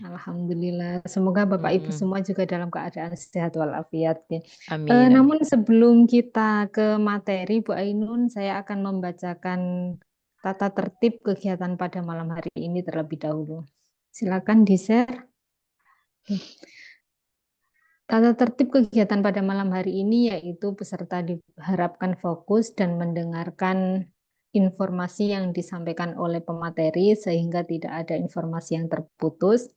Alhamdulillah. Semoga Bapak Ibu Mm-mm. semua juga dalam keadaan sehat walafiat. Amin, Namun amin. sebelum kita ke materi, Bu Ainun, saya akan membacakan tata tertib kegiatan pada malam hari ini terlebih dahulu. Silakan di-share. Oke. Tata tertib kegiatan pada malam hari ini yaitu peserta diharapkan fokus dan mendengarkan informasi yang disampaikan oleh pemateri sehingga tidak ada informasi yang terputus.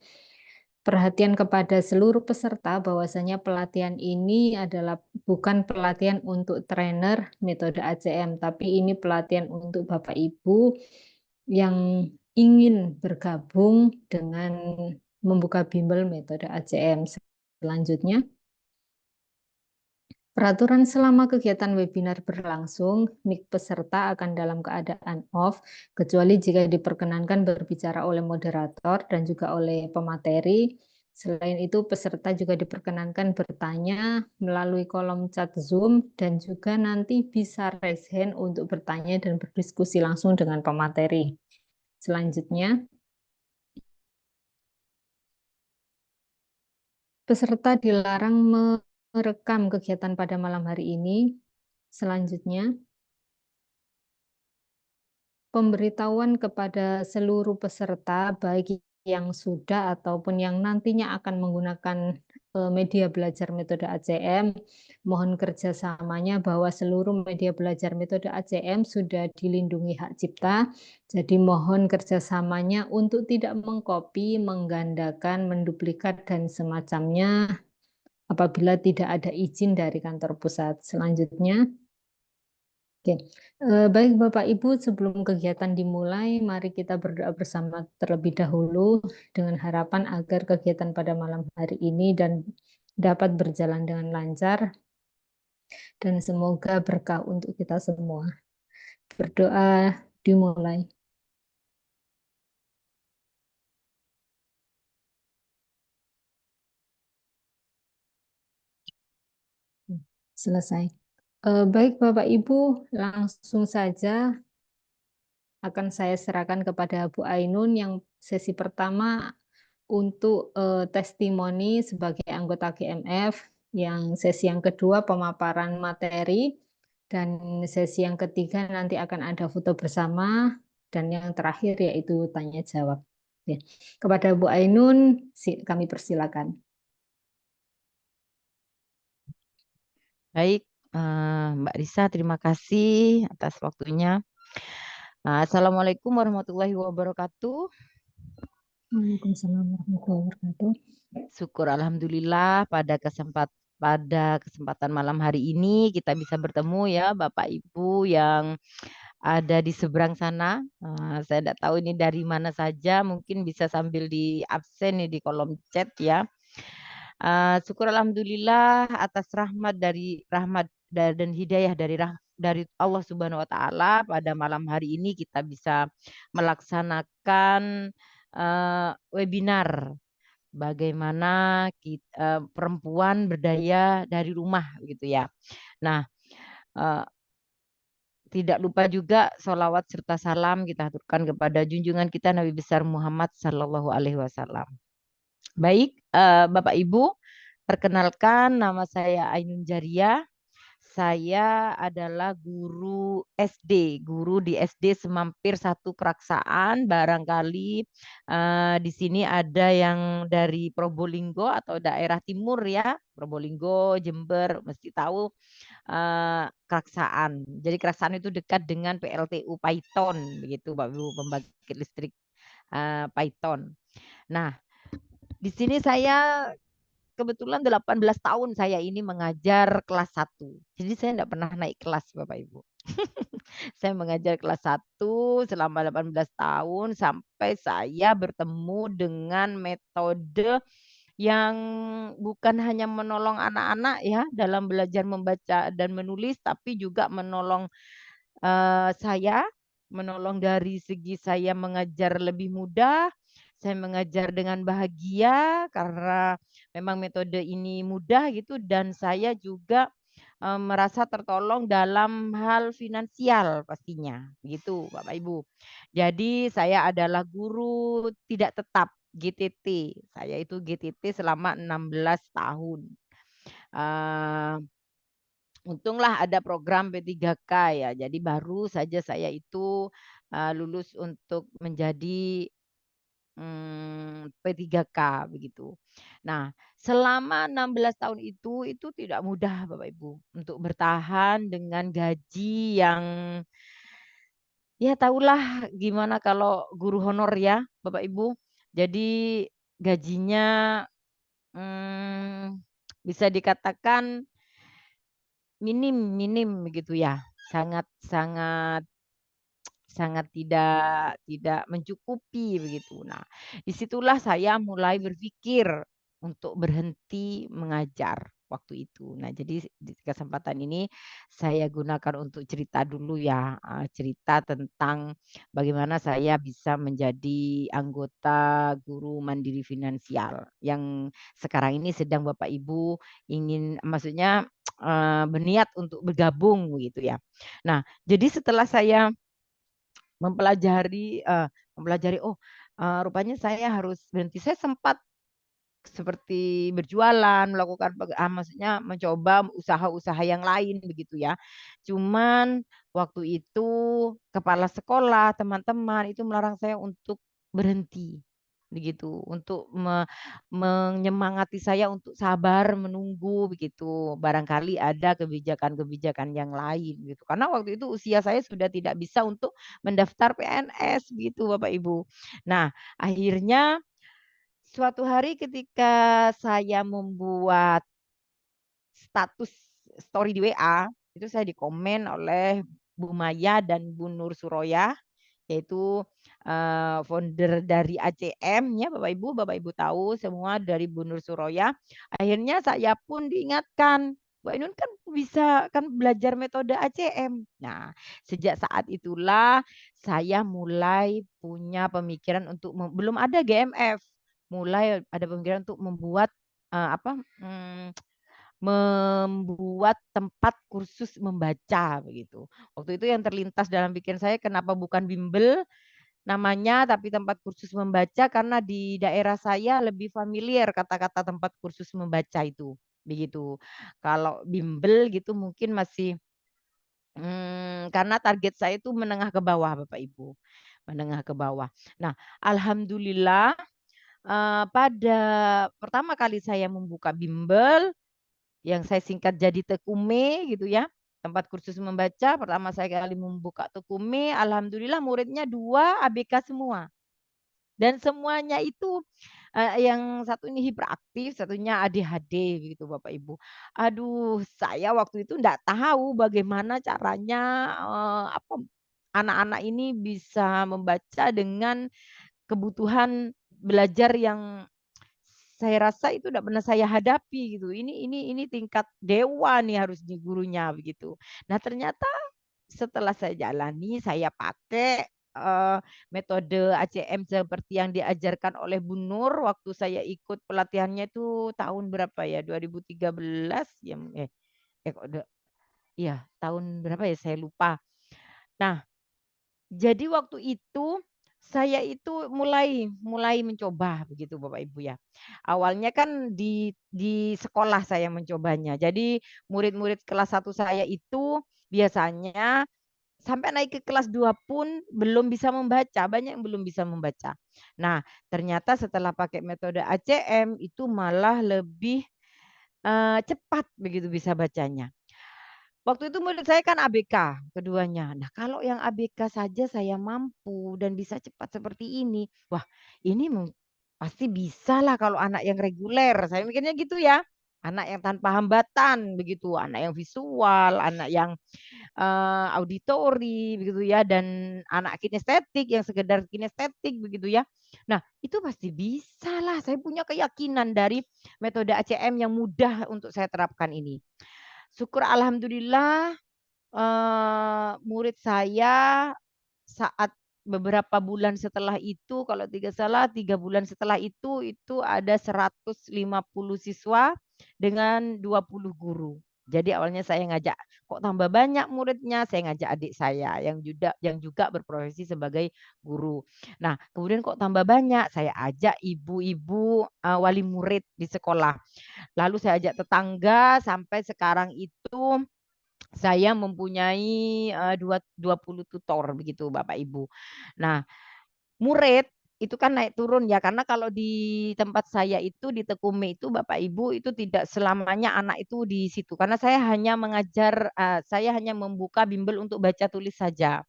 Perhatian kepada seluruh peserta bahwasanya pelatihan ini adalah bukan pelatihan untuk trainer metode ACM, tapi ini pelatihan untuk Bapak Ibu yang ingin bergabung dengan membuka bimbel metode ACM. Selanjutnya, peraturan selama kegiatan webinar berlangsung, mic peserta akan dalam keadaan off, kecuali jika diperkenankan berbicara oleh moderator dan juga oleh pemateri. Selain itu, peserta juga diperkenankan bertanya melalui kolom chat Zoom dan juga nanti bisa raise hand untuk bertanya dan berdiskusi langsung dengan pemateri. Selanjutnya, peserta dilarang merekam kegiatan pada malam hari ini. Selanjutnya, pemberitahuan kepada seluruh peserta, baik yang sudah ataupun yang nantinya akan menggunakan media belajar metode ACM, mohon kerjasamanya bahwa seluruh media belajar metode ACM sudah dilindungi hak cipta, jadi mohon kerjasamanya untuk tidak mengcopy, menggandakan, menduplikat, dan semacamnya apabila tidak ada izin dari kantor pusat. Selanjutnya, oke, baik Bapak Ibu, sebelum kegiatan dimulai, mari kita berdoa bersama terlebih dahulu dengan harapan agar kegiatan pada malam hari ini dan dapat berjalan dengan lancar dan semoga berkah untuk kita semua. Berdoa dimulai. Selesai. Baik Bapak Ibu, langsung saja akan saya serahkan kepada Bu Ainun yang sesi pertama untuk testimoni sebagai anggota GMF, yang sesi yang kedua pemaparan materi, dan sesi yang ketiga nanti akan ada foto bersama, dan yang terakhir yaitu tanya jawab. Oke. Kepada Bu Ainun, kami persilakan. Baik, Mbak Risa, terima kasih atas waktunya. Assalamualaikum warahmatullahi wabarakatuh. Waalaikumsalam warahmatullahi wabarakatuh. Syukur alhamdulillah pada kesempatan malam hari ini kita bisa bertemu ya Bapak Ibu yang ada di seberang sana. Saya tidak tahu ini dari mana saja, mungkin bisa sambil di absen nih di kolom chat ya. Syukur alhamdulillah atas rahmat dan hidayah dari Allah Subhanahu wa taala pada malam hari ini kita bisa melaksanakan webinar bagaimana perempuan berdaya dari rumah gitu ya. Nah, eh, tidak lupa juga sholawat serta salam kita aturkan kepada junjungan kita Nabi besar Muhammad Sallallahu Alaihi Wasallam. Baik, Bapak Ibu, perkenalkan nama saya Ainun Jaria. Saya adalah guru SD, guru di SD Semampir 1 Keraksaan. Barangkali di sini ada yang dari Probolinggo atau daerah timur ya, Probolinggo, Jember, mesti tahu Keraksaan. Jadi Keraksaan itu dekat dengan PLTU Paiton, begitu Bapak Ibu, pembangkit listrik Paiton. Nah, di sini saya kebetulan 18 tahun saya ini mengajar kelas 1. Jadi saya tidak pernah naik kelas Bapak Ibu. Saya mengajar kelas 1 selama 18 tahun sampai saya bertemu dengan metode yang bukan hanya menolong anak-anak ya dalam belajar membaca dan menulis, tapi juga menolong saya, menolong dari segi saya mengajar lebih mudah, saya mengajar dengan bahagia karena memang metode ini mudah gitu, dan saya juga merasa tertolong dalam hal finansial pastinya, begitu Bapak Ibu. Jadi saya adalah guru tidak tetap GTT. Saya itu GTT selama 16 tahun. Eee, Untunglah ada program P3K ya. Jadi baru saja saya itu, lulus untuk menjadi P3K begitu. Nah, selama 16 tahun itu tidak mudah Bapak Ibu untuk bertahan dengan gaji yang ya tahulah gimana kalau guru honor ya Bapak Ibu. Jadi gajinya, mmm, bisa dikatakan minim minim begitu ya. Sangat sangat sangat tidak mencukupi begitu. Nah, disitulah saya mulai berpikir untuk berhenti mengajar waktu itu. Nah, jadi di kesempatan ini saya gunakan untuk cerita dulu ya, cerita tentang bagaimana saya bisa menjadi anggota guru mandiri finansial yang sekarang ini sedang Bapak Ibu ingin maksudnya, berniat untuk bergabung gitu ya. Nah, jadi setelah saya mempelajari, oh, rupanya saya harus berhenti. Saya sempat seperti berjualan, melakukan maksudnya mencoba usaha-usaha yang lain begitu ya. Cuman waktu itu kepala sekolah, teman-teman itu melarang saya untuk berhenti, begitu. Untuk menyemangati saya untuk sabar menunggu begitu. Barangkali ada kebijakan-kebijakan yang lain gitu. Karena waktu itu usia saya sudah tidak bisa untuk mendaftar PNS gitu Bapak Ibu. Nah, akhirnya suatu hari ketika saya membuat status story di WA, itu saya dikomen oleh Bu Maya dan Bu Nur Suroya, yaitu, founder dari ACM ya Bapak Ibu tahu semua dari Bu Nur Suroya. Akhirnya saya pun diingatkan, "Mbak Ainun kan bisa kan belajar metode ACM." Nah, sejak saat itulah saya mulai punya pemikiran untuk belum ada GMF, mulai ada pemikiran untuk membuat, apa, membuat tempat kursus membaca begitu. Waktu itu yang terlintas dalam pikiran saya kenapa bukan bimbel namanya, tapi tempat kursus membaca karena di daerah saya lebih familiar kata-kata tempat kursus membaca itu, begitu. Kalau bimbel gitu mungkin masih, karena target saya itu menengah ke bawah Bapak Ibu, menengah ke bawah. Nah, alhamdulillah, pada pertama kali saya membuka bimbel yang saya singkat jadi Tekume gitu ya, tempat kursus membaca pertama saya kali membuka Tekume, alhamdulillah muridnya 2 ABK semua. Dan semuanya itu, yang satu ini hiperaktif, satunya ADHD begitu Bapak Ibu. Aduh saya waktu itu ndak tahu bagaimana caranya, apa, anak-anak ini bisa membaca dengan kebutuhan belajar yang saya rasa itu ndak pernah saya hadapi gitu. Ini tingkat dewa nih harus di gurunya begitu. Nah ternyata setelah saya jalani, saya pakai, metode ACM seperti yang diajarkan oleh Bu Nur waktu saya ikut pelatihannya itu tahun berapa ya, 2013 ya, kok iya tahun berapa ya saya lupa. Nah, jadi waktu itu saya itu mulai mulai mencoba begitu Bapak Ibu ya. Awalnya kan di sekolah saya mencobanya. Jadi murid-murid kelas 1 saya itu biasanya sampai naik ke kelas 2 pun belum bisa membaca, banyak yang belum bisa membaca. Nah, ternyata setelah pakai metode ACM itu malah lebih, cepat begitu bisa bacanya. Waktu itu murid saya kan ABK keduanya. Nah, kalau yang ABK saja saya mampu dan bisa cepat seperti ini, wah ini pasti bisalah kalau anak yang reguler, saya mikirnya gitu ya. Anak yang tanpa hambatan begitu, anak yang visual, anak yang auditori begitu ya dan anak kinestetik yang sekedar kinestetik begitu ya. Nah, itu pasti bisalah, saya punya keyakinan dari metode ACM yang mudah untuk saya terapkan ini. Syukur alhamdulillah, murid saya saat beberapa bulan setelah itu kalau tidak salah 3 bulan setelah itu ada 150 siswa dengan 20 guru. Jadi awalnya saya ngajak, kok tambah banyak muridnya, saya ngajak adik saya yang juga berprofesi sebagai guru. Nah, kemudian kok tambah banyak, saya ajak ibu-ibu wali murid di sekolah. Lalu saya ajak tetangga sampai sekarang itu saya mempunyai 20 tutor begitu Bapak Ibu. Nah, murid itu kan naik turun ya, karena kalau di tempat saya itu di Tekume itu Bapak Ibu itu tidak selamanya anak itu di situ, karena saya hanya mengajar, saya hanya membuka bimbel untuk baca tulis saja.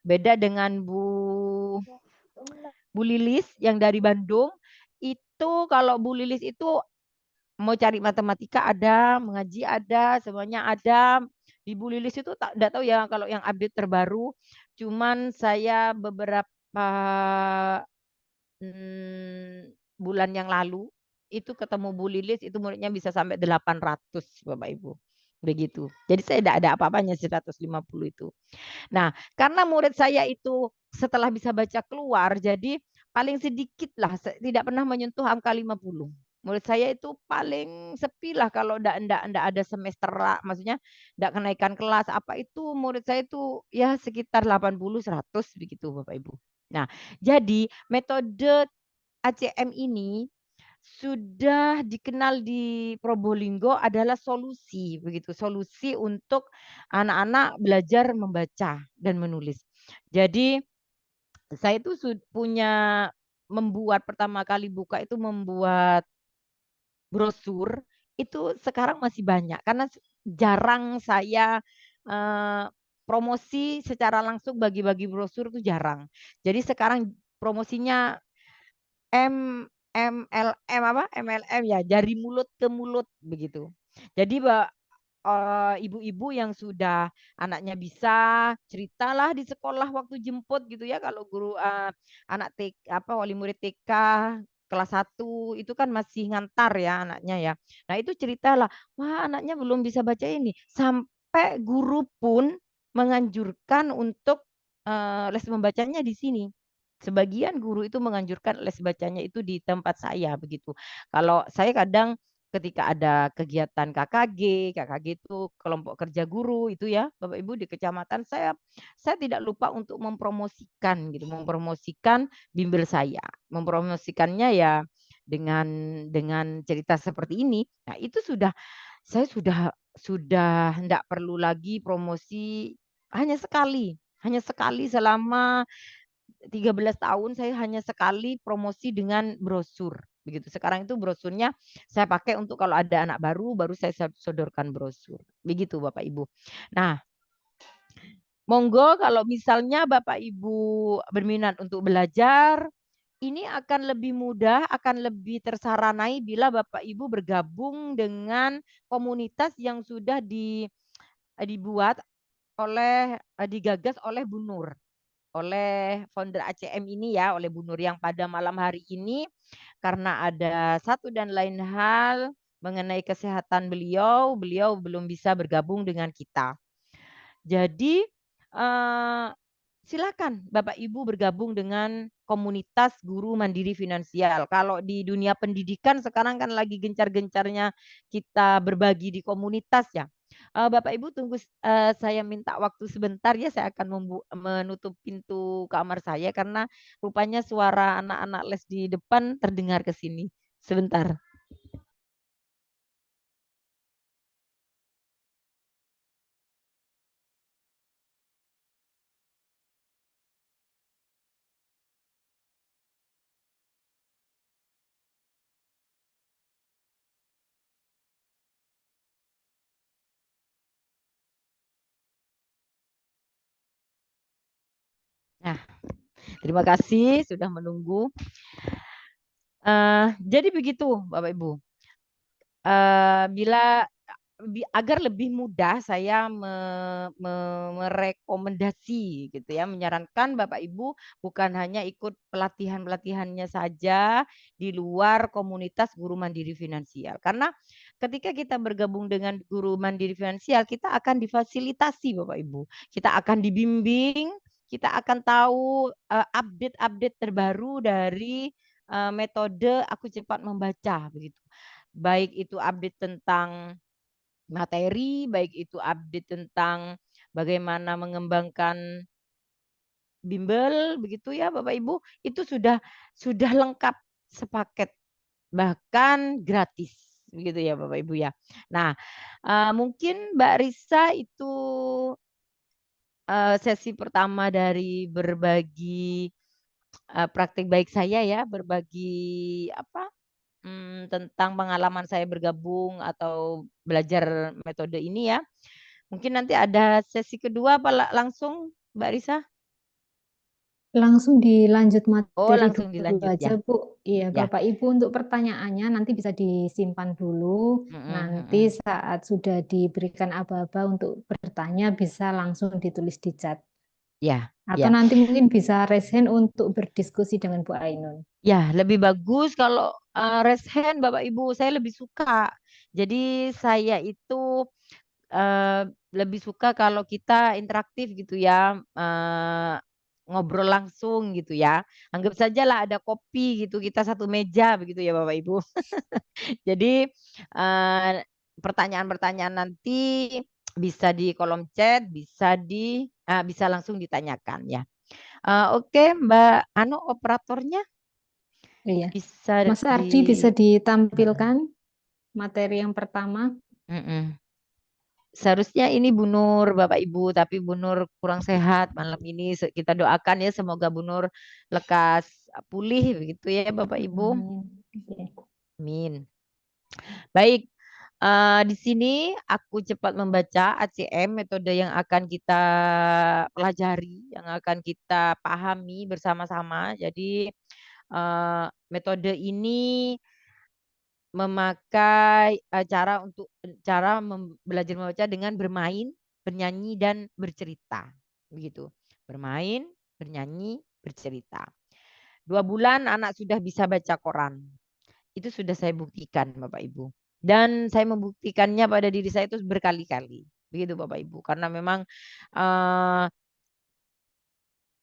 Beda dengan Bu Lilis yang dari Bandung, itu kalau Bu Lilis itu mau cari matematika ada, mengaji ada, semuanya ada. Di Bu Lilis itu enggak tahu ya kalau yang update terbaru. Cuman saya beberapa bulan yang lalu itu ketemu Bu Lilis itu muridnya bisa sampai 800 Bapak Ibu. Begitu. Jadi saya tidak ada apa-apanya 150 itu. Nah, karena murid saya itu setelah bisa baca keluar, jadi paling sedikit lah, tidak pernah menyentuh angka 50. Murid saya itu paling sepi lah kalau ndak ada semester, maksudnya ndak kenaikan kelas apa itu murid saya itu ya sekitar 80 100 begitu Bapak Ibu. Nah, jadi metode ACM ini sudah dikenal di Probolinggo adalah solusi begitu, solusi untuk anak-anak belajar membaca dan menulis. Jadi saya itu punya membuat pertama kali buka itu membuat brosur itu sekarang masih banyak karena jarang saya promosi secara langsung bagi-bagi brosur itu jarang. Jadi sekarang promosinya MLM apa? MLM ya, dari mulut ke mulut begitu. Jadi ibu-ibu yang sudah anaknya bisa ceritalah di sekolah waktu jemput gitu ya kalau guru anak wali murid TK kelas 1 itu kan masih ngantar ya anaknya ya. Nah, itu ceritalah, wah anaknya belum bisa baca ini. Sampai guru pun menganjurkan untuk les membacanya di sini. Sebagian guru itu menganjurkan les bacanya itu di tempat saya begitu. Kalau saya kadang ketika ada kegiatan KKG itu kelompok kerja guru itu ya, Bapak Ibu di kecamatan saya tidak lupa untuk mempromosikan gitu, mempromosikan bimbel saya. Mempromosikannya ya dengan cerita seperti ini. Nah, itu saya sudah enggak perlu lagi promosi hanya sekali selama 13 tahun saya hanya sekali promosi dengan brosur begitu. Sekarang itu brosurnya saya pakai untuk kalau ada anak baru, baru saya sodorkan brosur. Begitu Bapak Ibu. Nah, monggo kalau misalnya Bapak Ibu berminat untuk belajar, ini akan lebih mudah, akan lebih tersaranai bila Bapak Ibu bergabung dengan komunitas yang sudah dibuat digagas oleh Bu Nur, oleh founder ACM ini ya, oleh Bu Nur yang pada malam hari ini karena ada satu dan lain hal mengenai kesehatan beliau, beliau belum bisa bergabung dengan kita. Jadi silakan Bapak Ibu bergabung dengan komunitas guru mandiri finansial. Kalau di dunia pendidikan sekarang kan lagi gencar-gencarnya kita berbagi di komunitas ya. Bapak Ibu tunggu saya minta waktu sebentar ya, saya akan menutup pintu kamar saya karena rupanya suara anak-anak les di depan terdengar ke sini. Sebentar. Nah, terima kasih sudah menunggu. Jadi begitu Bapak Ibu. Bila agar lebih mudah saya merekomendasi gitu ya, menyarankan Bapak Ibu bukan hanya ikut pelatihan-pelatihannya saja di luar komunitas guru mandiri finansial. Karena ketika kita bergabung dengan guru mandiri finansial, kita akan difasilitasi Bapak Ibu. Kita akan dibimbing, kita akan tahu update-update terbaru dari metode Aku Cepat Membaca begitu. Baik itu update tentang materi, baik itu update tentang bagaimana mengembangkan bimbel begitu ya Bapak Ibu, itu sudah lengkap sepaket, bahkan gratis begitu ya Bapak Ibu ya. Nah, mungkin Mbak Risa itu sesi pertama dari berbagi praktik baik saya ya, berbagi apa, tentang pengalaman saya bergabung atau belajar metode ini ya. Mungkin nanti ada sesi kedua apa langsung Mbak Risa? Langsung dilanjut Oh, materi langsung dulu dilanjut aja, ya. Bu. Iya, Ya. Bapak Ibu untuk pertanyaannya nanti bisa disimpan dulu. Mm-mm, Nanti mm-mm. saat sudah diberikan aba-aba untuk bertanya bisa langsung ditulis di chat. Ya, Atau ya. nanti mungkin bisa raise hand untuk berdiskusi dengan Bu Ainun. Ya, lebih bagus kalau raise hand Bapak Ibu. Saya lebih suka. Jadi saya itu eh, lebih suka kalau kita interaktif gitu ya, ngobrol langsung gitu ya. Anggap saja lah ada kopi gitu, kita satu meja begitu ya Bapak Ibu. Jadi eh, pertanyaan-pertanyaan nanti bisa di kolom chat, bisa langsung ditanyakan ya. Oke, Mbak Anu operatornya Iya. bisa Mas di. Ardi bisa Mm-mm, ditampilkan materi yang pertama. mm-mm. Seharusnya ini Bu Nur, Bapak Ibu, tapi Bu Nur kurang sehat malam ini. Kita doakan ya semoga Bu Nur lekas pulih begitu ya Bapak Ibu. Oke. Amin. Baik, di sini aku cepat membaca ACM metode yang akan kita pelajari, yang akan kita pahami bersama-sama. Jadi metode ini memakai belajar membaca dengan bermain, bernyanyi dan bercerita. Begitu. Bermain, bernyanyi, bercerita. 2 bulan anak sudah bisa baca koran. Itu sudah saya buktikan Bapak Ibu. Dan saya membuktikannya pada diri saya itu berkali-kali. Begitu Bapak Ibu. Karena memang eh,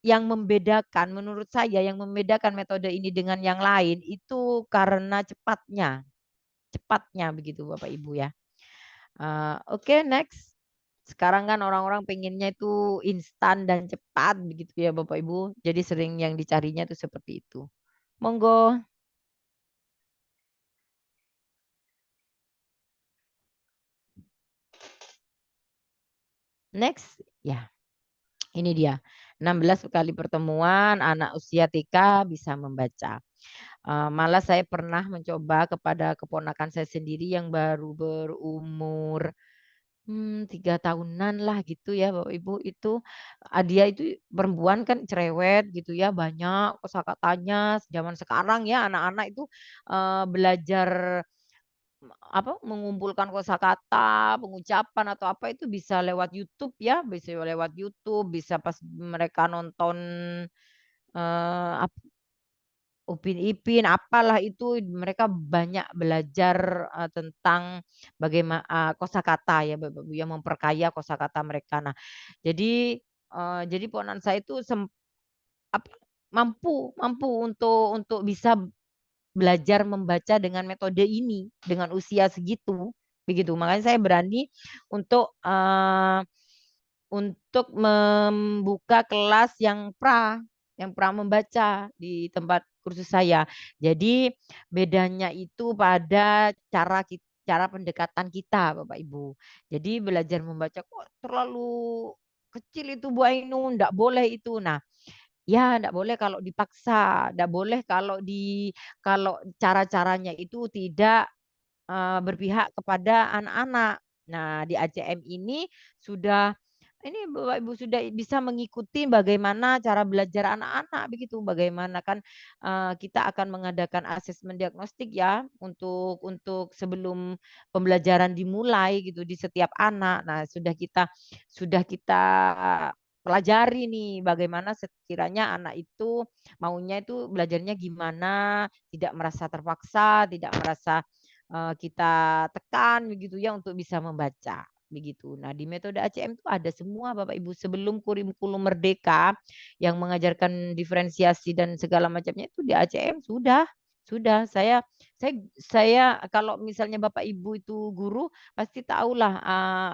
yang membedakan, menurut saya yang membedakan metode ini dengan yang lain itu karena cepatnya begitu Bapak Ibu ya. Oke, next. Sekarang kan orang-orang pengennya itu instan dan cepat begitu ya Bapak Ibu. Jadi sering yang dicarinya itu seperti itu. Monggo, next. Ya, ini dia. 16 kali pertemuan anak usia TK bisa membaca. Malah saya pernah mencoba kepada keponakan saya sendiri yang baru berumur 3 tahunan lah gitu ya Bapak Ibu itu dia itu perempuan kan cerewet gitu ya banyak kosakatanya zaman sekarang ya anak-anak itu belajar apa mengumpulkan kosakata, pengucapan atau apa itu bisa lewat YouTube ya, bisa lewat YouTube, bisa pas mereka nonton eh, Upin Ipin, apalah itu mereka banyak belajar tentang bagaimana kosakata ya Bapak Ibu yang memperkaya kosakata mereka. Nah, jadi ponan saya itu apa, mampu mampu untuk bisa belajar membaca dengan metode ini dengan usia segitu begitu. Makanya saya berani untuk membuka kelas yang pra membaca di tempat kursus saya. Jadi bedanya itu pada cara pendekatan kita, Bapak Ibu. Jadi belajar membaca kok terlalu kecil itu Bu Ainun, enggak boleh itu. Nah, ya enggak boleh kalau dipaksa, enggak boleh kalau cara-caranya itu tidak berpihak kepada anak-anak. Nah, di ACM ini sudah ini Bapak Ibu sudah bisa mengikuti bagaimana cara belajar anak-anak begitu. Bagaimana kan kita akan mengadakan asesmen diagnostik ya untuk sebelum pembelajaran dimulai gitu di setiap anak. Nah, sudah kita pelajari nih bagaimana sekiranya anak itu maunya itu belajarnya gimana, tidak merasa terpaksa, tidak merasa kita tekan begitu ya untuk bisa membaca begitu. Nah, di metode ACM itu ada semua Bapak Ibu sebelum kurikulum merdeka yang mengajarkan diferensiasi dan segala macamnya itu di ACM sudah. Sudah, saya kalau misalnya Bapak Ibu itu guru, pasti tahulah,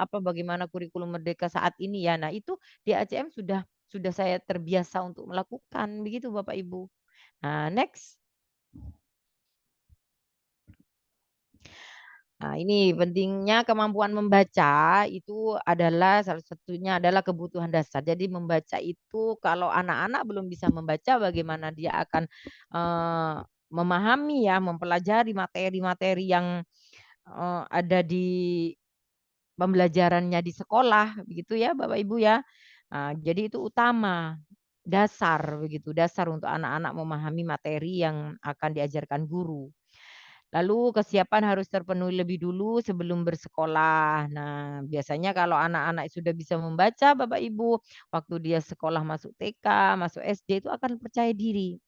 apa bagaimana kurikulum Merdeka saat ini ya. Nah, itu di ACM sudah saya terbiasa untuk melakukan, begitu Bapak Ibu. Nah, next. Nah, ini pentingnya kemampuan membaca itu adalah salah satunya adalah kebutuhan dasar. Jadi membaca itu kalau anak-anak belum bisa membaca, bagaimana dia akan eh, memahami ya, mempelajari materi-materi yang ada di pembelajarannya di sekolah, begitu ya Bapak Ibu ya. Nah, jadi itu utama, dasar begitu, dasar untuk anak-anak memahami materi yang akan diajarkan guru. Lalu kesiapan harus terpenuhi lebih dulu sebelum bersekolah. Nah, biasanya kalau anak-anak sudah bisa membaca Bapak Ibu, waktu dia sekolah masuk TK, masuk SD itu akan percaya diri.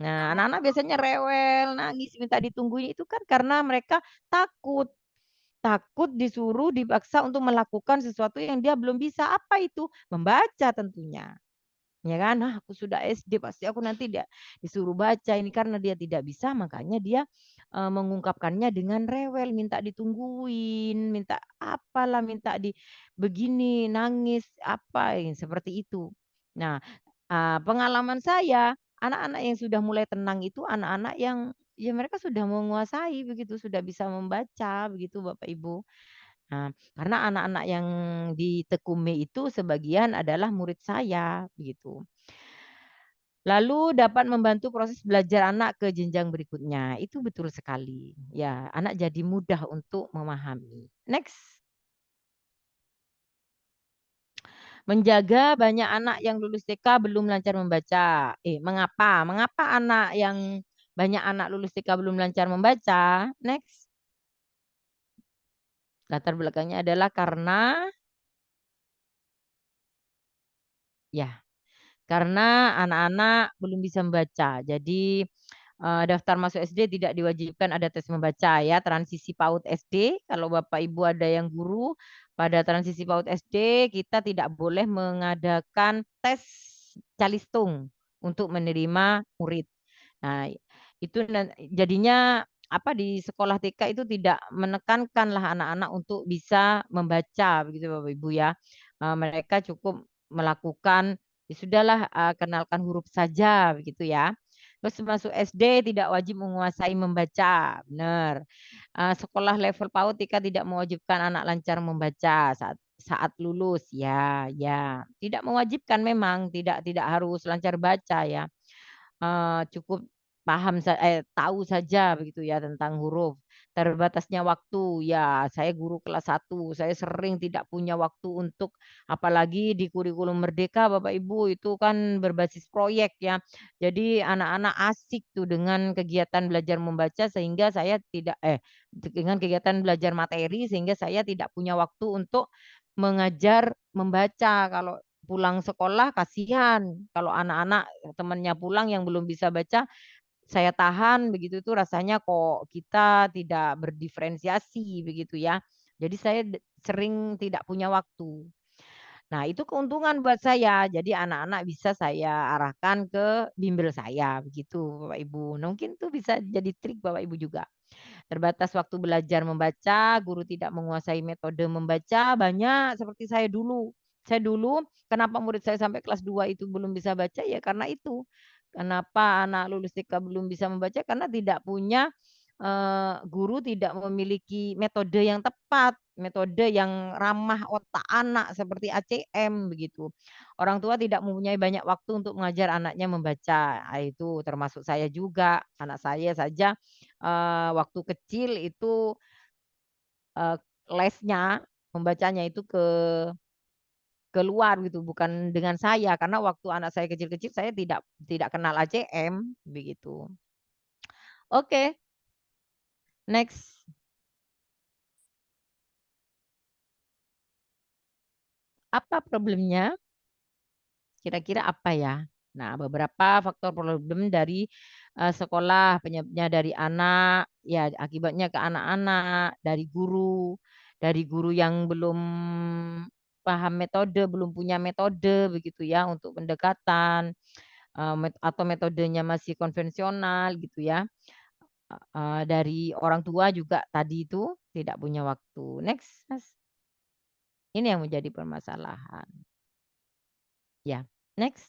Nah, anak-anak biasanya rewel, nangis, minta ditungguin itu kan karena mereka takut. Takut disuruh, dipaksa untuk melakukan sesuatu yang dia belum bisa. Apa itu? Membaca tentunya. Ya kan? "Ah, aku sudah SD, pasti aku nanti dia disuruh baca." Ini karena dia tidak bisa, makanya dia, mengungkapkannya dengan rewel, minta ditungguin, minta apalah, minta di begini, nangis, apa, seperti itu. Nah, pengalaman saya, anak-anak yang sudah mulai tenang itu anak-anak yang, ya mereka sudah menguasai begitu, sudah bisa membaca begitu Bapak Ibu. Nah, karena anak-anak yang di Tekume itu sebagian adalah murid saya, begitu. Lalu dapat membantu proses belajar anak ke jenjang berikutnya. Itu betul sekali. Ya, anak jadi mudah untuk memahami. Next. Menjaga banyak anak yang lulus TK belum lancar membaca. Mengapa? Mengapa anak yang banyak anak lulus TK belum lancar membaca? Next. Latar belakangnya adalah karena ya, karena anak-anak belum bisa membaca. Jadi daftar masuk SD tidak diwajibkan ada tes membaca ya, transisi PAUD SD. Kalau Bapak Ibu ada yang guru, pada transisi PAUD SD kita tidak boleh mengadakan tes calistung untuk menerima murid. Nah, itu jadinya apa di sekolah TK itu tidak menekankanlah anak-anak untuk bisa membaca begitu Bapak Ibu ya. Mereka cukup melakukan ya sudahlah, kenalkan huruf saja begitu ya. Terus masuk SD tidak wajib menguasai membaca, benar. Sekolah level PAUD TK tidak mewajibkan anak lancar membaca saat saat lulus, ya ya. Tidak mewajibkan memang, tidak harus lancar baca ya. Cukup tahu saja begitu ya tentang huruf. Terbatasnya waktu, ya saya guru kelas 1, saya sering tidak punya waktu untuk apalagi di kurikulum Merdeka Bapak Ibu itu kan berbasis proyek ya. Jadi anak-anak asik tuh dengan kegiatan belajar membaca sehingga saya tidak dengan kegiatan belajar materi sehingga saya tidak punya waktu untuk mengajar membaca. Kalau pulang sekolah kasihan kalau anak-anak temannya pulang yang belum bisa baca, saya tahan begitu tuh rasanya kok kita tidak berdiferensiasi begitu ya. Jadi saya sering tidak punya waktu. Nah, itu keuntungan buat saya. Jadi anak-anak bisa saya arahkan ke bimbel saya begitu Bapak Ibu. Nah, mungkin tuh bisa jadi trik Bapak Ibu juga. Terbatas waktu belajar membaca, guru tidak menguasai metode membaca, banyak seperti saya dulu. Saya dulu kenapa murid saya sampai kelas 2 itu belum bisa baca, ya karena itu. Kenapa anak lulus TK belum bisa membaca, karena tidak punya, guru tidak memiliki metode yang tepat, metode yang ramah otak anak seperti ACM begitu. Orang tua tidak mempunyai banyak waktu untuk mengajar anaknya membaca, itu termasuk saya juga. Anak saya saja waktu kecil itu, eee, lesnya, membacanya itu keluar gitu, bukan dengan saya, karena waktu anak saya kecil-kecil saya tidak tidak kenal ACM, begitu. Oke, next. Apa problemnya? Kira-kira apa ya? Nah, beberapa faktor problem dari, sekolah, penyebabnya dari anak, ya akibatnya ke anak-anak, dari guru yang belum paham metode, belum punya metode begitu ya untuk pendekatan, atau metodenya masih konvensional gitu ya. dari orang tua juga tadi itu tidak punya waktu. Next, Mas. Ini yang menjadi permasalahan. Ya, next.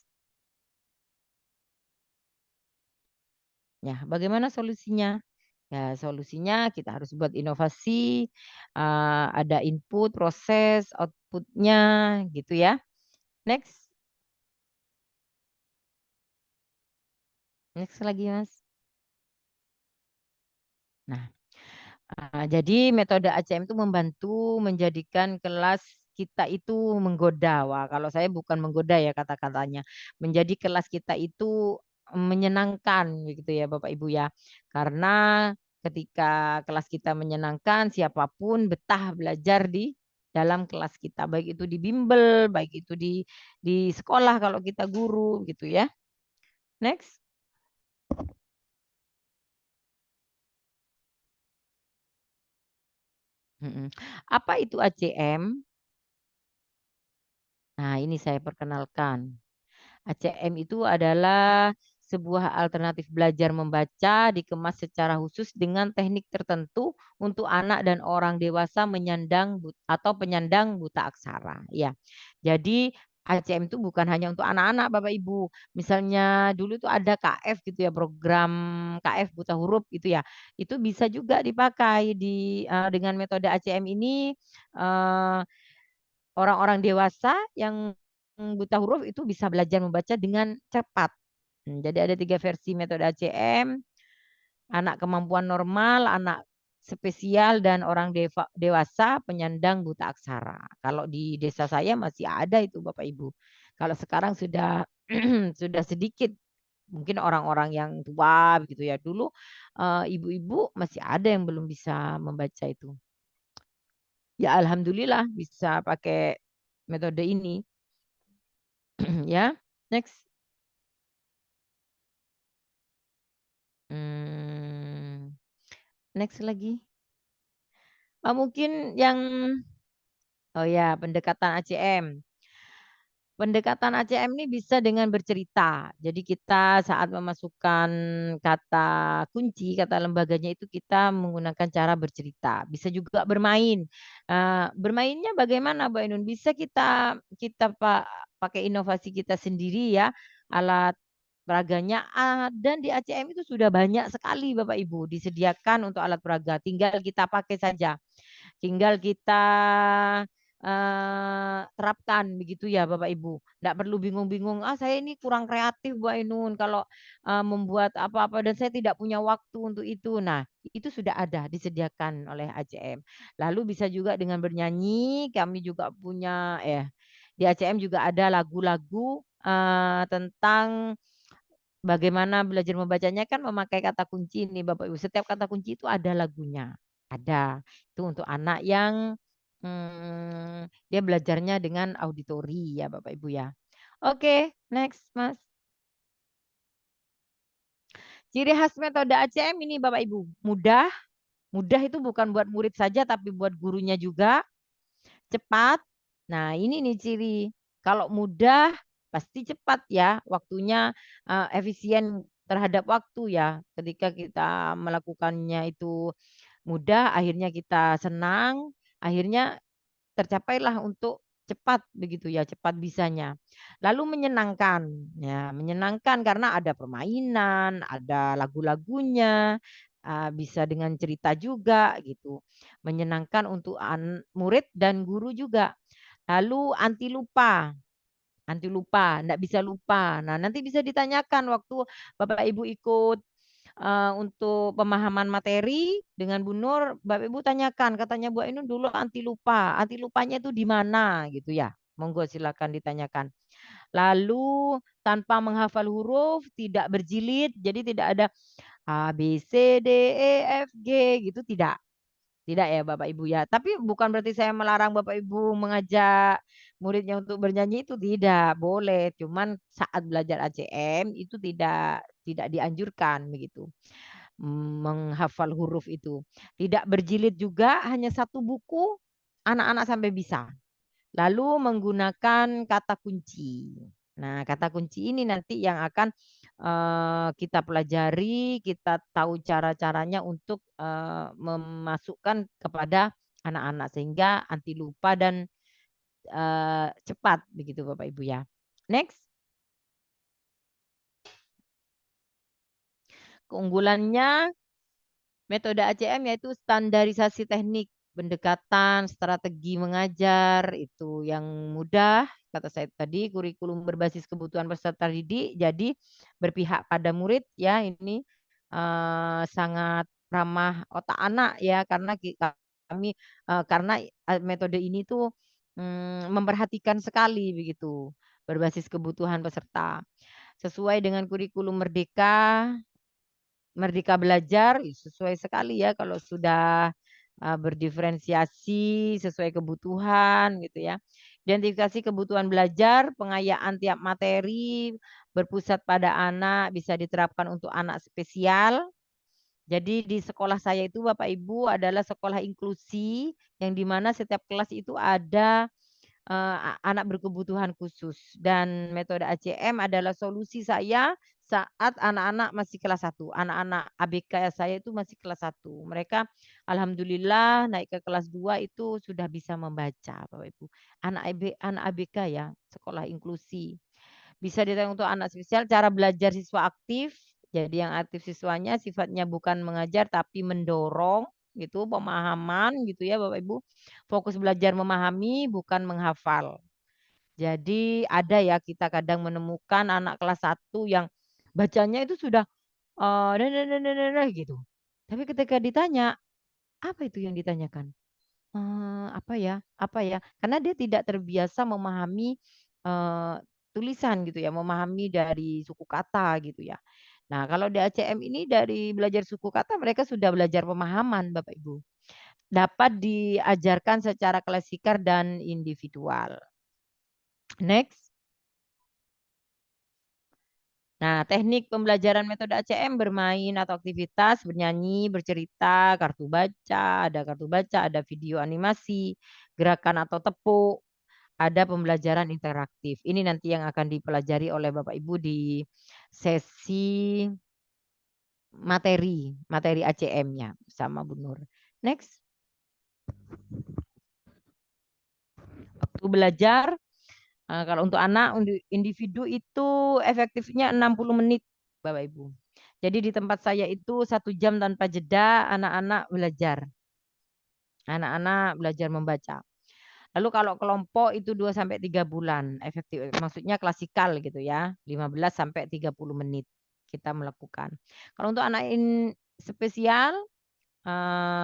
Ya, bagaimana solusinya? Ya, solusinya kita harus buat inovasi, ada input, proses, outputnya gitu ya. Next, next lagi Mas. Nah, jadi metode ACM itu membantu menjadikan kelas kita itu menggoda. Wah, kalau saya bukan menggoda ya kata-katanya. Menjadi kelas kita itu menyenangkan begitu ya Bapak Ibu ya. Karena ketika kelas kita menyenangkan, siapapun betah belajar di dalam kelas kita. Baik itu di bimbel, baik itu di sekolah kalau kita guru gitu ya. Next. Apa itu ACM? Nah, ini saya perkenalkan. ACM itu adalah sebuah alternatif belajar membaca dikemas secara khusus dengan teknik tertentu untuk anak dan orang dewasa atau penyandang buta aksara. Ya, jadi ACM itu bukan hanya untuk anak-anak, Bapak Ibu. Misalnya dulu itu ada KF gitu ya, program KF buta huruf gitu ya. Itu bisa juga dipakai dengan metode ACM ini. eh, Orang-orang dewasa yang buta huruf itu bisa belajar membaca dengan cepat. Jadi ada 3 versi metode ACM, anak kemampuan normal, anak spesial, dan orang dewasa penyandang buta aksara. Kalau di desa saya masih ada itu Bapak Ibu. Kalau sekarang sudah sudah sedikit, mungkin orang-orang yang tua gitu ya. Dulu ibu-ibu masih ada yang belum bisa membaca itu. Ya alhamdulillah bisa pakai metode ini. Ya, next. Hmm, next lagi. Mungkin yang oh ya, pendekatan ACM. Pendekatan ACM ini bisa dengan bercerita. Jadi kita saat memasukkan kata kunci, kata lembaganya itu kita menggunakan cara bercerita. Bisa juga bermain. Bermainnya bagaimana, Mbak Ainun? Bisa kita kita pakai inovasi kita sendiri ya, alat peraganya. Dan di ACM itu sudah banyak sekali Bapak Ibu disediakan untuk alat peraga. Tinggal kita pakai saja. Tinggal kita terapkan begitu ya Bapak Ibu. Nggak perlu bingung-bingung, "Ah, saya ini kurang kreatif Bu Ainun kalau, membuat apa-apa dan saya tidak punya waktu untuk itu." Nah, itu sudah ada disediakan oleh ACM. Lalu bisa juga dengan bernyanyi, kami juga punya di ACM juga ada lagu-lagu, tentang bagaimana belajar membacanya kan memakai kata kunci nih Bapak Ibu. Setiap kata kunci itu ada lagunya, ada. Itu untuk anak yang, dia belajarnya dengan auditori ya Bapak Ibu ya. Oke, next Mas. Ciri khas metode ACM ini Bapak Ibu, mudah. Mudah itu bukan buat murid saja tapi buat gurunya juga. Cepat. Nah, ini nih ciri. Kalau mudah pasti cepat ya, waktunya efisien terhadap waktu ya. Ketika kita melakukannya itu mudah, akhirnya kita senang, akhirnya tercapailah untuk cepat begitu ya, cepat bisanya. Lalu menyenangkan, ya menyenangkan karena ada permainan, ada lagu-lagunya, bisa dengan cerita juga gitu. Menyenangkan untuk murid dan guru juga. Lalu anti lupa, enggak bisa lupa. Nah, nanti bisa ditanyakan waktu Bapak Ibu ikut untuk pemahaman materi dengan Bu Nur, Bapak Ibu tanyakan, katanya Bu Ainun dulu anti lupanya itu di mana gitu ya. Monggo silakan ditanyakan. Lalu tanpa menghafal huruf, tidak berjilid, jadi tidak ada A, B, C, D, E, F, G gitu tidak. Tidak ya Bapak Ibu ya. Tapi bukan berarti saya melarang Bapak Ibu mengajak muridnya untuk bernyanyi itu tidak, boleh. Cuman saat belajar ACM itu tidak dianjurkan begitu. Menghafal huruf itu. Tidak berjilid juga, hanya satu buku anak-anak sampai bisa. Lalu menggunakan kata kunci. Nah, kata kunci ini nanti yang akan kita pelajari, kita tahu cara-caranya untuk memasukkan kepada anak-anak sehingga anti lupa dan cepat begitu Bapak Ibu ya. Next. Keunggulannya metode ACM yaitu standarisasi teknik, pendekatan, strategi mengajar itu yang mudah. Kata saya tadi kurikulum berbasis kebutuhan peserta didik, jadi berpihak pada murid ya ini sangat ramah otak anak ya karena kami karena metode ini tuh memperhatikan sekali begitu berbasis kebutuhan peserta sesuai dengan kurikulum Merdeka Belajar sesuai sekali ya kalau sudah berdiferensiasi sesuai kebutuhan gitu ya. Identifikasi kebutuhan belajar, pengayaan tiap materi, berpusat pada anak, bisa diterapkan untuk anak spesial. Jadi di sekolah saya itu Bapak Ibu adalah sekolah inklusi yang di mana setiap kelas itu ada anak berkebutuhan khusus dan metode ACM adalah solusi saya saat anak-anak masih kelas 1. Anak-anak ABK saya itu masih kelas 1. Mereka alhamdulillah naik ke kelas 2 itu sudah bisa membaca Bapak Ibu. Anak ABK ya, sekolah inklusi. Bisa diterapkan untuk anak spesial cara belajar siswa aktif. Jadi yang aktif siswanya sifatnya bukan mengajar tapi mendorong gitu, pemahaman gitu ya Bapak Ibu. Fokus belajar memahami bukan menghafal. Jadi ada ya kita kadang menemukan anak kelas 1 yang bacanya itu sudah gitu. Tapi ketika ditanya, apa itu yang ditanyakan? Apa ya? Karena dia tidak terbiasa memahami, eee, tulisan gitu ya, memahami dari suku kata gitu ya. Nah, kalau di ACM ini dari belajar suku kata mereka sudah belajar pemahaman Bapak Ibu. Dapat diajarkan secara klasikal dan individual. Next. Nah, teknik pembelajaran metode ACM bermain atau aktivitas, bernyanyi, bercerita, kartu baca, ada video animasi, gerakan atau tepuk, ada pembelajaran interaktif. Ini nanti yang akan dipelajari oleh Bapak Ibu di sesi materi ACM-nya sama Bu Nur. Next. Waktu belajar, kalau untuk anak individu itu efektifnya 60 menit Bapak Ibu. Jadi di tempat saya itu 1 jam tanpa jeda anak-anak belajar. Anak-anak belajar membaca. Lalu kalau kelompok itu 2 sampai 3 bulan efektif. Maksudnya klasikal gitu ya, 15 sampai 30 menit kita melakukan. Kalau untuk anak spesial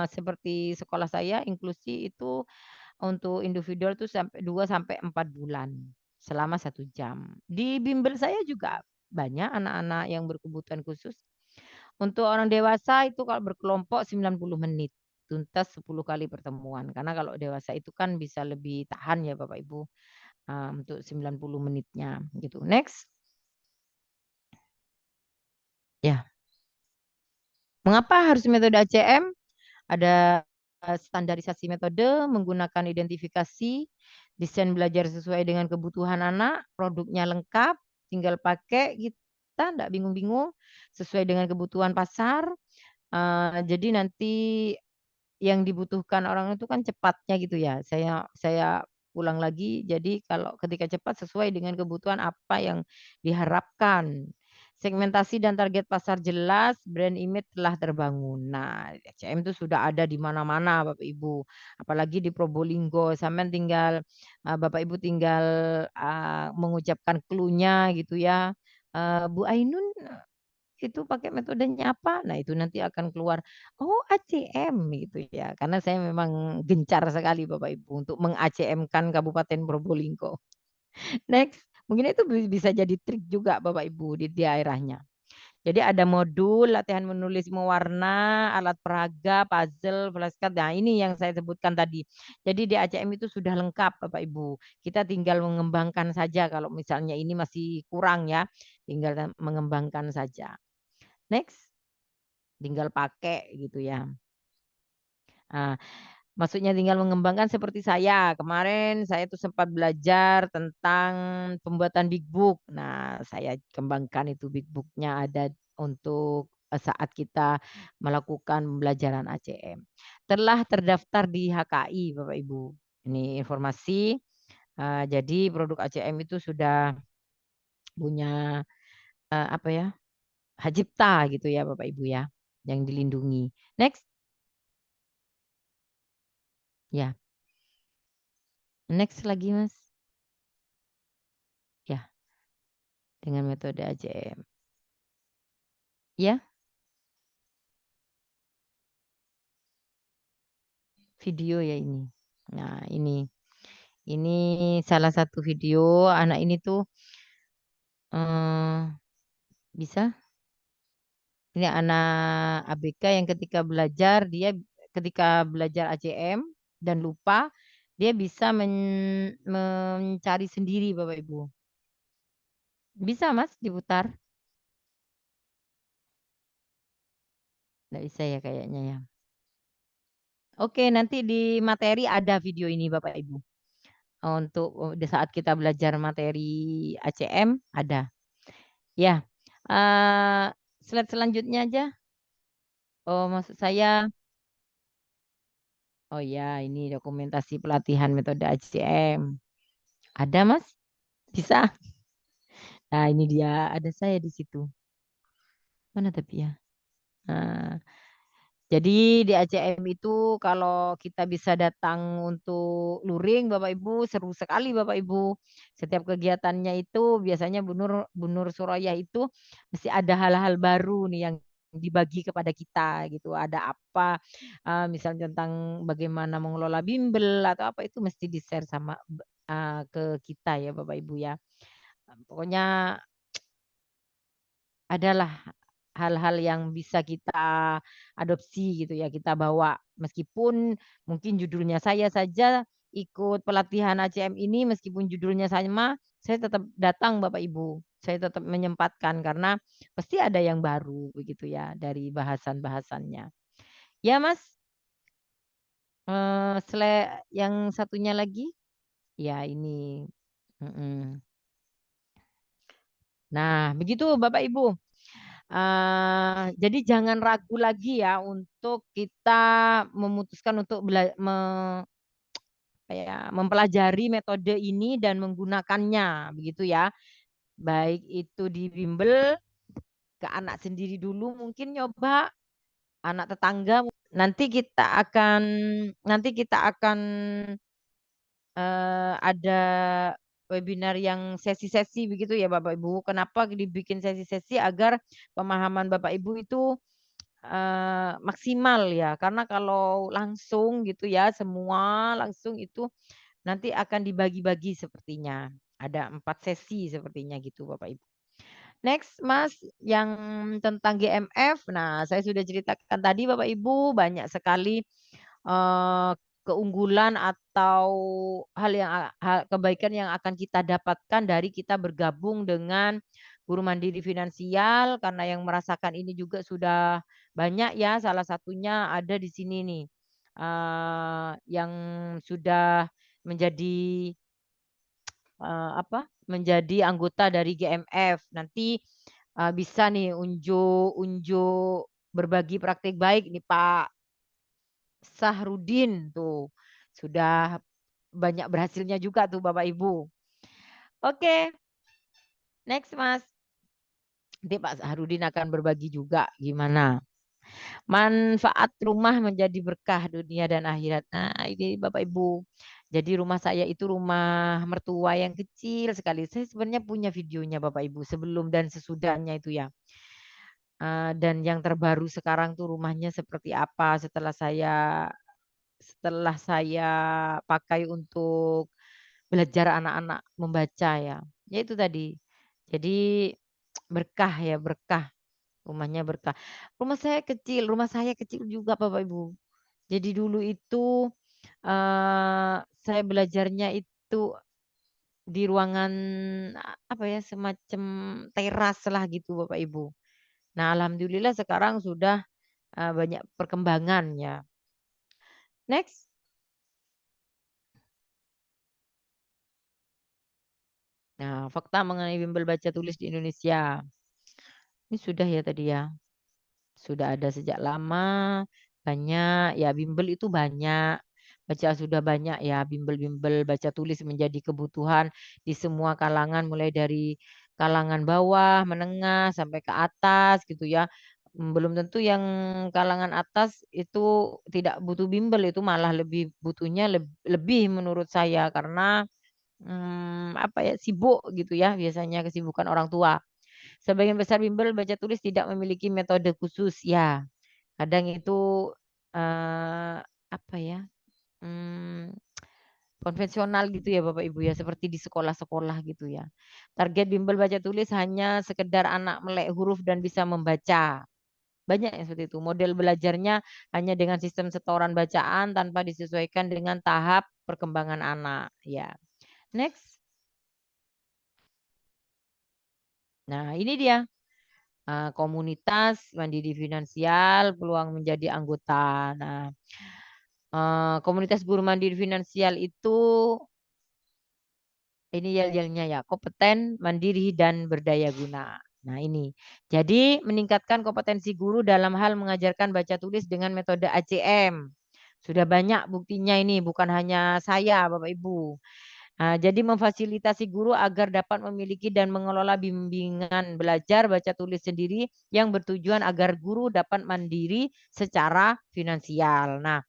seperti sekolah saya inklusi itu untuk individual itu sampai 2 sampai 4 bulan selama 1 jam. Di bimbel saya juga banyak anak-anak yang berkebutuhan khusus. Untuk orang dewasa itu kalau berkelompok 90 menit, tuntas 10 kali pertemuan. Karena kalau dewasa itu kan bisa lebih tahan ya Bapak Ibu, untuk 90 menitnya gitu. Next. Ya, mengapa harus metode ACM? Ada standarisasi metode, menggunakan identifikasi, desain belajar sesuai dengan kebutuhan anak, produknya lengkap, tinggal pakai kita enggak bingung-bingung, sesuai dengan kebutuhan pasar. Jadi nanti yang dibutuhkan orang itu kan cepatnya gitu ya. Saya ulang lagi, jadi kalau ketika cepat sesuai dengan kebutuhan apa yang diharapkan. Segmentasi dan target pasar jelas, brand image telah terbangun. Nah, CM itu sudah ada di mana-mana Bapak Ibu. Apalagi di Probolinggo, sampean tinggal Bapak Ibu tinggal mengucapkan clue-nya gitu ya. Bu Ainun itu pakai metodenya apa? Nah, itu nanti akan keluar, oh ACM gitu ya. Karena saya memang gencar sekali Bapak Ibu untuk meng-ACM-kan Kabupaten Probolinggo. Next, mungkin itu bisa jadi trik juga Bapak Ibu di daerahnya. Jadi ada modul latihan menulis mewarna, alat peraga, puzzle, flashcard. Nah, ini yang saya sebutkan tadi. Jadi di ACM itu sudah lengkap Bapak Ibu. Kita tinggal mengembangkan saja kalau misalnya ini masih kurang ya, tinggal mengembangkan saja. Next, tinggal pakai gitu ya. Nah, Maksudnya tinggal mengembangkan seperti saya. Kemarin saya tuh sempat belajar tentang pembuatan big book. Nah, saya kembangkan itu big booknya ada untuk saat kita melakukan pembelajaran ACM. Telah terdaftar di HKI, Bapak Ibu. Ini informasi. Jadi produk ACM itu sudah punya apa ya, hak cipta gitu ya Bapak Ibu ya, yang dilindungi. Next, ya, next lagi Mas. Ya, dengan metode ACM. Ya, video ya ini. Nah, ini salah satu video anak ini tuh eh, bisa. Ini anak ABK yang ketika belajar ACM dan lupa, dia bisa mencari sendiri Bapak Ibu. Bisa Mas diputar? Nggak bisa ya kayaknya ya. Oke, nanti di materi ada video ini Bapak Ibu. Untuk di saat kita belajar materi ACM ada. Ya, eh slide selanjutnya aja. Oh, maksud saya, oh ya, ini dokumentasi pelatihan metode ACM. Ada Mas? Bisa? Nah, ini dia, ada saya di situ. Mana tapi ya? Nah, jadi di ACM itu kalau kita bisa datang untuk luring Bapak Ibu, seru sekali Bapak Ibu. Setiap kegiatannya itu biasanya Bu Nur Suraya itu mesti ada hal-hal baru nih yang dibagi kepada kita gitu. Ada apa misalnya tentang bagaimana mengelola bimbel atau apa itu mesti di-share sama ke kita ya Bapak Ibu ya. Pokoknya adalah hal-hal yang bisa kita adopsi gitu ya, kita bawa. Meskipun mungkin judulnya saya saja ikut pelatihan ACM ini meskipun judulnya sama, saya tetap datang Bapak Ibu. Saya tetap menyempatkan karena pasti ada yang baru begitu ya dari bahasan-bahasannya. Ya Mas, yang satunya lagi, ya ini. Mm-mm. Nah, begitu Bapak Ibu. Jadi jangan ragu lagi ya untuk kita memutuskan untuk mempelajari metode ini dan menggunakannya, begitu ya. Baik itu di bimbel ke anak sendiri dulu mungkin nyoba, anak tetangga. Nanti kita akan ada webinar yang sesi-sesi begitu ya Bapak Ibu. Kenapa dibikin sesi-sesi agar pemahaman Bapak Ibu itu maksimal ya. Karena kalau langsung gitu ya, semua langsung itu nanti akan dibagi-bagi sepertinya. Ada 4 sesi sepertinya gitu Bapak Ibu. Next Mas, yang tentang GMF. Nah, saya sudah ceritakan tadi Bapak Ibu banyak sekali eee, keunggulan atau kebaikan yang akan kita dapatkan dari kita bergabung dengan Guru Mandiri Finansial karena yang merasakan ini juga sudah banyak ya, salah satunya ada di sini nih, yang sudah menjadi, menjadi anggota dari GMF. Nanti, bisa nih unjuk berbagi praktik baik nih Pak Sahrudin tuh, sudah banyak berhasilnya juga tuh Bapak Ibu. Oke, next Mas. Nanti Pak Sahrudin akan berbagi juga gimana manfaat rumah menjadi berkah dunia dan akhirat. Nah, ini Bapak Ibu. Jadi rumah saya itu rumah mertua yang kecil sekali. Saya sebenarnya punya videonya Bapak Ibu sebelum dan sesudahnya itu ya. Dan yang terbaru sekarang tuh rumahnya seperti apa setelah saya pakai untuk belajar anak-anak membaca ya. Ya itu tadi. Jadi berkah ya, berkah. Rumahnya berkah. Rumah saya kecil juga Bapak Ibu. Jadi dulu itu saya belajarnya itu di ruangan apa ya, semacam teras lah gitu Bapak Ibu. Nah, alhamdulillah sekarang sudah banyak perkembangan ya. Next. Nah, fakta mengenai bimbel baca tulis di Indonesia. Ini sudah ya tadi ya. Sudah ada sejak lama, banyak ya bimbel itu banyak. Baca sudah banyak ya bimbel-bimbel baca tulis menjadi kebutuhan di semua kalangan mulai dari kalangan bawah, menengah sampai ke atas gitu ya. Belum tentu yang kalangan atas itu tidak butuh bimbel, itu malah lebih butuhnya lebih menurut saya karena apa ya, sibuk gitu ya biasanya kesibukan orang tua. Sebagian besar bimbel baca tulis tidak memiliki metode khusus, ya. Kadang itu, apa ya, mmm, konvensional gitu ya Bapak Ibu ya, seperti di sekolah-sekolah gitu ya. Target bimbel baca tulis hanya sekedar anak melek huruf dan bisa membaca. Banyak yang seperti itu. Model belajarnya hanya dengan sistem setoran bacaan tanpa disesuaikan dengan tahap perkembangan anak, ya. Next. Nah ini dia. Komunitas mandiri finansial, peluang menjadi anggota. Nah, komunitas guru mandiri finansial itu ini yel-yelnya ya, kompeten, mandiri, dan berdaya guna. Nah ini, jadi meningkatkan kompetensi guru dalam hal mengajarkan baca tulis dengan metode ACM. Sudah banyak buktinya ini, bukan hanya saya Bapak Ibu. Nah, jadi memfasilitasi guru agar dapat memiliki dan mengelola bimbingan belajar baca tulis sendiri yang bertujuan agar guru dapat mandiri secara finansial. Nah,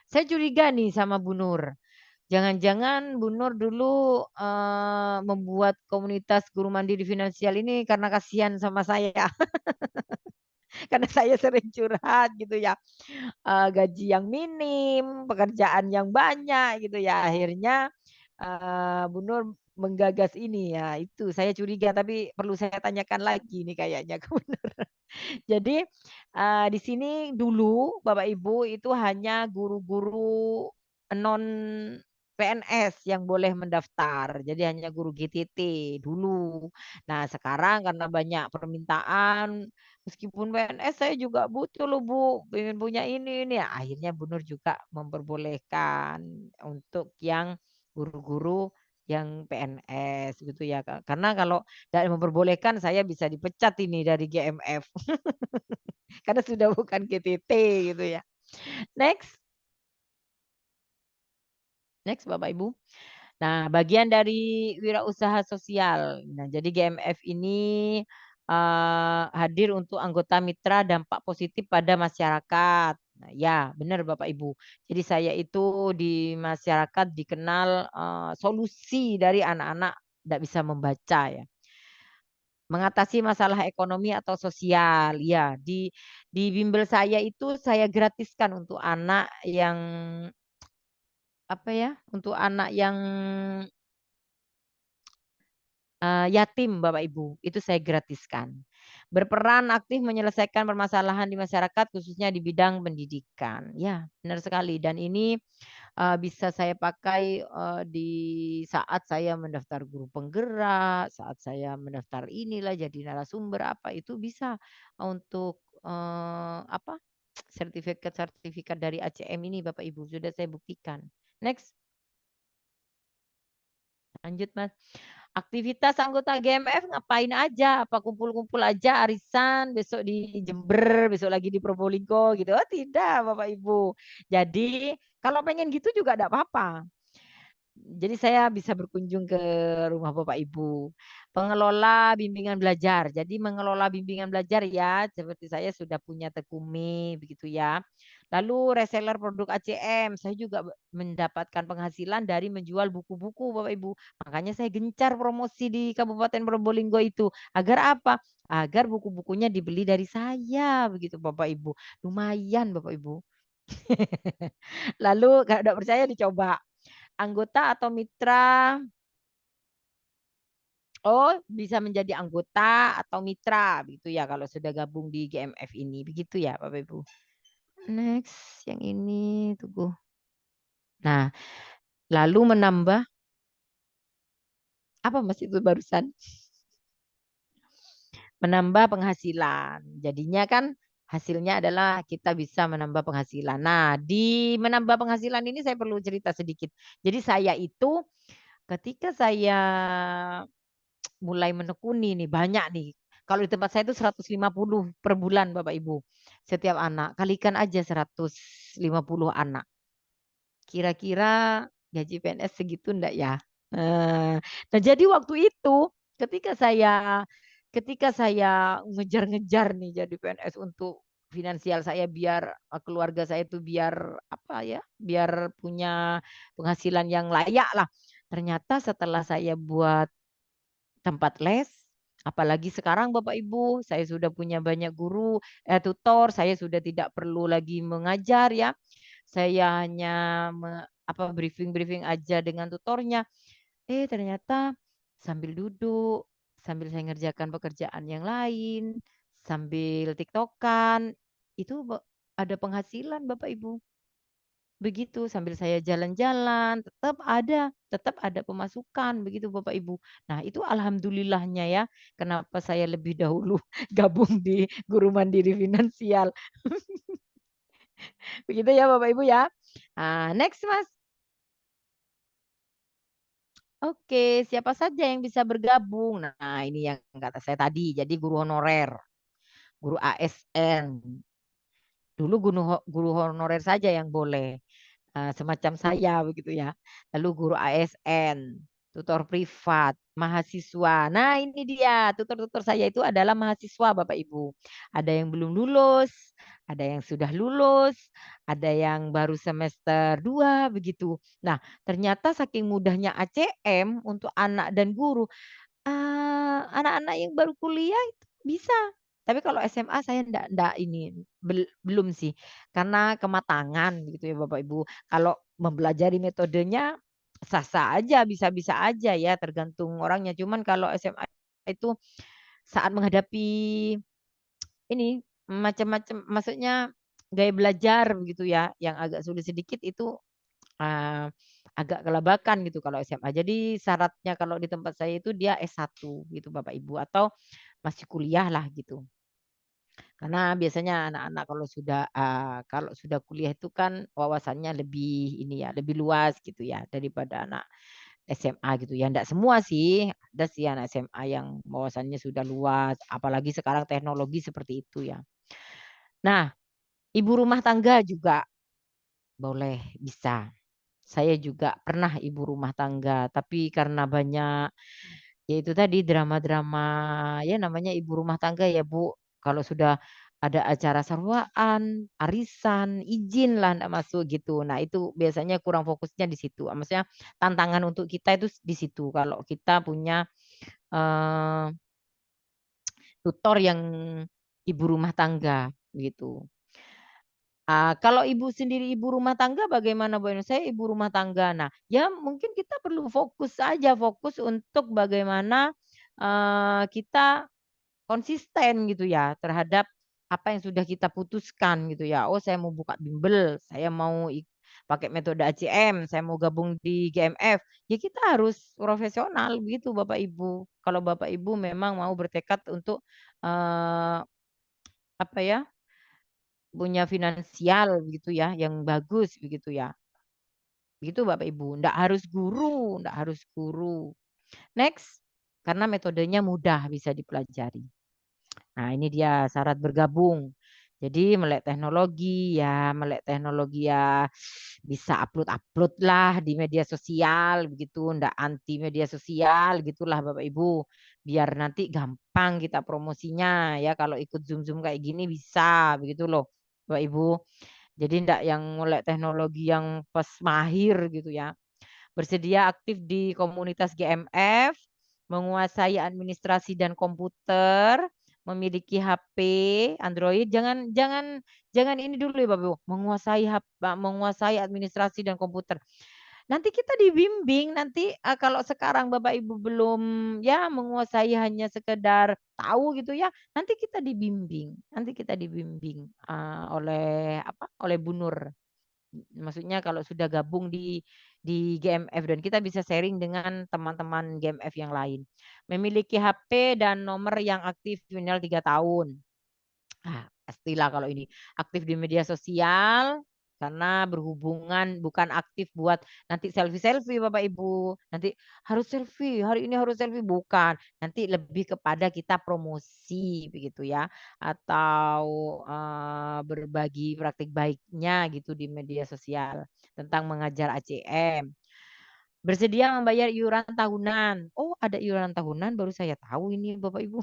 saya curiga nih sama Bu Nur. Jangan-jangan Bu Nur dulu membuat komunitas guru mandiri finansial ini karena kasihan sama saya. Karena saya sering curhat gitu ya. Gaji yang minim, pekerjaan yang banyak gitu ya. Akhirnya Bu Nur menggagas ini ya, itu saya curiga tapi perlu saya tanyakan lagi nih kayaknya ke Bu Nur. Jadi, di sini dulu Bapak Ibu itu hanya guru-guru non PNS yang boleh mendaftar, jadi hanya guru GTT dulu. Nah sekarang karena banyak permintaan, meskipun PNS saya juga butuh loh Bu, pengen punya ini, akhirnya Bu Nur juga memperbolehkan untuk yang guru-guru yang PNS gitu ya, Kak. Karena kalau tidak memperbolehkan saya bisa dipecat ini dari GMF. Karena sudah bukan GTT gitu ya. Next, next Bapak Ibu. Nah, bagian dari wirausaha sosial. Nah, jadi GMF ini hadir untuk anggota mitra dampak positif pada masyarakat. Nah, ya, benar Bapak Ibu. Jadi saya itu di masyarakat dikenal solusi dari anak-anak tidak bisa membaca ya. Mengatasi masalah ekonomi atau sosial, ya. Di bimbel saya itu saya gratiskan untuk anak yang apa ya, untuk anak yang yatim Bapak Ibu, itu saya gratiskan. Berperan aktif menyelesaikan permasalahan di masyarakat khususnya di bidang pendidikan. Ya, benar sekali dan ini, bisa saya pakai, di saat saya mendaftar guru penggerak, saat saya mendaftar inilah jadi narasumber apa, itu bisa untuk, apa, sertifikat-sertifikat dari ACM ini Bapak Ibu, sudah saya buktikan. Next, lanjut Mas. Aktivitas anggota GMF ngapain aja? Apa kumpul-kumpul aja arisan, besok di Jember, besok lagi di Probolinggo gitu? Oh tidak Bapak Ibu. Jadi kalau pengen gitu juga enggak apa-apa. Jadi saya bisa berkunjung ke rumah Bapak Ibu. Pengelola bimbingan belajar. Jadi mengelola bimbingan belajar ya, seperti saya sudah punya Tekumi begitu ya. Lalu reseller produk ACM, saya juga mendapatkan penghasilan dari menjual buku-buku Bapak Ibu. Makanya saya gencar promosi di Kabupaten Probolinggo itu. Agar apa? Agar buku-bukunya dibeli dari saya begitu Bapak Ibu. Lumayan Bapak Ibu. Lalu kalau tidak percaya dicoba. Anggota atau mitra, oh bisa menjadi anggota atau mitra begitu ya kalau sudah gabung di GMF ini, begitu ya Bapak Ibu. Next, yang ini tunggu. Nah, lalu menambah apa Mas itu barusan? Menambah penghasilan. Jadinya kan hasilnya adalah kita bisa menambah penghasilan. Nah, di menambah penghasilan ini saya perlu cerita sedikit. Jadi saya itu ketika saya mulai menekuni nih, banyak nih. Kalau di tempat saya itu 150 per bulan Bapak Ibu. Setiap anak. Kalikan aja 150 anak. Kira-kira gaji PNS segitu enggak ya? Nah, jadi waktu itu ketika saya ketika saya ngejar-ngejar nih jadi PNS untuk finansial saya biar keluarga saya itu biar apa ya, biar punya penghasilan yang layak lah. Ternyata setelah saya buat tempat les, apalagi sekarang Bapak Ibu, saya sudah punya banyak guru, tutor, saya sudah tidak perlu lagi mengajar ya. Saya hanya briefing-briefing aja dengan tutornya. Ternyata sambil duduk, sambil saya ngerjakan pekerjaan yang lain, sambil tiktokan, itu ada penghasilan Bapak Ibu. Begitu, sambil saya jalan-jalan, tetap ada pemasukan, begitu Bapak Ibu. Nah, itu alhamdulillahnya ya, kenapa saya lebih dahulu gabung di Guru Mandiri Finansial. Begitu ya Bapak Ibu ya. Next Mas. Oke, siapa saja yang bisa bergabung? Nah, ini yang kata saya tadi, jadi guru honorer, guru ASN. Dulu guru honorer saja yang boleh. Semacam saya begitu ya. Lalu guru ASN, tutor privat, mahasiswa. Nah, ini dia, tutor-tutor saya itu adalah mahasiswa Bapak Ibu. Ada yang belum lulus, ada yang sudah lulus, ada yang baru semester 2 begitu. Nah, ternyata saking mudahnya ACM untuk anak dan guru, anak-anak yang baru kuliah itu bisa. Tapi kalau SMA saya ndak ini, belum sih. Karena kematangan gitu ya Bapak Ibu. Kalau mempelajari metodenya sah-sah aja, bisa-bisa aja ya tergantung orangnya. Cuman kalau SMA itu saat menghadapi ini macam-macam maksudnya gaya belajar gitu ya yang agak sulit sedikit itu Eee, agak kelabakan gitu kalau SMA. Jadi syaratnya kalau di tempat saya itu dia S1 gitu Bapak Ibu atau masih kuliah lah gitu. Karena biasanya anak-anak kalau sudah kuliah itu kan wawasannya lebih ini ya, lebih luas gitu ya daripada anak SMA gitu ya. Enggak semua sih, ada sih anak SMA yang wawasannya sudah luas, apalagi sekarang teknologi seperti itu ya. Nah, ibu rumah tangga juga boleh, bisa. Saya juga pernah ibu rumah tangga, tapi karena banyak, ya itu tadi drama-drama, ya namanya ibu rumah tangga ya Bu, kalau sudah ada acara sarwaan, arisan, izin lah ndak masuk gitu. Nah itu biasanya kurang fokusnya di situ, maksudnya tantangan untuk kita itu di situ, kalau kita punya, eee, tutor yang ibu rumah tangga, gitu. Kalau ibu sendiri ibu rumah tangga bagaimana Bu Eni? Saya ibu rumah tangga. Nah, ya mungkin kita perlu fokus saja, fokus untuk bagaimana, kita konsisten gitu ya terhadap apa yang sudah kita putuskan gitu ya. Oh saya mau buka bimbel, saya mau pakai metode ACM, saya mau gabung di GMF. Ya kita harus profesional begitu Bapak Ibu. Kalau Bapak Ibu memang mau bertekad untuk, eee, apa ya, punya finansial begitu ya, yang bagus begitu ya. Begitu Bapak Ibu, ndak harus guru. Next, karena metodenya mudah bisa dipelajari. Nah ini dia syarat bergabung. Jadi melek teknologi ya bisa upload-upload lah di media sosial begitu, ndak anti media sosial gitulah Bapak Ibu. Biar nanti gampang kita promosinya ya kalau ikut Zoom-Zoom kayak gini bisa begitu loh Bapak Ibu. Jadi ndak yang melek teknologi yang pas mahir gitu ya. Bersedia aktif di komunitas GMF, menguasai administrasi dan komputer, memiliki HP Android, jangan jangan jangan ini dulu ya Bapak Ibu, menguasai administrasi dan komputer. Nanti kita dibimbing, nanti, kalau sekarang Bapak Ibu belum ya menguasai hanya sekedar tahu gitu ya, nanti kita dibimbing, oleh apa, oleh Bu Nur. Maksudnya kalau sudah gabung di GMF dan kita bisa sharing dengan teman-teman GMF yang lain. Memiliki HP dan nomor yang aktif minimal 3 tahun. Pastilah kalau ini. Aktif di media sosial, karena berhubungan bukan aktif buat nanti selfie-selfie Bapak Ibu. Nanti harus selfie, hari ini harus selfie bukan. Nanti lebih kepada kita promosi begitu ya atau berbagi praktik baiknya gitu di media sosial tentang mengajar ACM. Bersedia membayar iuran tahunan. Oh, ada iuran tahunan baru saya tahu ini Bapak Ibu.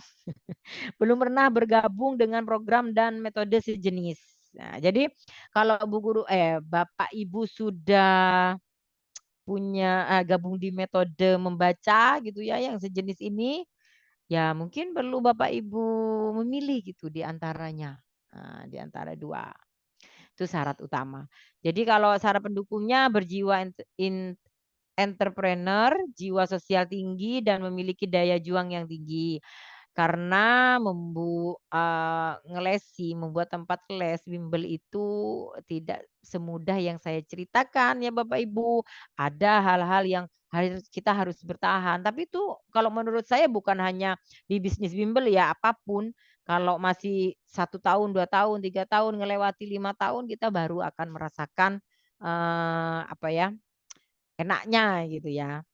Belum pernah bergabung dengan program dan metode sejenis. Nah, jadi kalau Bu Guru Bapak Ibu sudah punya gabung di metode membaca gitu ya yang sejenis ini, ya mungkin perlu Bapak Ibu memilih gitu di antaranya. Nah, di antara dua. Itu syarat utama. Jadi kalau syarat pendukungnya berjiwa entrepreneur, jiwa sosial tinggi dan memiliki daya juang yang tinggi. Karena ngelesi, membuat tempat les bimbel itu tidak semudah yang saya ceritakan ya Bapak Ibu. Ada hal-hal yang kita harus bertahan. Tapi itu kalau menurut saya bukan hanya di bisnis bimbel ya, apapun. Kalau masih 1 tahun, 2 tahun, 3 tahun, ngelewati 5 tahun, kita baru akan merasakan apa ya enaknya gitu ya.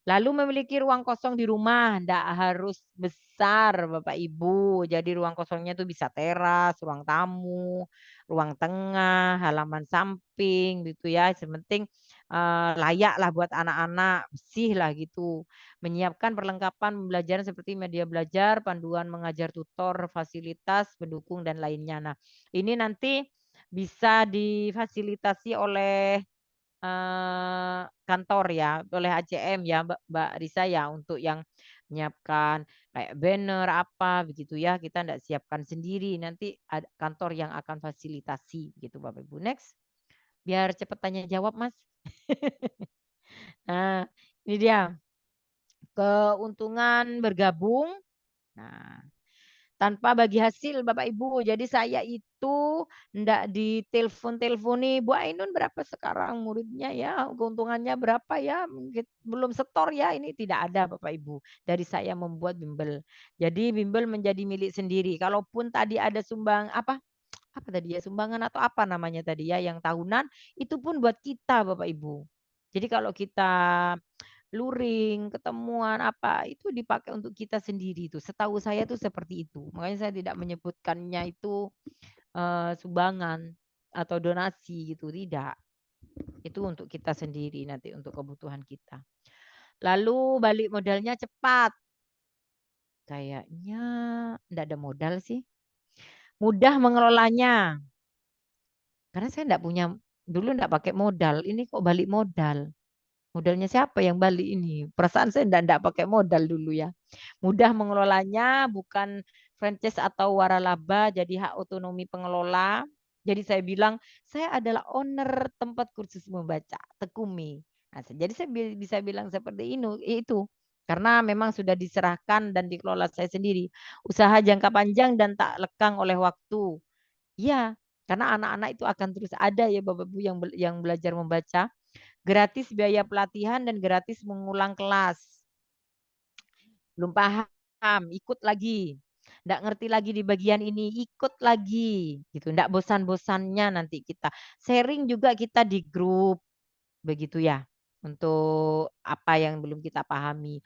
Lalu memiliki ruang kosong di rumah, ndak harus besar Bapak Ibu. Jadi ruang kosongnya itu bisa teras, ruang tamu, ruang tengah, halaman samping gitu ya. Sementing layak lah buat anak-anak, bersih lah gitu. Menyiapkan perlengkapan pembelajaran seperti media belajar, panduan mengajar tutor, fasilitas, pendukung dan lainnya. Nah, ini nanti bisa difasilitasi oleh kantor ya, oleh ACM ya Mbak Risa ya untuk yang menyiapkan kayak banner apa begitu ya, kita ndak siapkan sendiri, nanti ada kantor yang akan fasilitasi gitu Bapak Ibu. Next, biar cepet tanya jawab Mas. Nah, ini dia keuntungan bergabung. Nah, tanpa bagi hasil Bapak Ibu. Jadi saya itu ndak ditelepon-telefoni, Bu Ainun berapa sekarang muridnya ya, keuntungannya berapa ya, belum setor ya, ini tidak ada Bapak Ibu. Dari saya membuat bimbel. Jadi bimbel menjadi milik sendiri. Kalaupun tadi ada apa tadi ya, sumbangan atau apa namanya tadi ya, yang tahunan, itu pun buat kita Bapak Ibu. Jadi kalau kita luring, ketemuan apa, itu dipakai untuk kita sendiri itu. Setahu saya tuh seperti itu. Makanya saya tidak menyebutkannya itu sumbangan atau donasi gitu, tidak. Itu untuk kita sendiri nanti untuk kebutuhan kita. Lalu balik modalnya cepat. Kayaknya enggak ada modal sih. Mudah mengelolanya. Karena saya enggak punya dulu enggak pakai modal. Ini kok balik modal. Modalnya siapa yang balik ini? Perasaan saya enggak pakai modal dulu ya. Mudah mengelolanya, bukan franchise atau waralaba, jadi hak otonomi pengelola. Jadi saya bilang, saya adalah owner tempat kursus membaca, Tekumi. Nah, jadi saya bisa bilang seperti itu. Karena memang sudah diserahkan dan dikelola saya sendiri. Usaha jangka panjang dan tak lekang oleh waktu. Iya, karena anak-anak itu akan terus ada ya Bapak Ibu yang belajar membaca. Gratis biaya pelatihan dan gratis mengulang kelas. Belum paham, ikut lagi. Nggak ngerti lagi di bagian ini, ikut lagi. Gitu. Nggak bosan-bosannya nanti kita. Sharing juga kita di grup. Begitu ya. Untuk apa yang belum kita pahami.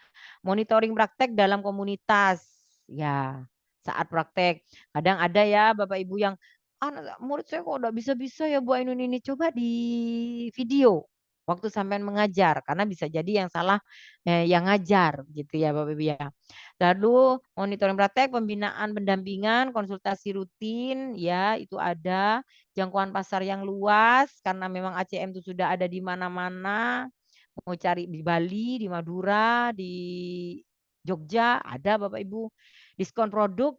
Monitoring praktek dalam komunitas. Ya, saat praktek. Kadang ada ya Bapak Ibu yang, anak murid saya kok udah bisa-bisa ya Bu Ainun ini. Coba di video. Waktu sampean mengajar. Karena bisa jadi yang salah yang ngajar. Gitu ya Bapak Ibu ya. Lalu monitoring praktek, pembinaan, pendampingan, konsultasi rutin. Ya, itu ada jangkauan pasar yang luas karena memang ACM itu sudah ada di mana-mana. Mau cari di Bali, di Madura, di Jogja, ada Bapak Ibu. Diskon produk,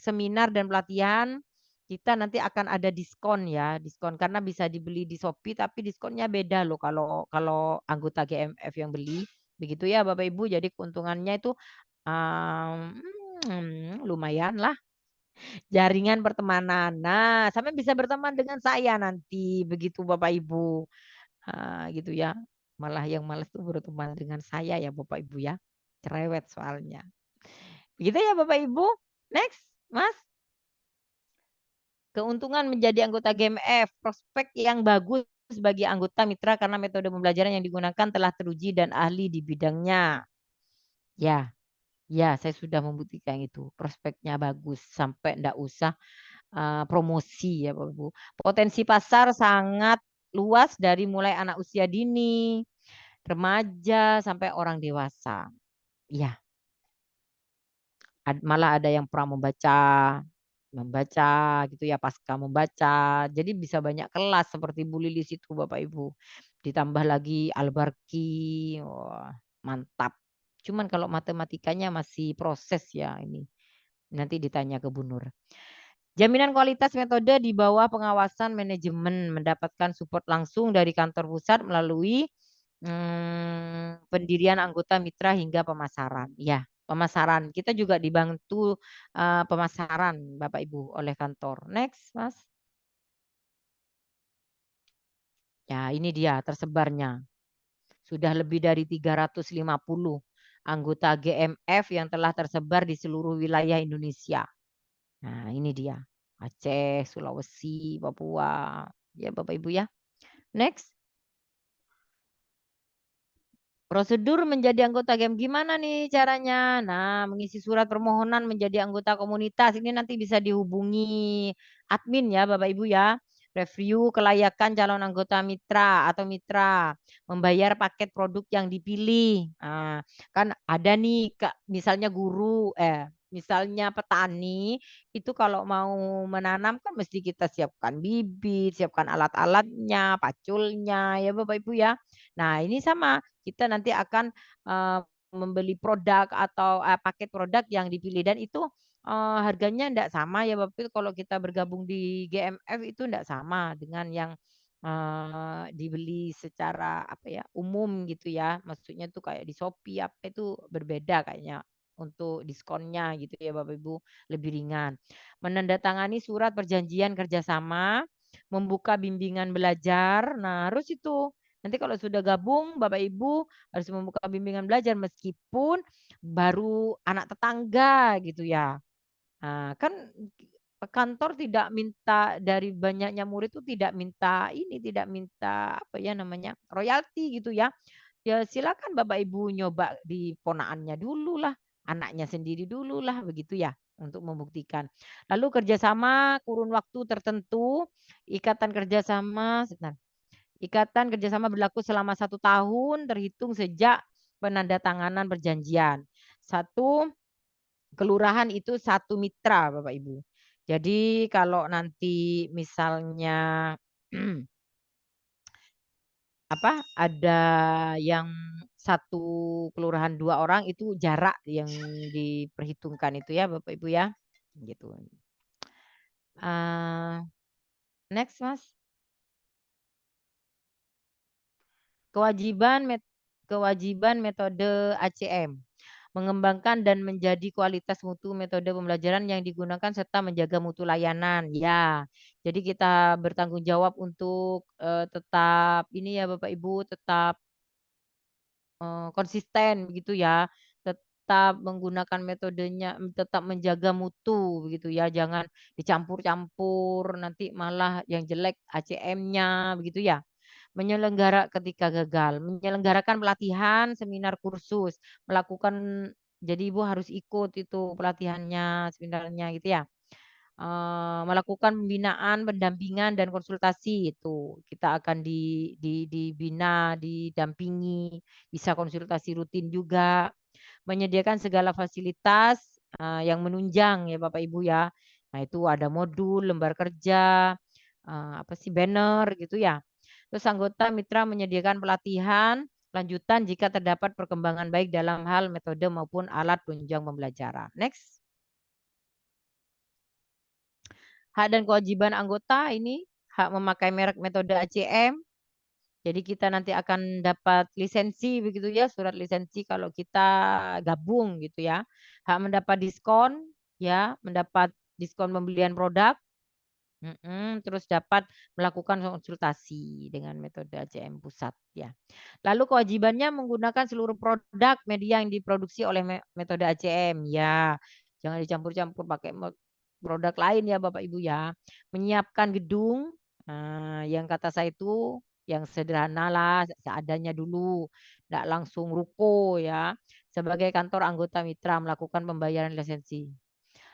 seminar dan pelatihan, kita nanti akan ada diskon ya, diskon karena bisa dibeli di Shopee tapi diskonnya beda loh kalau kalau anggota GMF yang beli. Begitu ya Bapak Ibu. Jadi keuntungannya itu lumayan lah. Jaringan pertemanan. Nah, sampai bisa berteman dengan saya nanti, begitu Bapak Ibu. Gitu ya. Malah yang malas tuh berteman dengan saya ya Bapak Ibu ya. Cerewet soalnya. Begitu ya Bapak Ibu. Next, Mas. Keuntungan menjadi anggota GMF, prospek yang bagus bagi anggota mitra karena metode pembelajaran yang digunakan telah teruji dan ahli di bidangnya. Ya, ya, saya sudah membuktikan itu. Prospeknya bagus sampai enggak usah promosi ya Bapak Ibu. Potensi pasar sangat luas dari mulai anak usia dini, remaja sampai orang dewasa. Ya, malah ada yang membaca gitu ya, pasca membaca. Jadi bisa banyak kelas seperti Bu Lilis itu Bapak Ibu. Ditambah lagi Albarki, wah mantap. Cuman kalau matematikanya masih proses ya ini. Nanti ditanya ke Bu Nur. Jaminan kualitas metode di bawah pengawasan manajemen, mendapatkan support langsung dari kantor pusat melalui pendirian anggota mitra hingga pemasaran. Ya, pemasaran. Kita juga dibantu pemasaran Bapak Ibu oleh kantor. Next, Mas. Ya, ini dia tersebarnya. Sudah lebih dari 350 anggota GMF yang telah tersebar di seluruh wilayah Indonesia. Nah, ini dia. Aceh, Sulawesi, Papua. Ya, Bapak Ibu ya. Next. Prosedur menjadi anggota GEM gimana nih caranya? Nah, mengisi surat permohonan menjadi anggota komunitas ini nanti bisa dihubungi admin ya Bapak Ibu ya. Review kelayakan calon anggota mitra atau mitra, membayar paket produk yang dipilih. Nah, kan ada nih misalnya misalnya petani itu kalau mau menanam kan mesti kita siapkan bibit, siapkan alat-alatnya, paculnya ya Bapak Ibu ya. Nah, ini sama kita nanti akan membeli produk atau paket produk yang dipilih dan itu harganya enggak sama ya Bapak kalau kita bergabung di GMF itu enggak sama dengan yang dibeli secara apa ya umum gitu ya. Maksudnya tuh kayak di Shopee apa itu berbeda kayaknya untuk diskonnya gitu ya Bapak Ibu lebih ringan. Menandatangani surat perjanjian kerjasama, membuka bimbingan belajar. Nah, harus itu nanti kalau sudah gabung Bapak Ibu harus membuka bimbingan belajar meskipun baru anak tetangga gitu ya. Nah, kan kantor tidak minta dari banyaknya murid itu tidak minta apa ya namanya royalti gitu ya. Ya silakan Bapak Ibu nyoba di ponaannya dulu lah, anaknya sendiri dulu lah begitu ya untuk membuktikan. Lalu kerjasama kurun waktu tertentu, ikatan kerjasama sebentar. Ikatan kerjasama berlaku selama 1 tahun terhitung sejak penandatanganan perjanjian. Satu kelurahan itu satu mitra Bapak Ibu. Jadi kalau nanti misalnya apa ada yang satu kelurahan 2 orang itu jarak yang diperhitungkan itu ya Bapak Ibu ya. Gitu. Next Mas. Kewajiban metode ACM. Mengembangkan dan menjadi kualitas mutu metode pembelajaran yang digunakan serta menjaga mutu layanan. Ya, jadi kita bertanggung jawab untuk tetap ini ya Bapak Ibu, tetap konsisten begitu ya. Tetap menggunakan metodenya, tetap menjaga mutu begitu ya. Jangan dicampur-campur nanti malah yang jelek ACM-nya begitu ya. Ketika gagal, menyelenggarakan pelatihan, seminar kursus, melakukan jadi Ibu harus ikut itu pelatihannya, seminarnya gitu ya. Melakukan pembinaan, pendampingan dan konsultasi itu. Kita akan dibina, didampingi, bisa konsultasi rutin juga. Menyediakan segala fasilitas yang menunjang ya Bapak Ibu ya. Nah, itu ada modul, lembar kerja, apa sih banner gitu ya. Terus anggota mitra menyediakan pelatihan lanjutan jika terdapat perkembangan baik dalam hal metode maupun alat penunjang pembelajaran. Next. Hak dan kewajiban anggota ini hak memakai merek metode ACM. Jadi kita nanti akan dapat lisensi begitu ya, surat lisensi kalau kita gabung gitu ya. Hak mendapat diskon ya, mendapat diskon pembelian produk. Terus dapat melakukan konsultasi dengan metode ACM pusat ya. Lalu kewajibannya menggunakan seluruh produk media yang diproduksi oleh metode ACM ya. Jangan dicampur-campur pakai produk lain ya Bapak Ibu ya. Menyiapkan gedung, yang kata saya itu yang sederhana lah, seadanya dulu, tidak langsung ruko ya. Sebagai kantor anggota mitra melakukan pembayaran lisensi.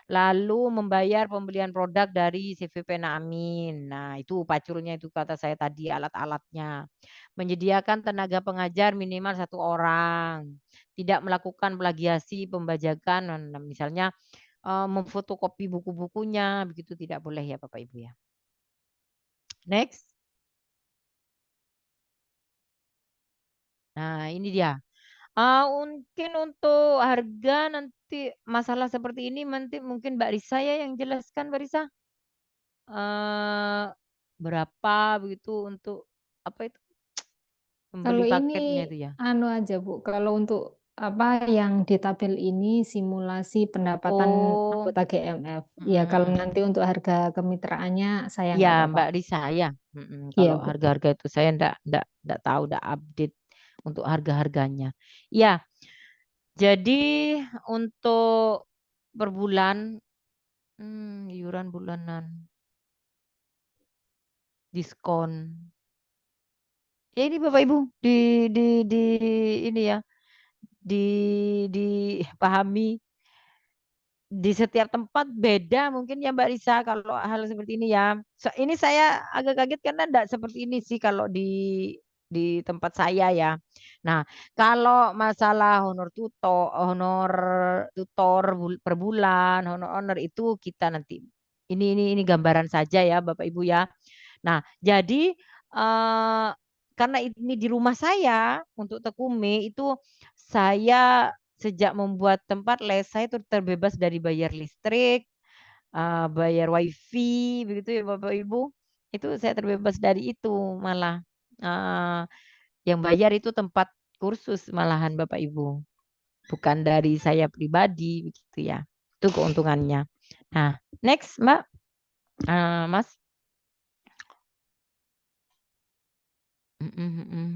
Lalu membayar pembelian produk dari CVP Naamin. Nah, itu pacurnya itu kata saya tadi alat-alatnya. Menyediakan tenaga pengajar minimal 1 orang. Tidak melakukan plagiasi pembajakan. Nah, misalnya memfotokopi buku-bukunya, begitu tidak boleh ya Bapak Ibu ya. Next. Nah, ini dia. Mungkin untuk harga nanti masalah seperti ini nanti mungkin Mbak Risa ya yang jelaskan Mbak Risa. Berapa begitu untuk apa itu membeli Kalau ini paketnya itu ya? anu aja Bu, kalau untuk apa yang di tabel ini simulasi pendapatan Oh, anggota GMF. Ya, kalau mm-mm. nanti untuk harga kemitraannya saya Ya nggak apa-apa. Mbak Risa ya. Iya Kalau Bu. harga-harga itu saya ndak tahu, ndak update untuk harga-harganya. Ya, jadi untuk per bulan, iuran bulanan, diskon. Ya ini Bapak Ibu di ini ya, di dipahami. Di setiap tempat beda mungkin ya Mbak Risa kalau hal seperti ini ya. Ini saya agak kaget karena enggak seperti ini sih kalau di tempat saya ya. Nah, kalau masalah honor tutor per bulan, honor itu kita nanti ini gambaran saja ya Bapak Ibu ya. Nah, jadi karena ini di rumah saya untuk Tekume itu saya sejak membuat tempat les saya itu terbebas dari bayar listrik, bayar WiFi begitu ya Bapak Ibu. Itu saya terbebas dari itu malah, eee, yang bayar itu tempat kursus malahan Bapak Ibu, bukan dari saya pribadi begitu ya. Itu keuntungannya. Nah, next Mbak, Mas. Mhm mhm.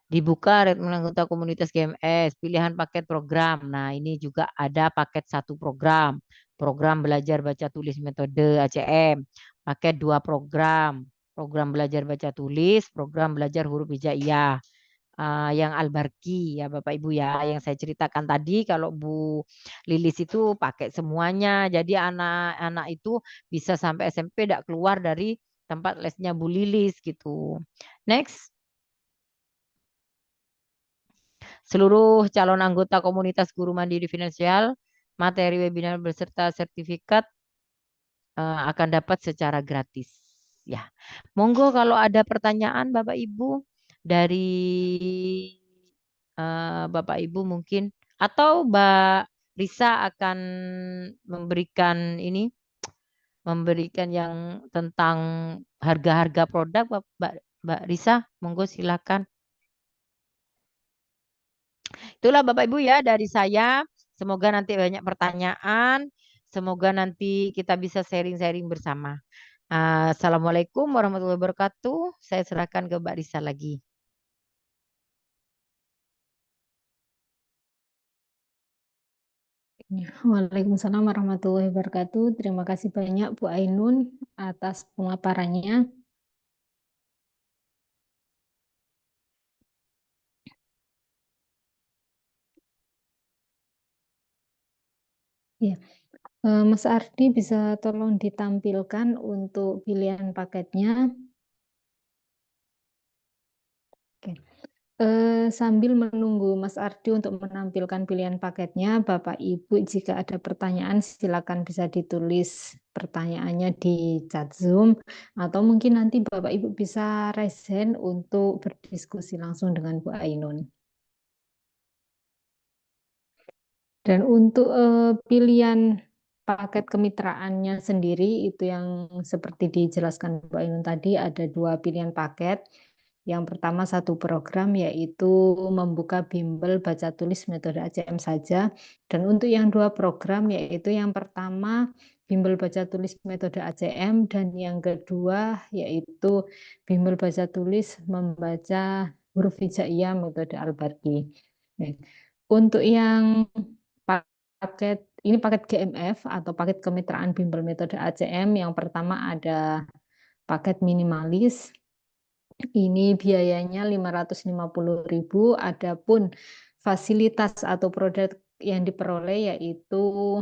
Dibuka rekrutmen anggota komunitas GMS, pilihan paket program. Nah, ini juga ada paket 1 program, program belajar baca tulis metode ACM, paket 2 program, program belajar baca tulis, program belajar huruf hijaiyah. Yang Albarki ya Bapak Ibu ya, yang saya ceritakan tadi kalau Bu Lilis itu pakai semuanya. Jadi anak-anak itu bisa sampai SMP tidak keluar dari tempat lesnya Bu Lilis gitu. Next. Seluruh calon anggota komunitas guru mandiri finansial, materi webinar beserta sertifikat akan dapat secara gratis. Ya, monggo kalau ada pertanyaan Bapak Ibu dari Bapak Ibu mungkin atau Mbak Risa akan memberikan ini, memberikan yang tentang harga-harga produk Mbak Risa, monggo silakan. Itulah Bapak Ibu ya dari saya. Semoga nanti banyak pertanyaan. Semoga nanti kita bisa sharing-sharing bersama. Assalamualaikum warahmatullahi wabarakatuh. Saya serahkan ke Mbak Risa lagi. Waalaikumsalam warahmatullahi wabarakatuh. Terima kasih banyak Bu Ainun atas pemaparannya. Ya, Mas Ardi bisa tolong ditampilkan untuk pilihan paketnya. Oke. Sambil menunggu Mas Ardi untuk menampilkan pilihan paketnya, Bapak Ibu jika ada pertanyaan silakan bisa ditulis pertanyaannya di chat Zoom atau mungkin nanti Bapak Ibu bisa raise hand untuk berdiskusi langsung dengan Bu Ainun. Dan untuk pilihan paket kemitraannya sendiri itu yang seperti dijelaskan Bu Ainun tadi ada 2 pilihan paket. Yang pertama 1 program yaitu membuka bimbel baca tulis metode ACM saja. Dan untuk yang 2 program yaitu yang pertama bimbel baca tulis metode ACM dan yang kedua yaitu bimbel baca tulis membaca huruf hijaiyah metode Al-Barki. Untuk yang ini paket GMF atau paket kemitraan bimbel metode ACM. Yang pertama ada paket minimalis. Ini biayanya 550.000. Adapun fasilitas atau produk yang diperoleh yaitu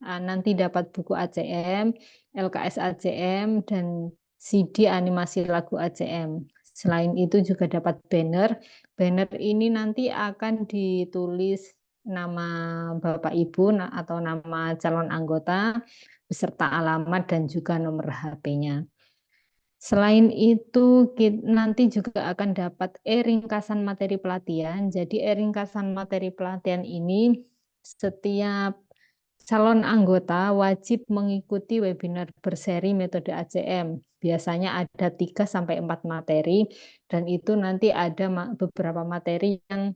nanti dapat buku ACM, LKS ACM, dan CD animasi lagu ACM. Selain itu juga dapat banner. Banner ini nanti akan ditulis nama Bapak Ibu atau nama calon anggota beserta alamat dan juga nomor HP-nya. Selain itu, nanti juga akan dapat ringkasan materi pelatihan. Jadi ringkasan materi pelatihan ini setiap calon anggota wajib mengikuti webinar berseri metode ACM. Biasanya ada 3-4 materi, dan itu nanti ada beberapa materi yang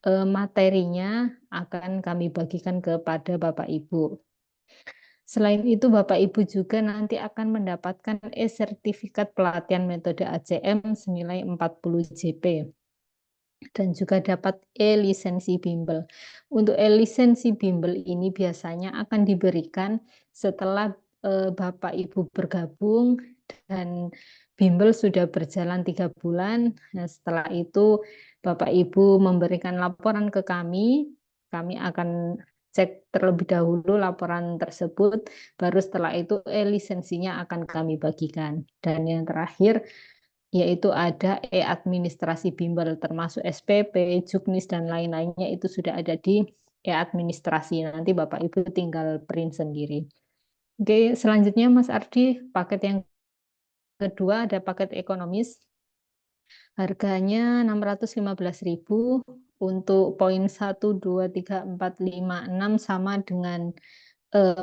materinya akan kami bagikan kepada Bapak Ibu. Selain itu, Bapak Ibu juga nanti akan mendapatkan sertifikat pelatihan metode ACM senilai 40 JP. Dan juga dapat lisensi bimbel. Untuk lisensi bimbel ini biasanya akan diberikan setelah Bapak Ibu bergabung dan bimbel sudah berjalan 3 bulan. Nah, setelah itu Bapak Ibu memberikan laporan ke kami akan cek terlebih dahulu laporan tersebut, baru setelah itu lisensinya akan kami bagikan. Dan yang terakhir yaitu ada administrasi bimbel termasuk SPP, Juknis, dan lain-lainnya itu sudah ada di administrasi. Nanti Bapak Ibu tinggal print sendiri. Oke, selanjutnya Mas Ardi, paket yang kedua ada paket ekonomis. Harganya 615.000 untuk poin 1, 2, 3, 4, 5, 6 sama dengan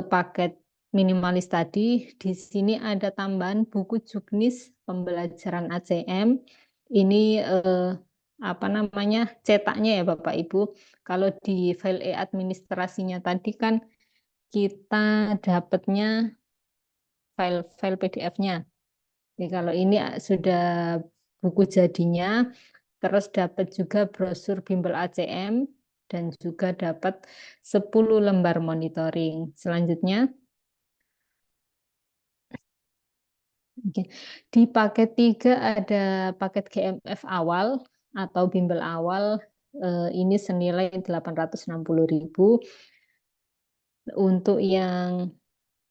paket minimalis tadi. Di sini ada tambahan buku juknis pembelajaran ACM. Ini apa namanya, cetaknya ya Bapak Ibu. Kalau di file administrasinya tadi kan kita dapatnya file PDF-nya. Jadi kalau ini sudah buku jadinya, terus dapat juga brosur bimbel ACM, dan juga dapat 10 lembar monitoring. Selanjutnya, di paket 3 ada paket GMF awal atau bimbel awal, ini senilai 860.000. Untuk yang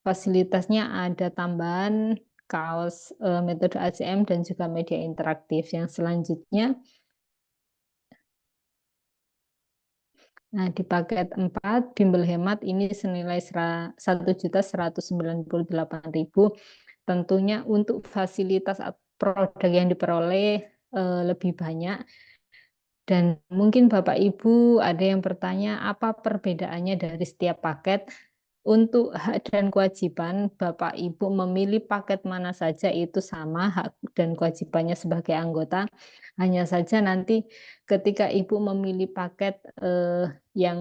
fasilitasnya ada tambahan kaos metode ACM dan juga media interaktif. Yang selanjutnya, nah di paket 4 bimbel hemat ini senilai 1.198.000. Tentunya untuk fasilitas produk yang diperoleh lebih banyak. Dan mungkin Bapak Ibu ada yang bertanya apa perbedaannya dari setiap paket. Untuk hak dan kewajiban, Bapak Ibu memilih paket mana saja itu sama hak dan kewajibannya sebagai anggota. Hanya saja nanti ketika Ibu memilih paket yang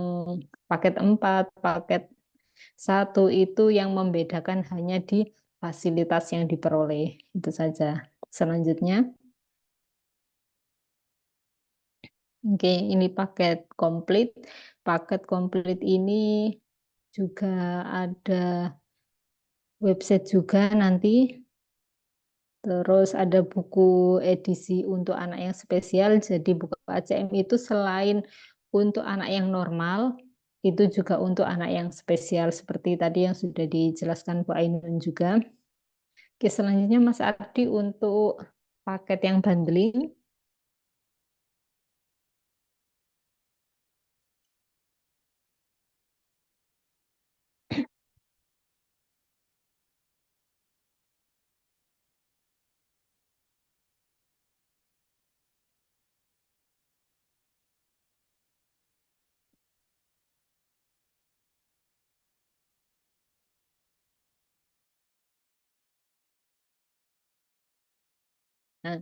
paket 4, paket 1 itu yang membedakan hanya di fasilitas yang diperoleh. Itu saja. Selanjutnya, oke, ini paket komplit. Paket komplit ini juga ada website juga nanti. Terus ada buku edisi untuk anak yang spesial. Jadi buku ACM itu selain untuk anak yang normal, itu juga untuk anak yang spesial seperti tadi yang sudah dijelaskan Bu Ainun juga. Oke, selanjutnya Mas Ardi untuk paket yang bundling. Nah,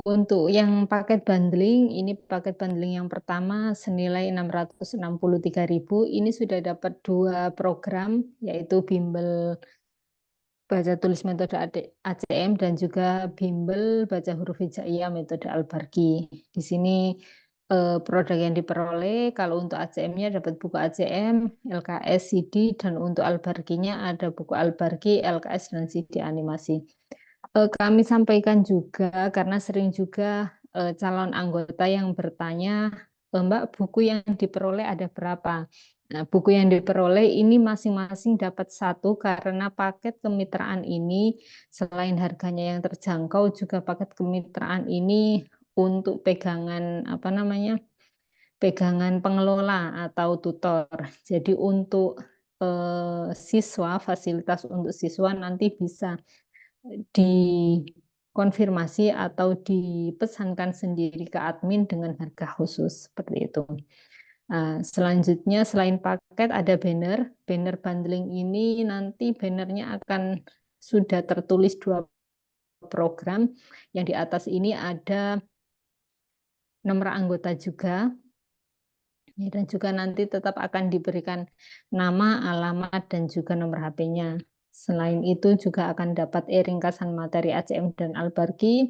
untuk yang paket bundling, ini paket bundling yang pertama senilai 663.000. Ini sudah dapat 2 program, yaitu bimbel baca tulis metode ACM dan juga bimbel baca huruf hijaiyah metode Al-Barki. Di sini produk yang diperoleh. Kalau untuk ACM-nya dapat buku ACM, LKS, CD, dan untuk Albarginya ada buku Albargi, LKS, dan CD animasi. Kami sampaikan juga karena sering juga calon anggota yang bertanya, Mbak, buku yang diperoleh ada berapa? Nah, buku yang diperoleh ini masing-masing dapat satu karena paket kemitraan ini selain harganya yang terjangkau juga paket kemitraan ini untuk pegangan apa namanya? Pegangan pengelola atau tutor. Jadi untuk siswa, fasilitas untuk siswa nanti bisa dikonfirmasi atau dipesankan sendiri ke admin dengan harga khusus seperti itu. Nah, selanjutnya selain paket ada banner. Banner bundling ini nanti bannernya akan sudah tertulis 2 program. Yang di atas ini ada nomor anggota juga. Dan juga nanti tetap akan diberikan nama, alamat, dan juga nomor HP-nya. Selain itu juga akan dapat ringkasan materi ACM dan Albargi,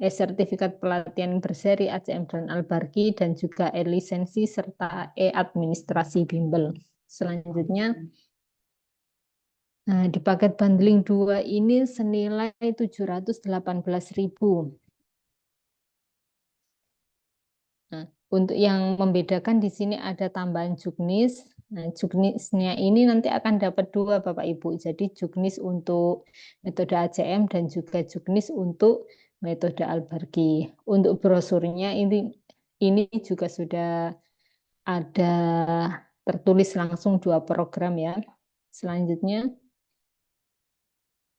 sertifikat pelatihan berseri ACM dan Albargi, dan juga lisensi serta administrasi bimbel. Selanjutnya, di paket bundling 2 ini senilai 718.000. Nah, untuk yang membedakan di sini ada tambahan juknis. Nah, juknisnya ini nanti akan dapat 2 Bapak Ibu. Jadi juknis untuk metode ACM dan juga juknis untuk metode Albargi. Untuk brosurnya ini juga sudah ada tertulis langsung 2 program ya. Selanjutnya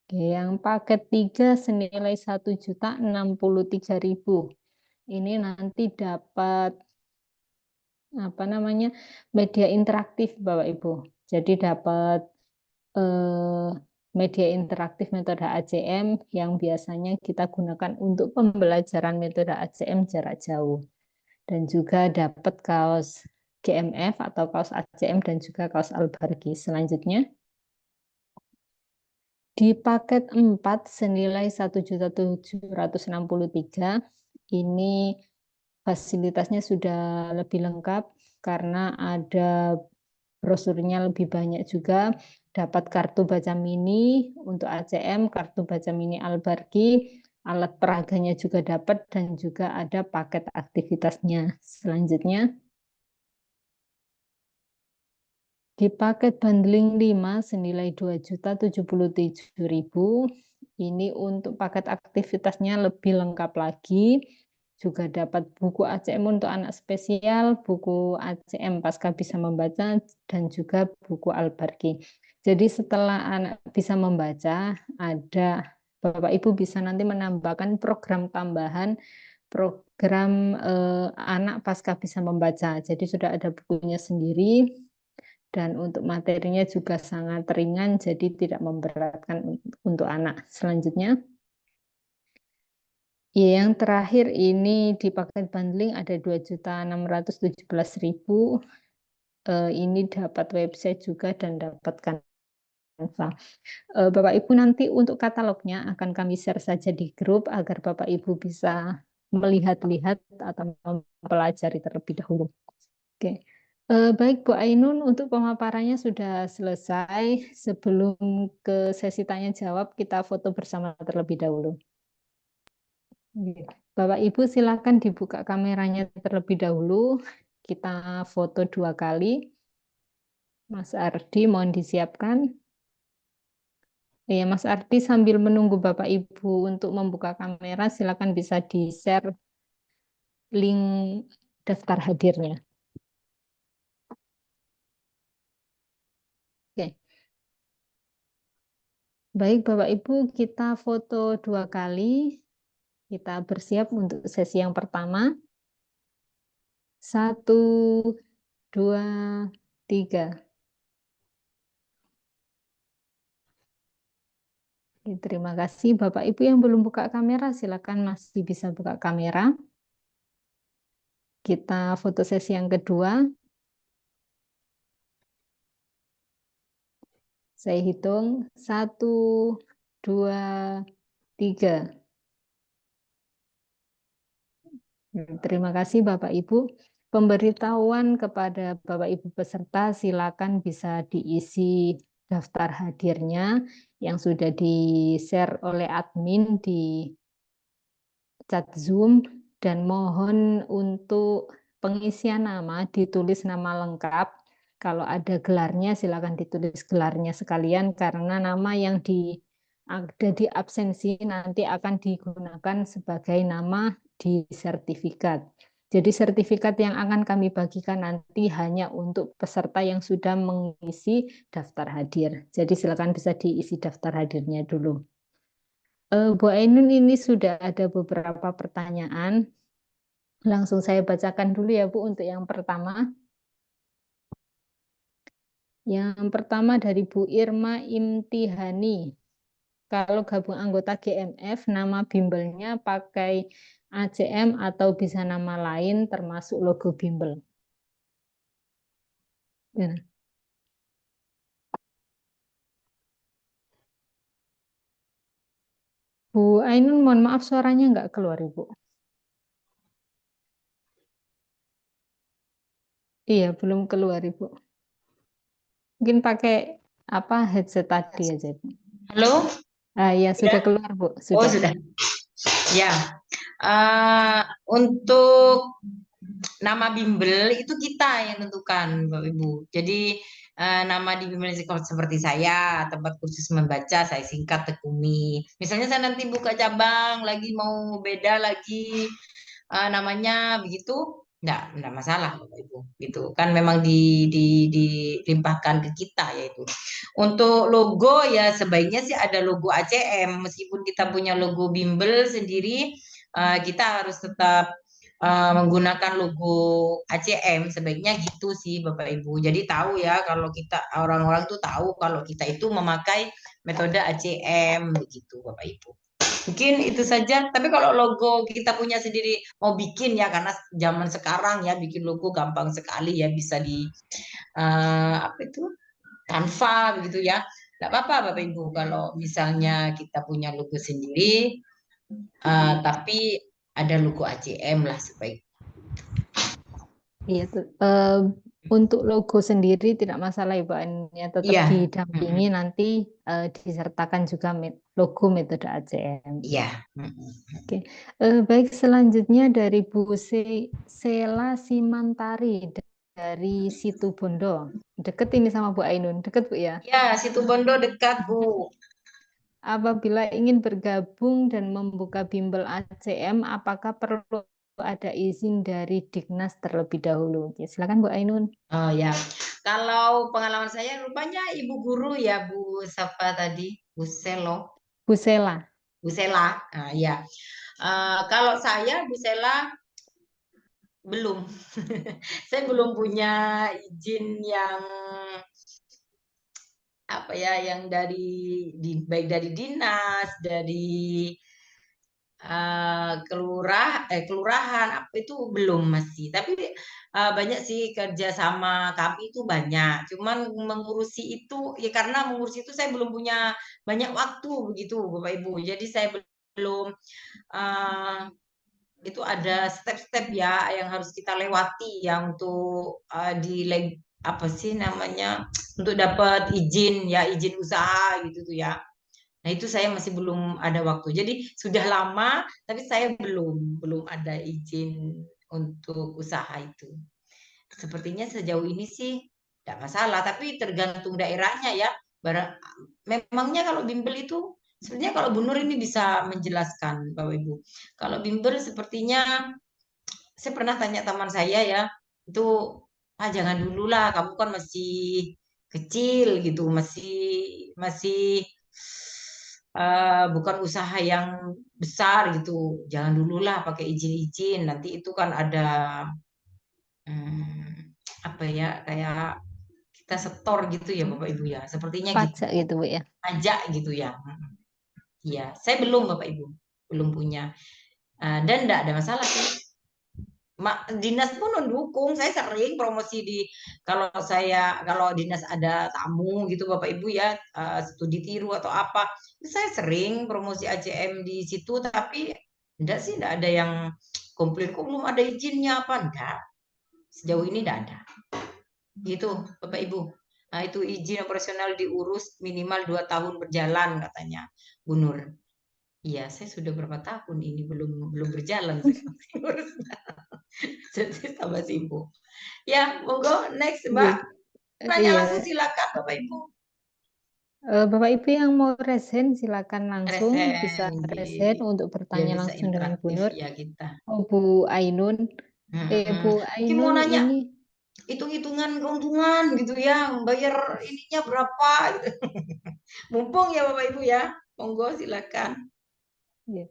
yang paket 3 senilai 1.063.000. Ini nanti dapat apa namanya media interaktif Bapak Ibu. Jadi dapat media interaktif metode ACM yang biasanya kita gunakan untuk pembelajaran metode ACM jarak jauh. Dan juga dapat kaos GMF atau kaos ACM dan juga kaos Albargi. Selanjutnya di paket 4 senilai 1.763.000 ini fasilitasnya sudah lebih lengkap karena ada brosurnya lebih banyak juga. Dapat kartu baca mini untuk ACM, kartu baca mini Albargi, alat peraganya juga dapat, dan juga ada paket aktivitasnya. Selanjutnya, di paket bundling 5 senilai 2.077.000, ini untuk paket aktivitasnya lebih lengkap lagi. Juga dapat buku ACM untuk anak spesial, buku ACM pasca bisa membaca, dan juga buku Albargi. Jadi setelah anak bisa membaca, ada Bapak Ibu bisa nanti menambahkan program tambahan, program anak pasca bisa membaca. Jadi sudah ada bukunya sendiri, dan untuk materinya juga sangat ringan, jadi tidak memberatkan untuk anak. Selanjutnya, yang terakhir ini di paket bundling ada 2.617.000. Ini dapat website juga dan dapat Canva. Bapak Ibu nanti untuk katalognya akan kami share saja di grup agar Bapak Ibu bisa melihat-lihat atau mempelajari terlebih dahulu. Oke. Baik Bu Ainun, untuk pemaparannya sudah selesai. Sebelum ke sesi tanya jawab, kita foto bersama terlebih dahulu. Bapak Ibu silakan dibuka kameranya terlebih dahulu. Kita foto 2 kali. Mas Ardi mohon disiapkan. Ya, Mas Ardi sambil menunggu Bapak Ibu untuk membuka kamera, silakan bisa di-share link daftar hadirnya. Oke. Baik Bapak Ibu, kita foto 2 kali. Kita bersiap untuk sesi yang pertama. 1, 2, 3. Oke, terima kasih. Bapak Ibu yang belum buka kamera, silakan masih bisa buka kamera. Kita foto sesi yang kedua. Saya hitung 1, 2, 3. Terima kasih Bapak Ibu. Pemberitahuan kepada Bapak Ibu peserta, silakan bisa diisi daftar hadirnya yang sudah di-share oleh admin di chat Zoom, dan mohon untuk pengisian nama ditulis nama lengkap. Kalau ada gelarnya silakan ditulis gelarnya sekalian, karena nama yang ada di absensi nanti akan digunakan sebagai nama di sertifikat. Jadi sertifikat yang akan kami bagikan nanti hanya untuk peserta yang sudah mengisi daftar hadir. Jadi silakan bisa diisi daftar hadirnya dulu. Bu Ainun, ini sudah ada beberapa pertanyaan. Langsung saya bacakan dulu ya Bu untuk yang pertama. Yang pertama dari Bu Irma Imtihani. Kalau gabung anggota GMF, nama bimbelnya pakai ACM atau bisa nama lain termasuk logo bimbel. Ya. Bu Ainun, mohon maaf suaranya nggak keluar Ibu. Iya, belum keluar Ibu. Mungkin pakai apa headset tadi aja Bu. Halo? Ya, sudah Ya. keluar Bu. Oh, sudah. Ya. Untuk nama bimbel itu kita yang tentukan, Bapak Ibu. Jadi nama di bimbel seperti saya, tempat kursus membaca, saya singkat Tekumi. Misalnya saya nanti buka cabang, lagi mau beda lagi namanya begitu, enggak masalah Bapak Ibu. Gitu kan memang dilimpahkan ke kita yaitu. Untuk logo ya sebaiknya sih ada logo ACM, meskipun kita punya logo bimbel sendiri, kita harus tetap menggunakan logo ACM, sebaiknya gitu sih Bapak Ibu. Jadi tahu ya kalau kita orang-orang tuh tahu kalau kita itu memakai metode ACM begitu Bapak Ibu. Mungkin itu saja. Tapi kalau logo kita punya sendiri mau bikin ya, karena zaman sekarang ya bikin logo gampang sekali ya, bisa di apa itu Canva begitu ya. Tidak apa-apa Bapak Ibu kalau misalnya kita punya logo sendiri, tapi ada logo ACM lah sebaik. Iya, untuk logo sendiri tidak masalah Ibu Ainnya, tetap Iya. didampingi nanti disertakan juga logo metode ACM. Iya. Oke, baik, selanjutnya dari Bu Sela Simantari dari Situbondo. Deket ini sama Bu Ainun, deket Bu ya? Ya, Situbondo dekat Bu. Apabila ingin bergabung dan membuka bimbel ACM, apakah perlu ada izin dari Dignas terlebih dahulu? Oke, silakan Bu Ainun. Oh ya, kalau pengalaman saya rupanya ibu guru ya Bu siapa tadi, Bu Selo, Bu Sela. Bu Sela, ya. Kalau saya Bu Sela belum, saya belum punya izin yang apa ya, yang baik dari dinas, dari kelurahan apa itu belum masih. Tapi banyak sih kerja sama kami itu banyak. Cuman mengurusi itu ya karena mengurusi itu saya belum punya banyak waktu begitu Bapak Ibu. Jadi saya belum eh, itu ada step-step ya yang harus kita lewati ya untuk apa sih namanya untuk dapat izin ya, izin usaha gitu tuh ya. Nah, itu saya masih belum ada waktu. Jadi sudah lama, tapi saya belum ada izin untuk usaha itu. Sepertinya sejauh ini sih tidak masalah, tapi tergantung daerahnya ya. Memangnya kalau bimbel itu, sebenarnya kalau Bu Nur ini bisa menjelaskan, Bapak Ibu. Kalau bimbel sepertinya, saya pernah tanya teman saya ya, itu jangan dulu lah, kamu kan masih kecil gitu, masih masih bukan usaha yang besar gitu. Jangan dululah pakai izin-izin. Nanti itu kan ada apa ya, kayak kita setor gitu ya Bapak Ibu ya. Sepertinya gitu. Pajak gitu Bu ya. Pajak gitu ya. Iya, saya belum Bapak Ibu. Belum punya. Dan enggak ada masalah sih. Dinas pun mendukung. Saya sering promosi kalau dinas ada tamu gitu Bapak Ibu ya, studi tiru atau apa, saya sering promosi ACM di situ. Tapi enggak sih, enggak ada yang komplain kok belum ada izinnya apa enggak. Sejauh ini enggak ada. Gitu, Bapak Ibu. Nah, itu izin operasional diurus minimal 2 tahun berjalan katanya Bu Nur. Iya, saya sudah berapa tahun ini belum berjalan saya masih ngurus. Jadi tambah sibuk. Ya, monggo next Mbak. Nanya Iya. langsung silakan Bapak Ibu. Bapak Ibu yang mau resen silakan langsung bisa Resen resen untuk biar bertanya bisa langsung dengan Bu interaktif Nur. ya kita. Oh, Bu Ainun. Bu Mungkin mau Ainun nanya ini hitung-hitungan keuntungan gitu ya, bayar ininya berapa gitu. Mumpung ya Bapak Ibu ya. Monggo silakan. ya.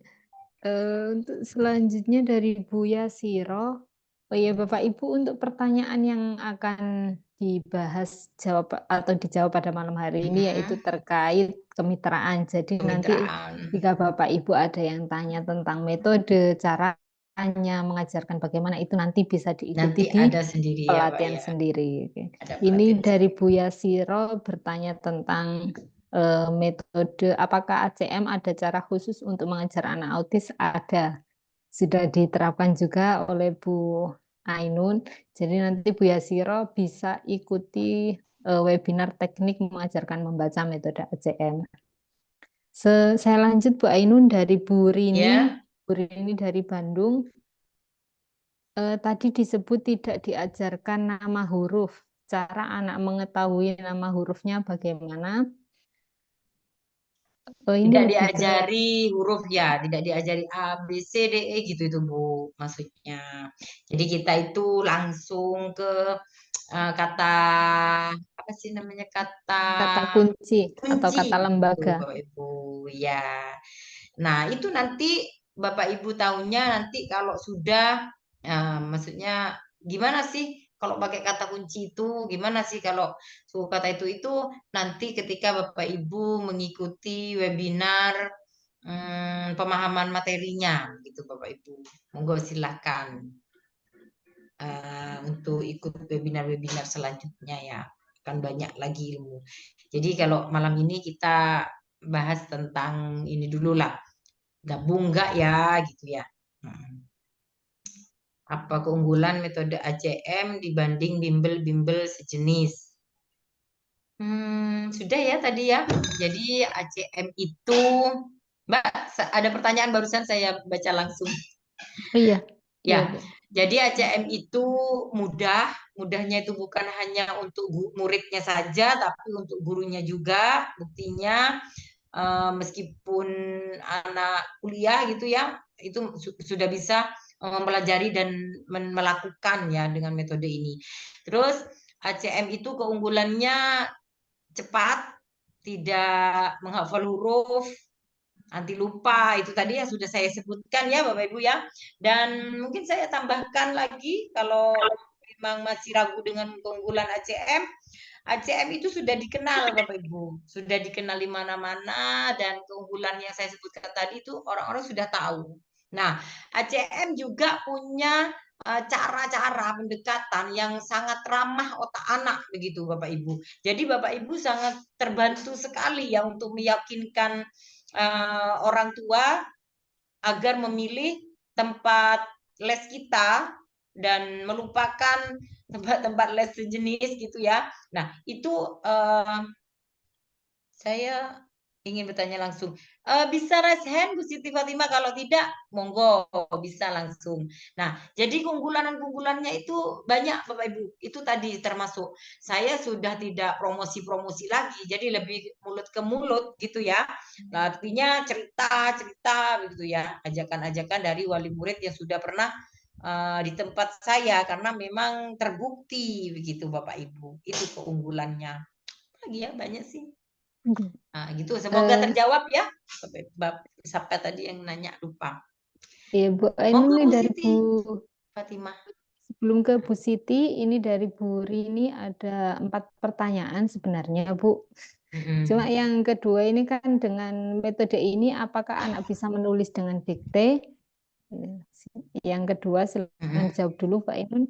Untuk selanjutnya dari Bu Yasiro. Oh ya Bapak Ibu, untuk pertanyaan yang akan dibahas dijawab pada malam hari ini yaitu terkait kemitraan. Jadi nanti Kemitraan. jika Bapak Ibu ada yang tanya tentang metode, caranya mengajarkan bagaimana, itu nanti bisa diikuti Nanti di ada sendiri ya Pak pelatihan ya. sendiri. Ada Ini pelatihan dari Bu Yasiro bertanya tentang metode, apakah ACM ada cara khusus untuk mengajar anak autis? Ada, sudah diterapkan juga oleh Bu Ainun. Jadi nanti Bu Yasiro bisa ikuti webinar teknik mengajarkan membaca metode ACM. Saya lanjut Bu Ainun dari Bu Rini. ya. Bu Rini dari Bandung. Tadi disebut tidak diajarkan nama huruf. Cara anak mengetahui nama hurufnya bagaimana? Ini Tidak lebih ke diajari huruf ya, tidak diajari A, B, C, D, E gitu itu Bu maksudnya. Jadi kita itu langsung ke kata apa sih namanya kata kunci atau kunci kata gitu lembaga. Bapak Ibu ya. Nah itu nanti Bapak Ibu tahunya nanti kalau sudah maksudnya gimana sih kalau pakai kata kunci itu gimana sih kalau suku kata itu nanti ketika Bapak Ibu mengikuti webinar pemahaman materinya gitu Bapak Ibu. Monggo silahkan untuk ikut webinar-webinar selanjutnya ya. Akan banyak lagi ilmu. Jadi kalau malam ini kita bahas tentang ini dulu lah. Gabung enggak ya gitu ya. Apa keunggulan metode ACM dibanding bimbel-bimbel sejenis? Sudah ya tadi ya. Jadi ACM itu, Mbak, ada pertanyaan barusan saya baca langsung. Oh iya, iya Ya, Bu. jadi ACM itu mudahnya itu bukan hanya untuk muridnya saja, tapi untuk gurunya juga. Buktinya meskipun anak kuliah gitu ya, itu sudah bisa mempelajari dan melakukan ya dengan metode ini. Terus ACM itu keunggulannya cepat, tidak menghafal huruf, anti lupa, itu tadi yang sudah saya sebutkan ya Bapak Ibu ya. Dan mungkin saya tambahkan lagi kalau memang masih ragu dengan keunggulan ACM, ACM itu sudah dikenal Bapak Ibu, sudah dikenal di mana-mana dan keunggulan yang saya sebutkan tadi itu orang-orang sudah tahu. Nah, ACM juga punya cara-cara pendekatan yang sangat ramah otak anak begitu Bapak Ibu. Jadi Bapak Ibu sangat terbantu sekali ya untuk meyakinkan orang tua agar memilih tempat les kita dan melupakan tempat-tempat les sejenis gitu ya. Nah, itu saya ingin bertanya langsung. Bisa raise hand Bu Siti Fatimah, kalau tidak monggo bisa langsung. Nah, jadi keunggulan-keunggulannya itu banyak Bapak Ibu. Itu tadi termasuk saya sudah tidak promosi-promosi lagi, jadi lebih mulut ke mulut gitu ya. Nah, artinya cerita-cerita begitu ya, ajakan-ajakan dari wali murid yang sudah pernah di tempat saya karena memang terbukti begitu Bapak Ibu. Itu keunggulannya. Lagi ya banyak sih. Nah, gitu. Semoga terjawab ya. Siapa tadi yang nanya lupa. Iya Bu Monggo ini Bu dari Siti Bu Fatimah. sebelum ke Bu Siti, ini dari Bu Rini ada 4 pertanyaan sebenarnya Bu. Cuma yang kedua ini kan dengan metode ini apakah anak bisa menulis dengan dikte? Yang kedua silakan jawab dulu Pak Inun.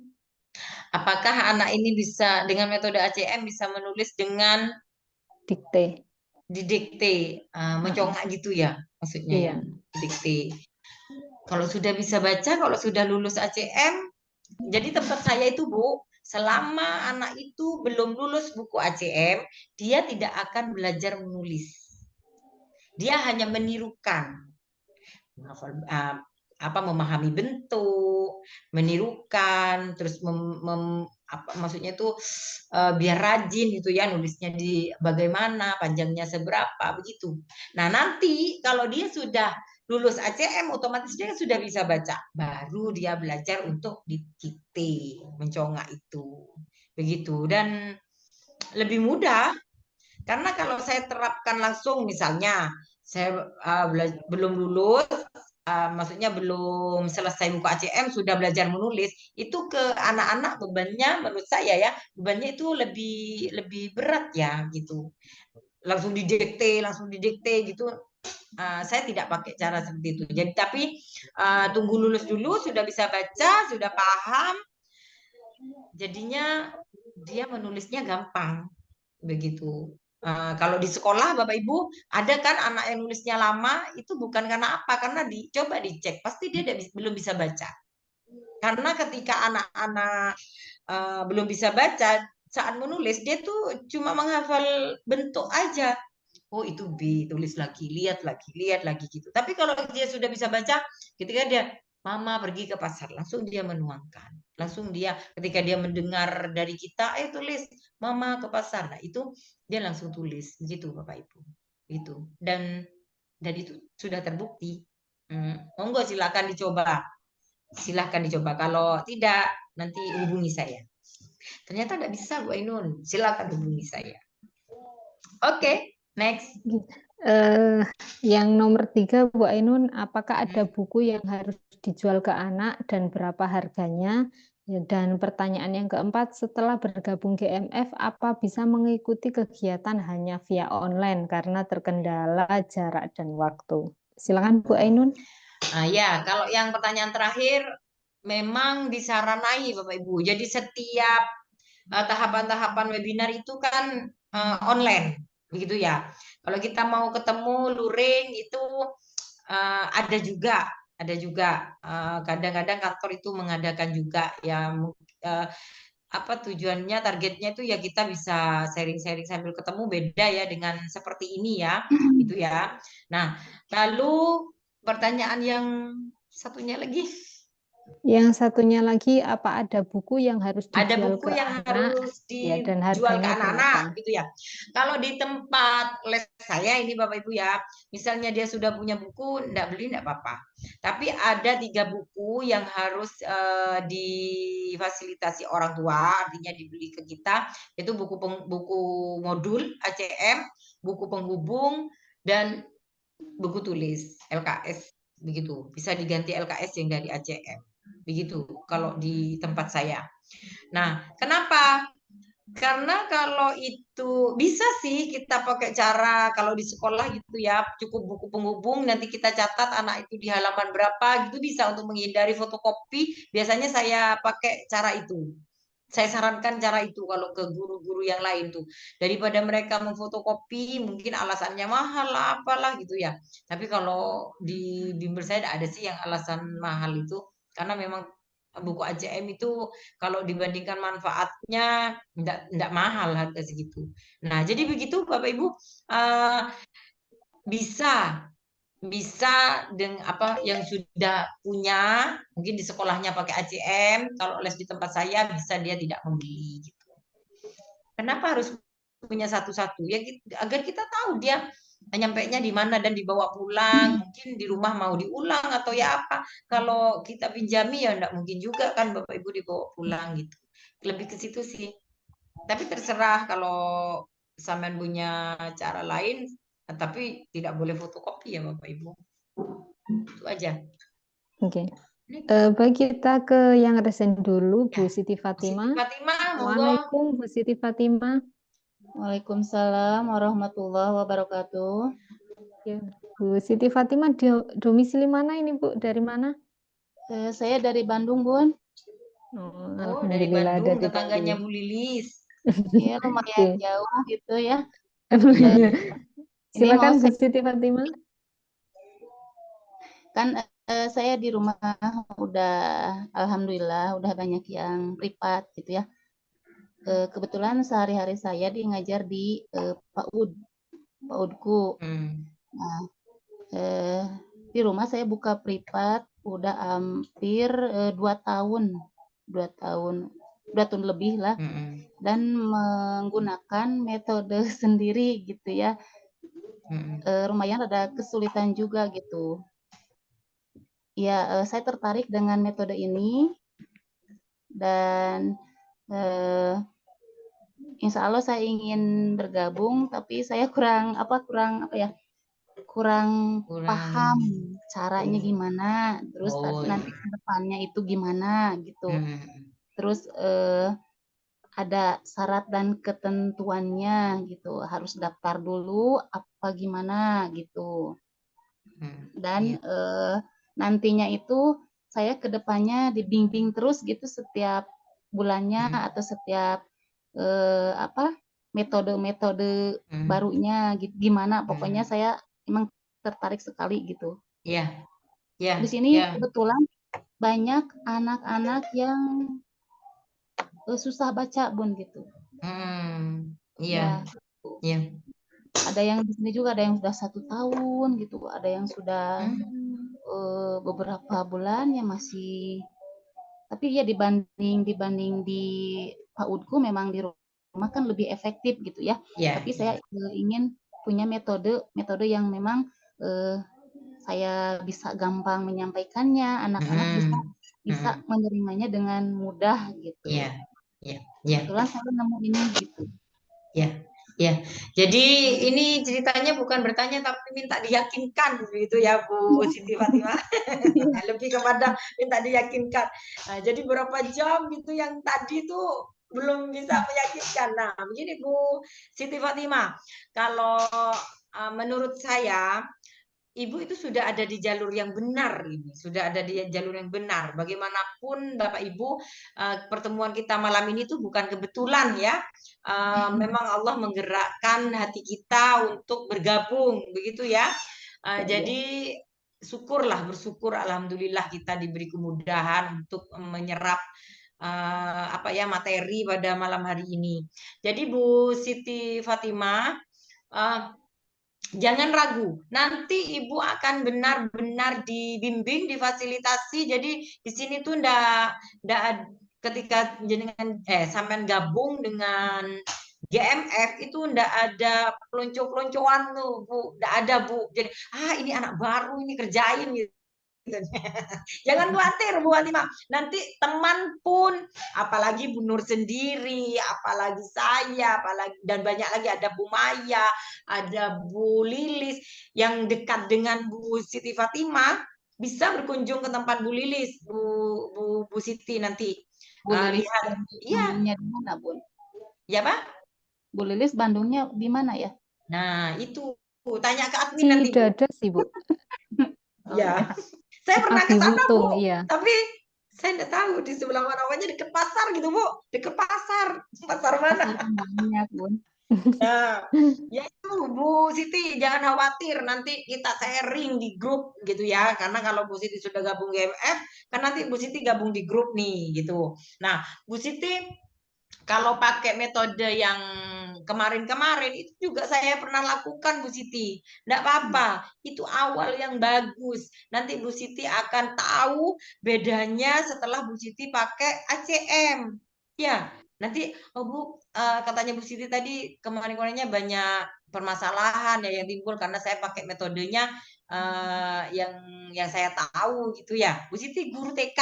Apakah anak ini bisa dengan metode ACM bisa menulis dengan Dikte. didikte, mencongak gitu ya maksudnya ya, Iya. didikte. Kalau sudah bisa baca, kalau sudah lulus ACM, jadi tempat saya itu Bu, selama anak itu belum lulus buku ACM, dia tidak akan belajar menulis. Dia hanya menirukan. Memahami bentuk, menirukan, terus maksudnya itu biar rajin gitu ya, nulisnya di bagaimana, panjangnya seberapa, begitu. Nah, nanti kalau dia sudah lulus ACM, otomatis dia sudah bisa baca. Baru dia belajar untuk didikte, mencongak itu. Begitu. Dan lebih mudah, karena kalau saya terapkan langsung, misalnya saya belum lulus, maksudnya belum selesai buku ACM sudah belajar menulis, itu ke anak-anak bebannya menurut saya ya, bebannya itu lebih berat ya gitu. Langsung didikte gitu. Saya tidak pakai cara seperti itu. Jadi tapi tunggu lulus dulu, sudah bisa baca, sudah paham, jadinya dia menulisnya gampang begitu. Kalau di sekolah Bapak Ibu ada kan anak yang nulisnya lama, itu bukan karena apa, karena coba dicek pasti dia belum bisa baca. Karena ketika anak-anak belum bisa baca, saat menulis dia tuh cuma menghafal bentuk aja. Oh itu B, tulis lagi, lihat lagi gitu. Tapi kalau dia sudah bisa baca, ketika dia Mama pergi ke pasar, langsung dia menuangkan. Langsung dia ketika dia mendengar dari kita, tulis Mama ke pasar. Nah, itu dia langsung tulis begitu Bapak Ibu. Itu. Dan itu sudah terbukti. Monggo silakan dicoba. Silahkan dicoba. Kalau tidak, nanti hubungi saya. Ternyata tidak bisa Bu Ainun. Silakan hubungi saya. Oke, next. Yang nomor 3 Bu Ainun, apakah ada buku yang harus dijual ke anak dan berapa harganya? Dan pertanyaan yang keempat, setelah bergabung GMF, apa bisa mengikuti kegiatan hanya via online karena terkendala jarak dan waktu? Silakan Bu Ainun. Ya, kalau yang pertanyaan terakhir, memang disaranai Bapak Ibu. Jadi setiap tahapan-tahapan webinar itu kan online, begitu ya. Kalau kita mau ketemu luring itu ada juga kadang-kadang kantor itu mengadakan juga ya, apa tujuannya, targetnya itu ya kita bisa sharing-sharing sambil ketemu, beda ya dengan seperti ini ya, gitu ya. Nah, lalu pertanyaan yang satunya lagi. Yang satunya lagi, apa ada buku yang harus dijual ada buku ke yang anak harus ya, dan dijual ke harganya anak-anak berapa? gitu ya. Kalau di tempat les saya ini Bapak Ibu ya, misalnya dia sudah punya buku, enggak beli enggak apa-apa. Tapi ada 3 buku yang harus difasilitasi orang tua, artinya dibeli ke kita, itu buku modul ACM, buku penghubung, dan buku tulis LKS begitu. Bisa diganti LKS yang dari ACM. Begitu kalau di tempat saya. Nah, kenapa? Karena kalau itu bisa sih kita pakai cara kalau di sekolah gitu ya, cukup buku penghubung, nanti kita catat anak itu di halaman berapa gitu, bisa untuk menghindari fotokopi. Biasanya saya pakai cara itu. Saya sarankan cara itu kalau ke guru-guru yang lain tuh. Daripada mereka memfotokopi, mungkin alasannya mahal lah, apalah gitu ya. Tapi kalau di bimbel saya ada sih yang alasan mahal itu, karena memang buku ACM itu kalau dibandingkan manfaatnya enggak mahal harga segitu. Nah, jadi begitu Bapak Ibu, bisa dengan apa yang sudah punya, mungkin di sekolahnya pakai ACM, kalau les di tempat saya bisa dia tidak membeli gitu. Kenapa harus punya satu-satu? Ya agar kita tahu dia nyampainya di mana dan dibawa pulang, mungkin di rumah mau diulang atau ya apa. Kalau kita pinjami ya enggak mungkin juga kan Bapak Ibu dibawa pulang gitu. Lebih ke situ sih. Tapi terserah kalau sampean punya cara lain, tapi tidak boleh fotokopi ya Bapak Ibu. Itu aja. Oke. Baik, kita ke yang resen dulu, Bu Ya, Siti Fatimah. Siti Fatimah, monggo. Assalamualaikum Bu Siti Fatimah. Waalaikumsalam warahmatullahi wabarakatuh. Ya, Bu Siti Fatimah domisili mana ini Bu? Dari mana? Saya dari Bandung, Bun. Oh, dari Bandung, tetangganya Bu Lilis. Iya, lumayan jauh gitu ya. Silakan Bu Siti Fatimah. Kan Saya di rumah udah alhamdulillah udah banyak yang privat gitu ya. Kebetulan sehari-hari saya ngajar di PAUD-ku. Nah, di rumah saya buka privat udah hampir 2 tahun, 2 tahun lebih lah, dan menggunakan metode sendiri gitu ya. Lumayan ada kesulitan juga gitu. Ya, saya tertarik dengan metode ini dan insya Allah saya ingin bergabung, tapi saya kurang paham caranya gimana, terus nanti ke depannya itu gimana gitu. Terus ada syarat dan ketentuannya gitu, harus daftar dulu apa gimana gitu. Dan nantinya itu saya ke depannya dibimbing terus gitu setiap bulannya atau setiap metode-metode barunya gitu, gimana pokoknya saya emang tertarik sekali gitu. Iya. Di sini kebetulan banyak anak-anak yang susah baca Bun gitu. Iya. Iya. Ada yang di sini juga ada yang sudah 1 tahun gitu, ada yang sudah beberapa bulan ya masih. Tapi ya dibanding di PAUD-ku memang di rumah kan lebih efektif gitu ya. Tapi saya ingin punya metode yang memang saya bisa gampang menyampaikannya, anak-anak bisa menerimanya dengan mudah gitu. Kebetulan saya nemu ini gitu. Ya. Jadi ini ceritanya bukan bertanya tapi minta diyakinkan begitu ya Bu Siti Fatimah. Lebih kepada minta diyakinkan. Nah, jadi berapa jam gitu yang tadi tuh belum bisa meyakinkan. Nah, begini Bu Siti Fatimah, kalau menurut saya Ibu itu sudah ada di jalur yang benar ini, sudah ada di jalur yang benar. Bagaimanapun Bapak Ibu, pertemuan kita malam ini tuh bukan kebetulan ya. Memang Allah menggerakkan hati kita untuk bergabung, begitu ya. Jadi bersyukur alhamdulillah kita diberi kemudahan untuk menyerap materi pada malam hari ini. Jadi Bu Siti Fatimah, jangan ragu, nanti Ibu akan benar-benar dibimbing, difasilitasi. Jadi di sini tuh ndak ketika jenengan sampean gabung dengan GMF itu ndak ada pelonco-peloncoan tuh, Bu. Ndak ada, Bu. Jadi, ini anak baru ini kerjain gitu. Jangan khawatir Bu Fatimah. Nanti teman pun, apalagi Bu Nur sendiri, apalagi saya, apalagi dan banyak lagi ada Bu Maya, ada Bu Lilis yang dekat dengan Bu Siti Fatimah, bisa berkunjung ke tempat Bu Lilis, Bu Siti nanti. Bu Lilis Lihat, Bandungnya di mana, Bun? Ya, Pak? Bu Lilis Bandungnya di mana ya? Nah, itu tanya ke admin nanti, Bu. Ada sih, Bu. Ya. Saya pernah ke Abi sana, Wutung, Bu. iya. Tapi saya nggak tahu di sebelah mana, namanya dekat pasar gitu, Bu. Dekat pasar. Pasar mana? Banyak, Bun. Nah, ya itu Bu Siti, jangan khawatir, nanti kita sharing di grup gitu ya. Karena kalau Bu Siti sudah gabung GMF, kan nanti Bu Siti gabung di grup nih gitu. Nah, Bu Siti kalau pakai metode yang kemarin-kemarin itu juga saya pernah lakukan Bu Siti. Enggak apa-apa, itu awal yang bagus. Nanti Bu Siti akan tahu bedanya setelah Bu Siti pakai ACM. Ya, nanti Bu katanya Bu Siti tadi kemarin-kemarinnya banyak permasalahan ya yang timbul karena saya pakai metodenya yang saya tahu gitu ya. Bu Siti guru TK.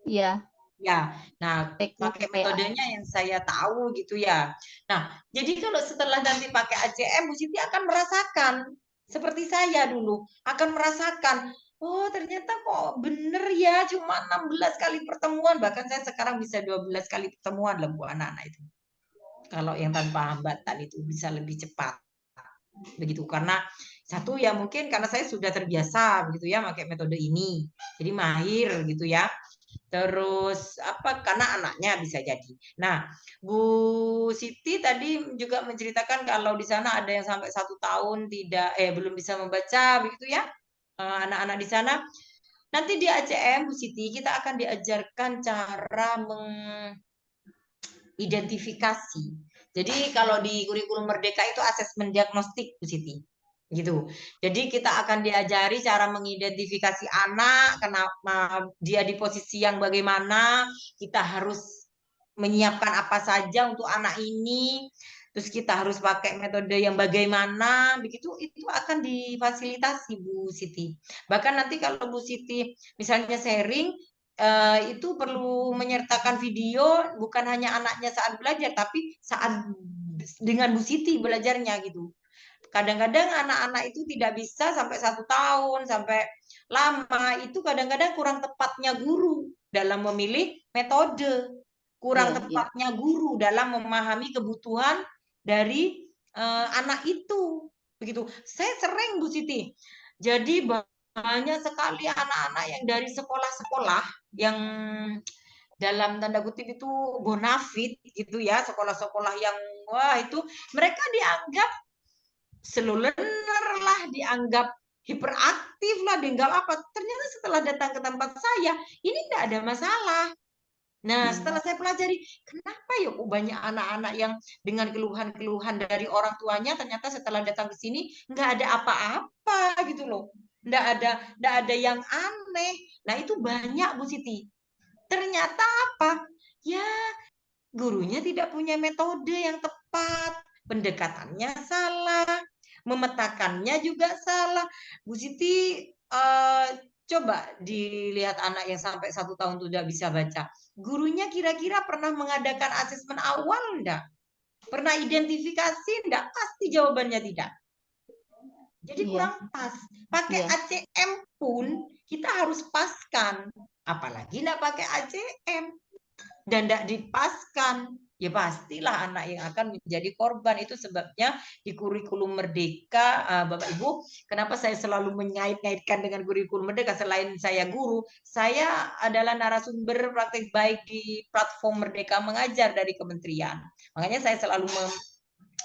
Iya. Ya, nah pakai metodenya yang saya tahu gitu ya. Nah, jadi kalau setelah nanti pakai ACM, Bu Siti akan merasakan seperti saya dulu, akan merasakan, oh ternyata kok bener ya, cuma 16 kali pertemuan, bahkan saya sekarang bisa 12 kali pertemuan lah Bu anak-anak itu. Kalau yang tanpa hambatan itu bisa lebih cepat. Begitu, karena satu ya mungkin karena saya sudah terbiasa gitu ya pakai metode ini. Jadi mahir gitu ya. Terus karena anaknya bisa jadi. Nah, Bu Siti tadi juga menceritakan kalau di sana ada yang sampai 1 tahun belum bisa membaca begitu ya, anak-anak di sana. nanti di ACM Bu Siti kita akan diajarkan cara identifikasi. Jadi kalau di kurikulum Merdeka itu asesmen diagnostik Bu Siti. Gitu. Jadi kita akan diajari cara mengidentifikasi anak, kenapa dia di posisi yang bagaimana, kita harus menyiapkan apa saja untuk anak ini, terus kita harus pakai metode yang bagaimana, begitu itu akan difasilitasi Bu Siti. Bahkan nanti kalau Bu Siti misalnya sharing itu perlu menyertakan video bukan hanya anaknya saat belajar tapi saat dengan Bu Siti belajarnya gitu. Kadang-kadang anak-anak itu tidak bisa sampai 1 tahun sampai lama itu kadang-kadang kurang tepatnya guru dalam memilih metode, kurang tepatnya guru dalam memahami kebutuhan dari anak itu begitu. Saya sering Bu Siti jadi banyak sekali anak-anak yang dari sekolah-sekolah yang dalam tanda kutip itu bonafit gitu ya, sekolah-sekolah yang wah itu mereka dianggap slow learner lah, dianggap hiperaktif lah, dianggap apa. Ternyata setelah datang ke tempat saya, ini tidak ada masalah. Nah, setelah saya pelajari, kenapa ya kok banyak anak-anak yang dengan keluhan-keluhan dari orang tuanya, ternyata setelah datang ke sini nggak ada apa-apa gitu loh. Nggak ada yang aneh. Nah, itu banyak Bu Siti. Ternyata apa? Ya, gurunya tidak punya metode yang tepat, pendekatannya salah, memetakannya juga salah. Bu Siti coba dilihat anak yang sampai 1 tahun tidak bisa baca. Gurunya kira-kira pernah mengadakan asesmen awal enggak? Pernah identifikasi enggak? Pasti jawabannya tidak. Jadi kurang pas. Pakai ACM pun kita harus paskan. Apalagi enggak pakai ACM. Dan tidak dipaskan, ya pastilah anak yang akan menjadi korban. Itu sebabnya di kurikulum Merdeka, Bapak Ibu, kenapa saya selalu mengait-ngaitkan dengan kurikulum Merdeka. Selain saya guru, saya adalah narasumber praktik baik di platform Merdeka Mengajar dari kementerian. Makanya saya selalu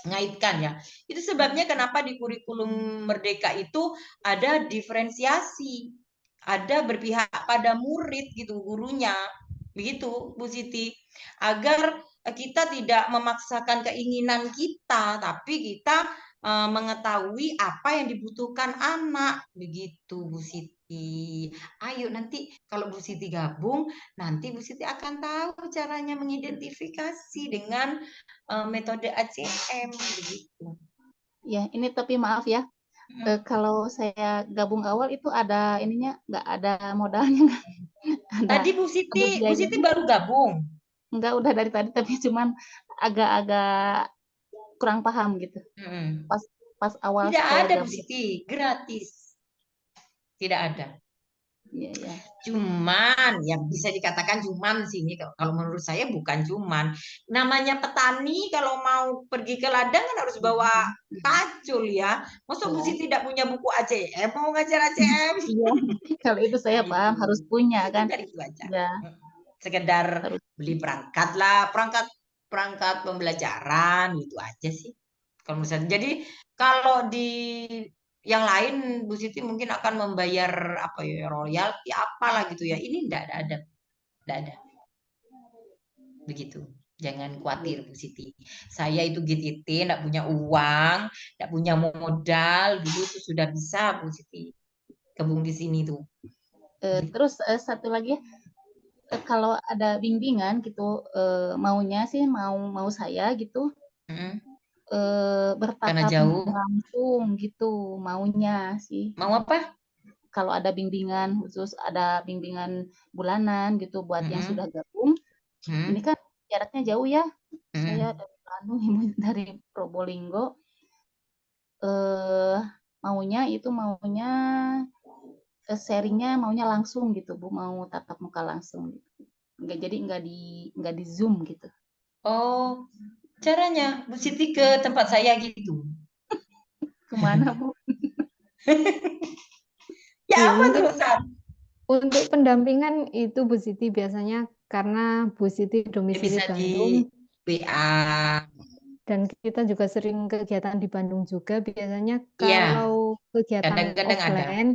mengaitkan ya. Itu sebabnya kenapa di kurikulum Merdeka itu ada diferensiasi, ada berpihak pada murid gitu gurunya. Begitu Bu Siti, agar kita tidak memaksakan keinginan kita, tapi kita mengetahui apa yang dibutuhkan anak. Begitu Bu Siti. Ayo nanti kalau Bu Siti gabung, nanti Bu Siti akan tahu caranya mengidentifikasi dengan metode ACM begitu. Ya, ini tapi maaf ya, kalau saya gabung awal itu ada ininya, nggak ada modalnya nggak? Tadi Bu Siti baru gabung. Enggak, udah dari tadi, tapi cuman agak-agak kurang paham gitu. Pas awal tidak saya ada gabung. Bu Siti, gratis. Tidak ada. Iya. Cuman yang bisa dikatakan cuman sih ini kalau menurut saya bukan cuman. Namanya petani kalau mau pergi ke ladang kan harus bawa kacul ya. Masa Bu Siti tidak punya buku ACM mau ngajar ACM? Iya, kalau itu saya paham harus punya kan. Ya. Sekedar beli perangkat lah, perangkat pembelajaran gitu aja sih. Kalau misalnya, jadi kalau di yang lain Bu Siti mungkin akan membayar apa ya royalti apalah gitu ya. Ini enggak ada. Begitu. Jangan khawatir Bu Siti. Saya itu GTT enggak punya uang, enggak punya modal, dulu tuh sudah bisa Bu Siti gabung di sini tuh. Terus satu lagi, kalau ada bimbingan gitu, maunya sih mau saya gitu. Bertatap langsung gitu maunya sih. Mau apa? Kalau ada bimbingan khusus, ada bimbingan bulanan gitu buat yang sudah gabung. Ini kan jaraknya jauh ya. Saya dari Bandung, Ibu dari Probolinggo. Maunya sharingnya maunya langsung gitu Bu, mau tatap muka langsung gitu. Enggak di Zoom gitu. Oh, caranya Bu Siti ke tempat saya gitu. Kemana Bu? Ya apa terusan? Untuk pendampingan itu Bu Siti biasanya karena Bu Siti domisili Bandung. WA. Dan kita juga sering kegiatan di Bandung juga. Biasanya kalau kegiatan kadang-kadang offline,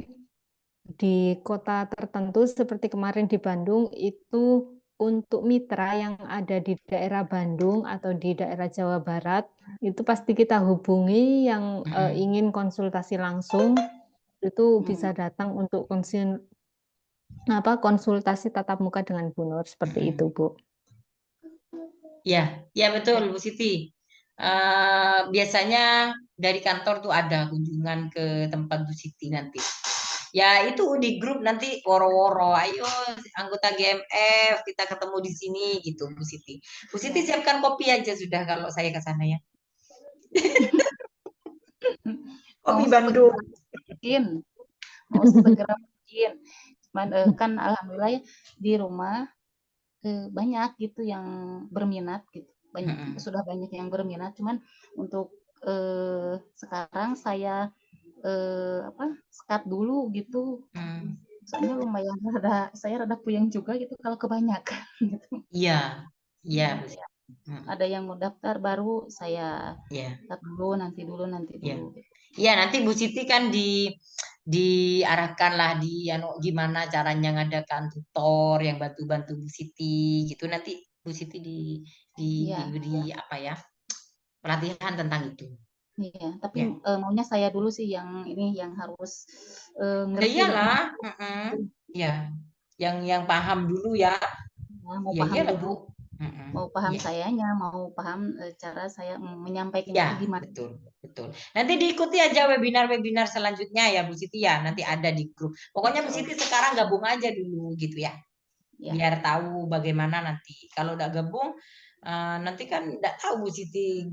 di kota tertentu seperti kemarin di Bandung itu untuk mitra yang ada di daerah Bandung atau di daerah Jawa Barat itu pasti kita hubungi yang ingin konsultasi langsung itu bisa datang untuk konsultasi tatap muka dengan Bu Nur seperti itu, Bu. Ya, ya betul Bu Siti. Biasanya dari kantor tuh ada kunjungan ke tempat Bu Siti nanti. Ya itu di grup nanti woro-woro, ayo anggota GMF kita ketemu di sini gitu Bu Siti. Bu Siti siapkan kopi aja sudah kalau saya ke sana ya. Kopi Bandung. Mau segera mungkin. Cuman kan alhamdulillah ya, di rumah banyak gitu yang berminat gitu. Sudah banyak yang berminat. Cuman untuk sekarang saya sekat dulu gitu. Soalnya lumayan saya rada puyeng juga gitu kalau kebanyakan gitu. Iya, iya. Ada yang mau daftar baru saya daftar dulu nanti dulu. Iya, nanti Bu Siti kan diarahkan lah gimana caranya ngadakan tutor yang bantu-bantu Bu Siti gitu. Nanti Bu Siti diberi apa ya pelatihan tentang itu. Iya, tapi maunya saya dulu sih yang ini yang harus ngerti. Iyalah, ya, yang paham dulu ya. Mau paham dulu. Mau paham sayanya, mau paham cara saya menyampaikan itu gimana. Betul. Nanti diikuti aja webinar-webinar selanjutnya ya Bu Siti ya. Nanti ada di grup. Pokoknya Bu Siti sekarang gabung aja dulu gitu ya. Biar tahu bagaimana nanti. Kalau udah gabung, nanti kan nggak tahu Bu Siti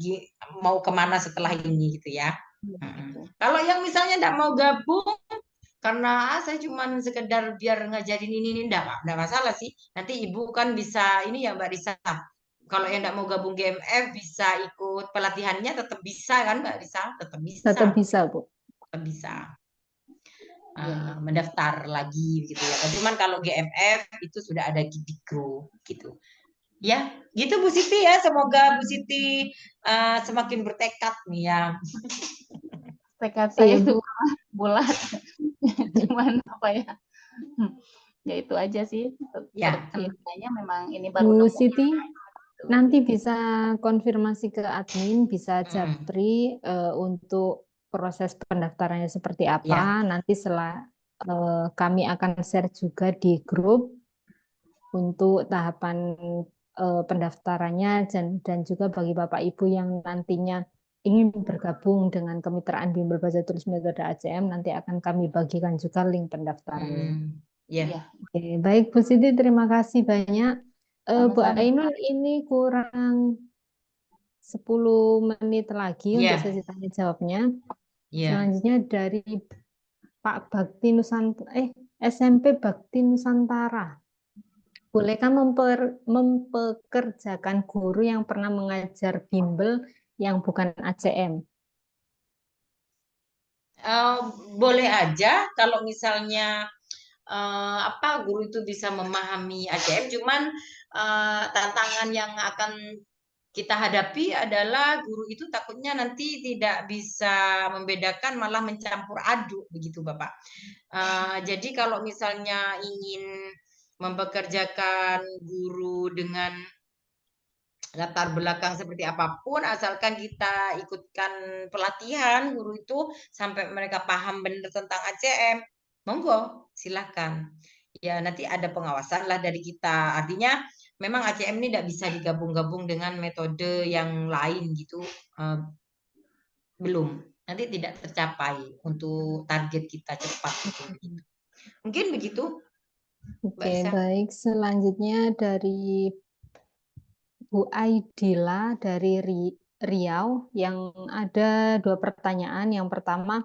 mau kemana setelah ini gitu ya. Kalau yang misalnya nggak mau gabung, karena saya cuma sekedar biar ngajarin ini enggak masalah sih. Nanti Ibu kan bisa ini ya Mbak Risa. Kalau yang enggak mau gabung GMF bisa ikut pelatihannya tetap bisa kan Mbak Risa? Tetap bisa. Tetap bisa, Bu. Tetap bisa. Mendaftar lagi gitu ya. Cuman kalau GMF itu sudah ada di grup gitu. Ya, gitu Bu Siti ya. Semoga Bu Siti semakin bertekad nih ya. Tekad saya itu bulat. Cuman apa ya? Ya itu aja sih. Intinya memang ini baru Bu Siti nanti bisa konfirmasi ke admin, bisa japri untuk proses pendaftarannya seperti apa. Nanti setelah kami akan share juga di grup untuk tahapan pendaftarannya dan juga bagi Bapak Ibu yang nantinya ingin bergabung dengan kemitraan Bimbel Baca Tulis Metode ACM, nanti akan kami bagikan juga link pendaftarannya. Oke, baik Bu Siti, terima kasih banyak. Bu Ainun, ini kurang 10 menit lagi untuk sesi tanya jawabnya. Selanjutnya dari Pak Bakti SMP Bakti Nusantara. Bolehkah mempekerjakan guru yang pernah mengajar bimbel yang bukan ACM? Boleh aja kalau misalnya guru itu bisa memahami ACM, cuman tantangan yang akan kita hadapi adalah guru itu takutnya nanti tidak bisa membedakan, malah mencampur aduk begitu Bapak. Jadi kalau misalnya ingin mempekerjakan guru dengan latar belakang seperti apapun, asalkan kita ikutkan pelatihan guru itu sampai mereka paham benar tentang ACM, monggo silakan. Ya nanti ada pengawasan lah dari kita. Artinya memang ACM ini tidak bisa digabung-gabung dengan metode yang lain gitu. Belum. Nanti tidak tercapai untuk target kita cepat gitu. Mungkin begitu. Oke, baik. Selanjutnya dari Bu Aidila dari Riau yang ada 2 pertanyaan. Yang pertama,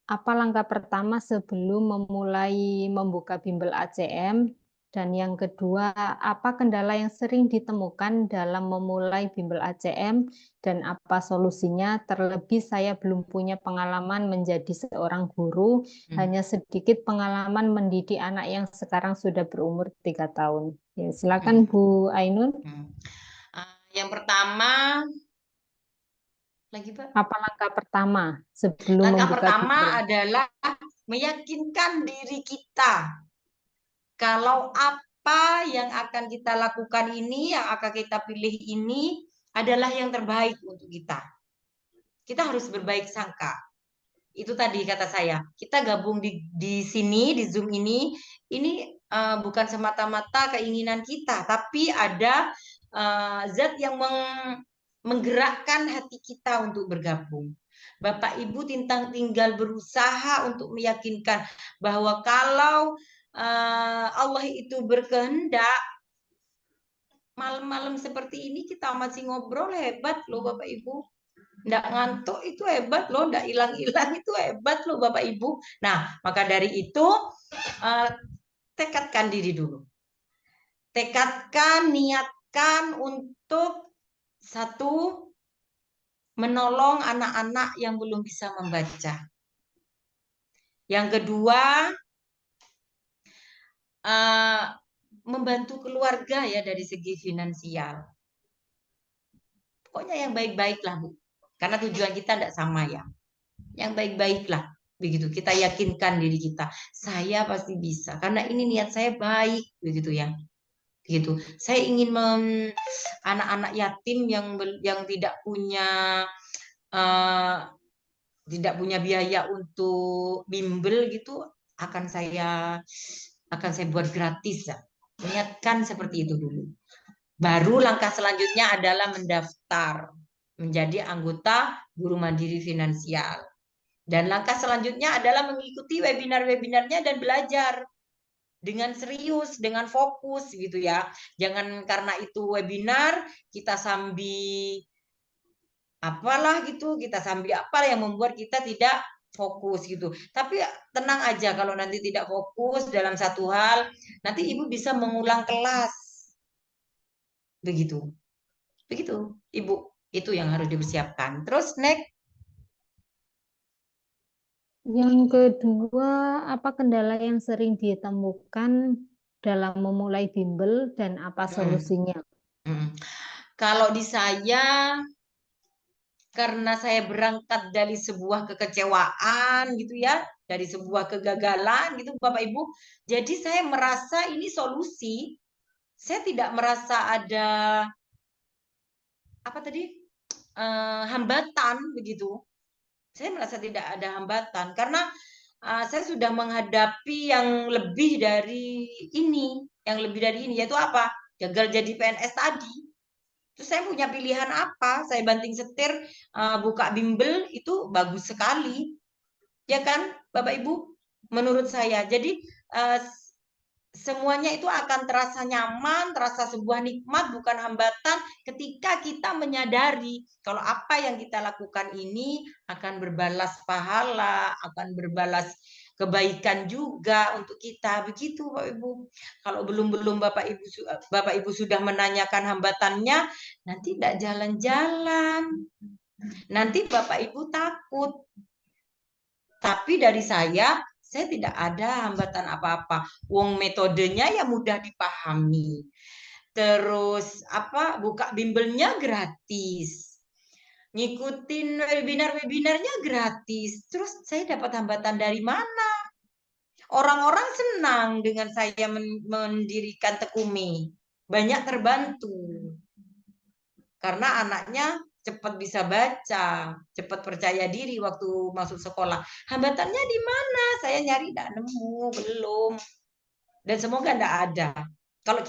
apa langkah pertama sebelum memulai membuka bimbel ACM? Dan yang kedua, apa kendala yang sering ditemukan dalam memulai bimbel ACM dan apa solusinya? Terlebih saya belum punya pengalaman menjadi seorang guru, hanya sedikit pengalaman mendidik anak yang sekarang sudah berumur 3 tahun. Ya, silakan Bu Ainun. Yang pertama, lagi Pak. Apa langkah pertama sebelum langkah membuka pertama bimbel? Adalah meyakinkan diri kita kalau apa yang akan kita lakukan ini, yang akan kita pilih ini adalah yang terbaik untuk kita. Kita harus berbaik sangka. Itu tadi kata saya. Kita gabung di sini, di Zoom ini bukan semata-mata keinginan kita, tapi ada zat yang menggerakkan hati kita untuk bergabung. Bapak Ibu tinggal berusaha untuk meyakinkan bahwa kalau Allah itu berkehendak, malam-malam seperti ini kita masih ngobrol, hebat loh Bapak Ibu. Nggak ngantuk itu hebat loh, nggak hilang-hilang itu hebat loh Bapak Ibu. Nah, maka dari itu tekadkan diri dulu. Tekadkan, niatkan untuk satu, menolong anak-anak yang belum bisa membaca. Yang kedua, membantu keluarga ya dari segi finansial. Pokoknya yang baik-baik lah Bu. Karena tujuan kita tidak sama ya. Yang baik-baik lah. Begitu kita yakinkan diri kita. Saya pasti bisa. Karena ini niat saya baik. Begitu ya. Gitu. Saya ingin anak-anak yatim yang tidak punya biaya untuk bimbel gitu akan saya buat gratis ya. Niatkan seperti itu dulu. Baru langkah selanjutnya adalah mendaftar menjadi anggota Guru Mandiri Finansial. Dan langkah selanjutnya adalah mengikuti webinar-webinarnya dan belajar dengan serius, dengan fokus gitu ya. Jangan karena itu webinar kita sambil apalah gitu, kita sambil apa yang membuat kita tidak fokus gitu. Tapi tenang aja kalau nanti tidak fokus dalam satu hal, nanti Ibu bisa mengulang kelas. Begitu. Begitu, Ibu. Itu yang harus dipersiapkan. Terus next. Yang kedua, apa kendala yang sering ditemukan dalam memulai bimbel dan apa solusinya? Kalau di saya, karena saya berangkat dari sebuah kekecewaan gitu ya, dari sebuah kegagalan gitu Bapak Ibu, jadi saya merasa ini solusi. Saya tidak merasa ada apa tadi hambatan begitu. Saya merasa tidak ada hambatan karena saya sudah menghadapi yang lebih dari ini, yaitu apa? Gagal jadi PNS tadi. Terus saya punya pilihan apa? Saya banting setir buka bimbel itu bagus sekali, ya kan, Bapak Ibu? Menurut saya, jadi semuanya itu akan terasa nyaman, terasa sebuah nikmat, bukan hambatan ketika kita menyadari kalau apa yang kita lakukan ini akan berbalas pahala, akan berbalas kebaikan juga untuk kita. Begitu Bapak Ibu. Kalau belum Bapak Ibu sudah menanyakan hambatannya, nanti tidak jalan-jalan. Nanti Bapak Ibu takut. Tapi dari saya tidak ada hambatan apa-apa. Wong metodenya ya mudah dipahami. Terus buka bimbelnya gratis. Ngikutin webinar-webinarnya gratis. Terus saya dapat hambatan dari mana? Orang-orang senang dengan saya mendirikan Tekumi. Banyak terbantu. Karena anaknya cepat bisa baca, cepat percaya diri waktu masuk sekolah. Hambatannya di mana? Saya nyari tidak nemu, belum. Dan semoga tidak ada. Kalau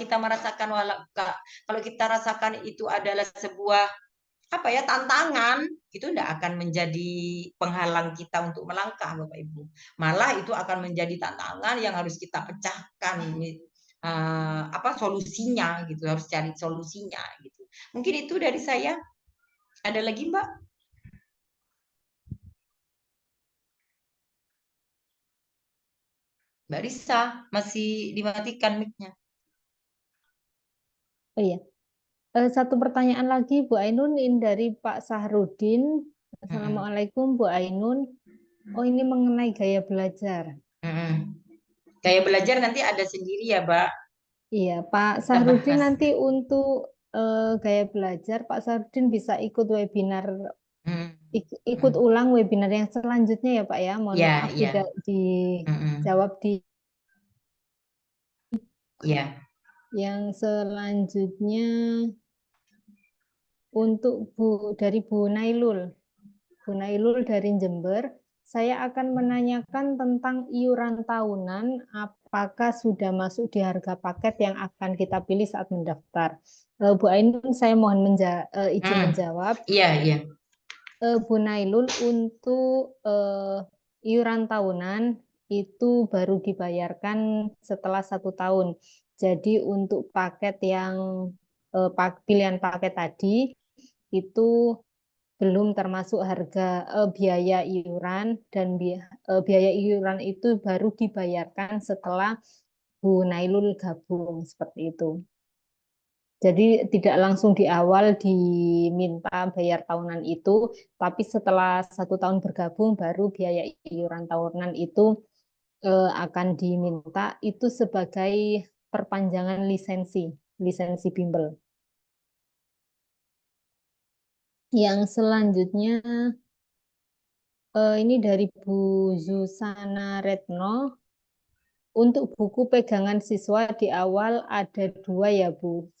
kita rasakan itu adalah sebuah tantangan, itu tidak akan menjadi penghalang kita untuk melangkah, Bapak Ibu. Malah itu akan menjadi tantangan yang harus kita pecahkan. Solusinya gitu, harus cari solusinya gitu. Mungkin itu dari saya. Ada lagi Mbak? Mbak Risa masih dimatikan mic-nya. Oh iya. Satu pertanyaan lagi Bu Ainun ini dari Pak Sahrudin. Assalamualaikum Bu Ainun. Oh ini mengenai gaya belajar. Gaya belajar nanti ada sendiri ya Mbak. Iya Pak Sahrudin nanti untuk gaya belajar Pak Sahrudin bisa ikut webinar ikut ulang webinar yang selanjutnya ya Pak ya. Mohon Ya, maaf ya. tidak dijawab di Ya. yang selanjutnya untuk dari Bu Nailul. Bu Nailul dari Jember. Saya akan menanyakan tentang iuran tahunan, apakah sudah masuk di harga paket yang akan kita pilih saat mendaftar. Bu Ainun, saya mohon izin menjawab. Iya, iya. Bu Nailul, untuk iuran tahunan itu baru dibayarkan setelah 1 tahun. Jadi untuk paket yang pilihan paket tadi itu belum termasuk harga biaya iuran, dan biaya iuran itu baru dibayarkan setelah Bu Nailul gabung seperti itu. Jadi tidak langsung di awal diminta bayar tahunan itu, tapi setelah 1 tahun bergabung baru biaya iuran tahunan itu akan diminta, itu sebagai perpanjangan lisensi bimbel. Yang selanjutnya ini dari Bu Zusana Retno. Untuk buku pegangan siswa di awal ada 2 ya Bu.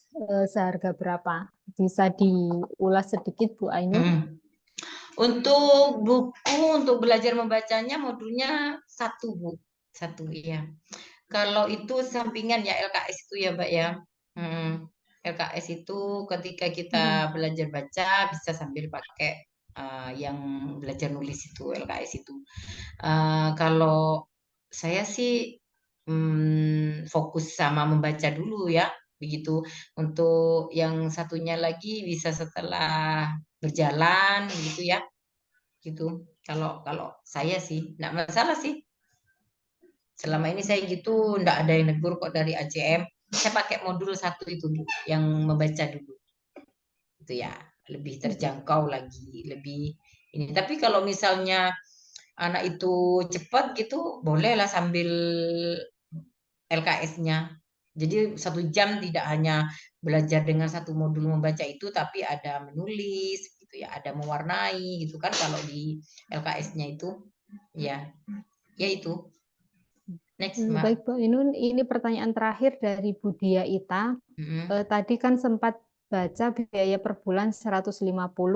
Seharga berapa? Bisa diulas sedikit Bu Ainun? Untuk buku untuk belajar membacanya modulnya 1 Bu. 1 ya. Kalau itu sampingan ya LKS itu ya Mbak ya. LKS itu ketika kita belajar baca bisa sambil pakai yang belajar nulis itu LKS itu. Kalau saya sih fokus sama membaca dulu ya, begitu. Untuk yang satunya lagi bisa setelah berjalan gitu ya, gitu. Kalau saya sih nggak masalah sih. Selama ini saya gitu, nggak ada yang negur kok dari ACM. Saya pakai modul 1 itu Bu, yang membaca dulu. Itu ya, lebih terjangkau lagi, lebih ini. Tapi kalau misalnya anak itu cepat gitu, bolehlah sambil LKS-nya. Jadi 1 jam tidak hanya belajar dengan 1 modul membaca itu, tapi ada menulis gitu ya, ada mewarnai gitu kan kalau di LKS-nya itu. Ya, ya itu. Next, Mbak. Baik Bu Ainun, ini pertanyaan terakhir dari Bu Dia Ita. Tadi kan sempat baca biaya per bulan 150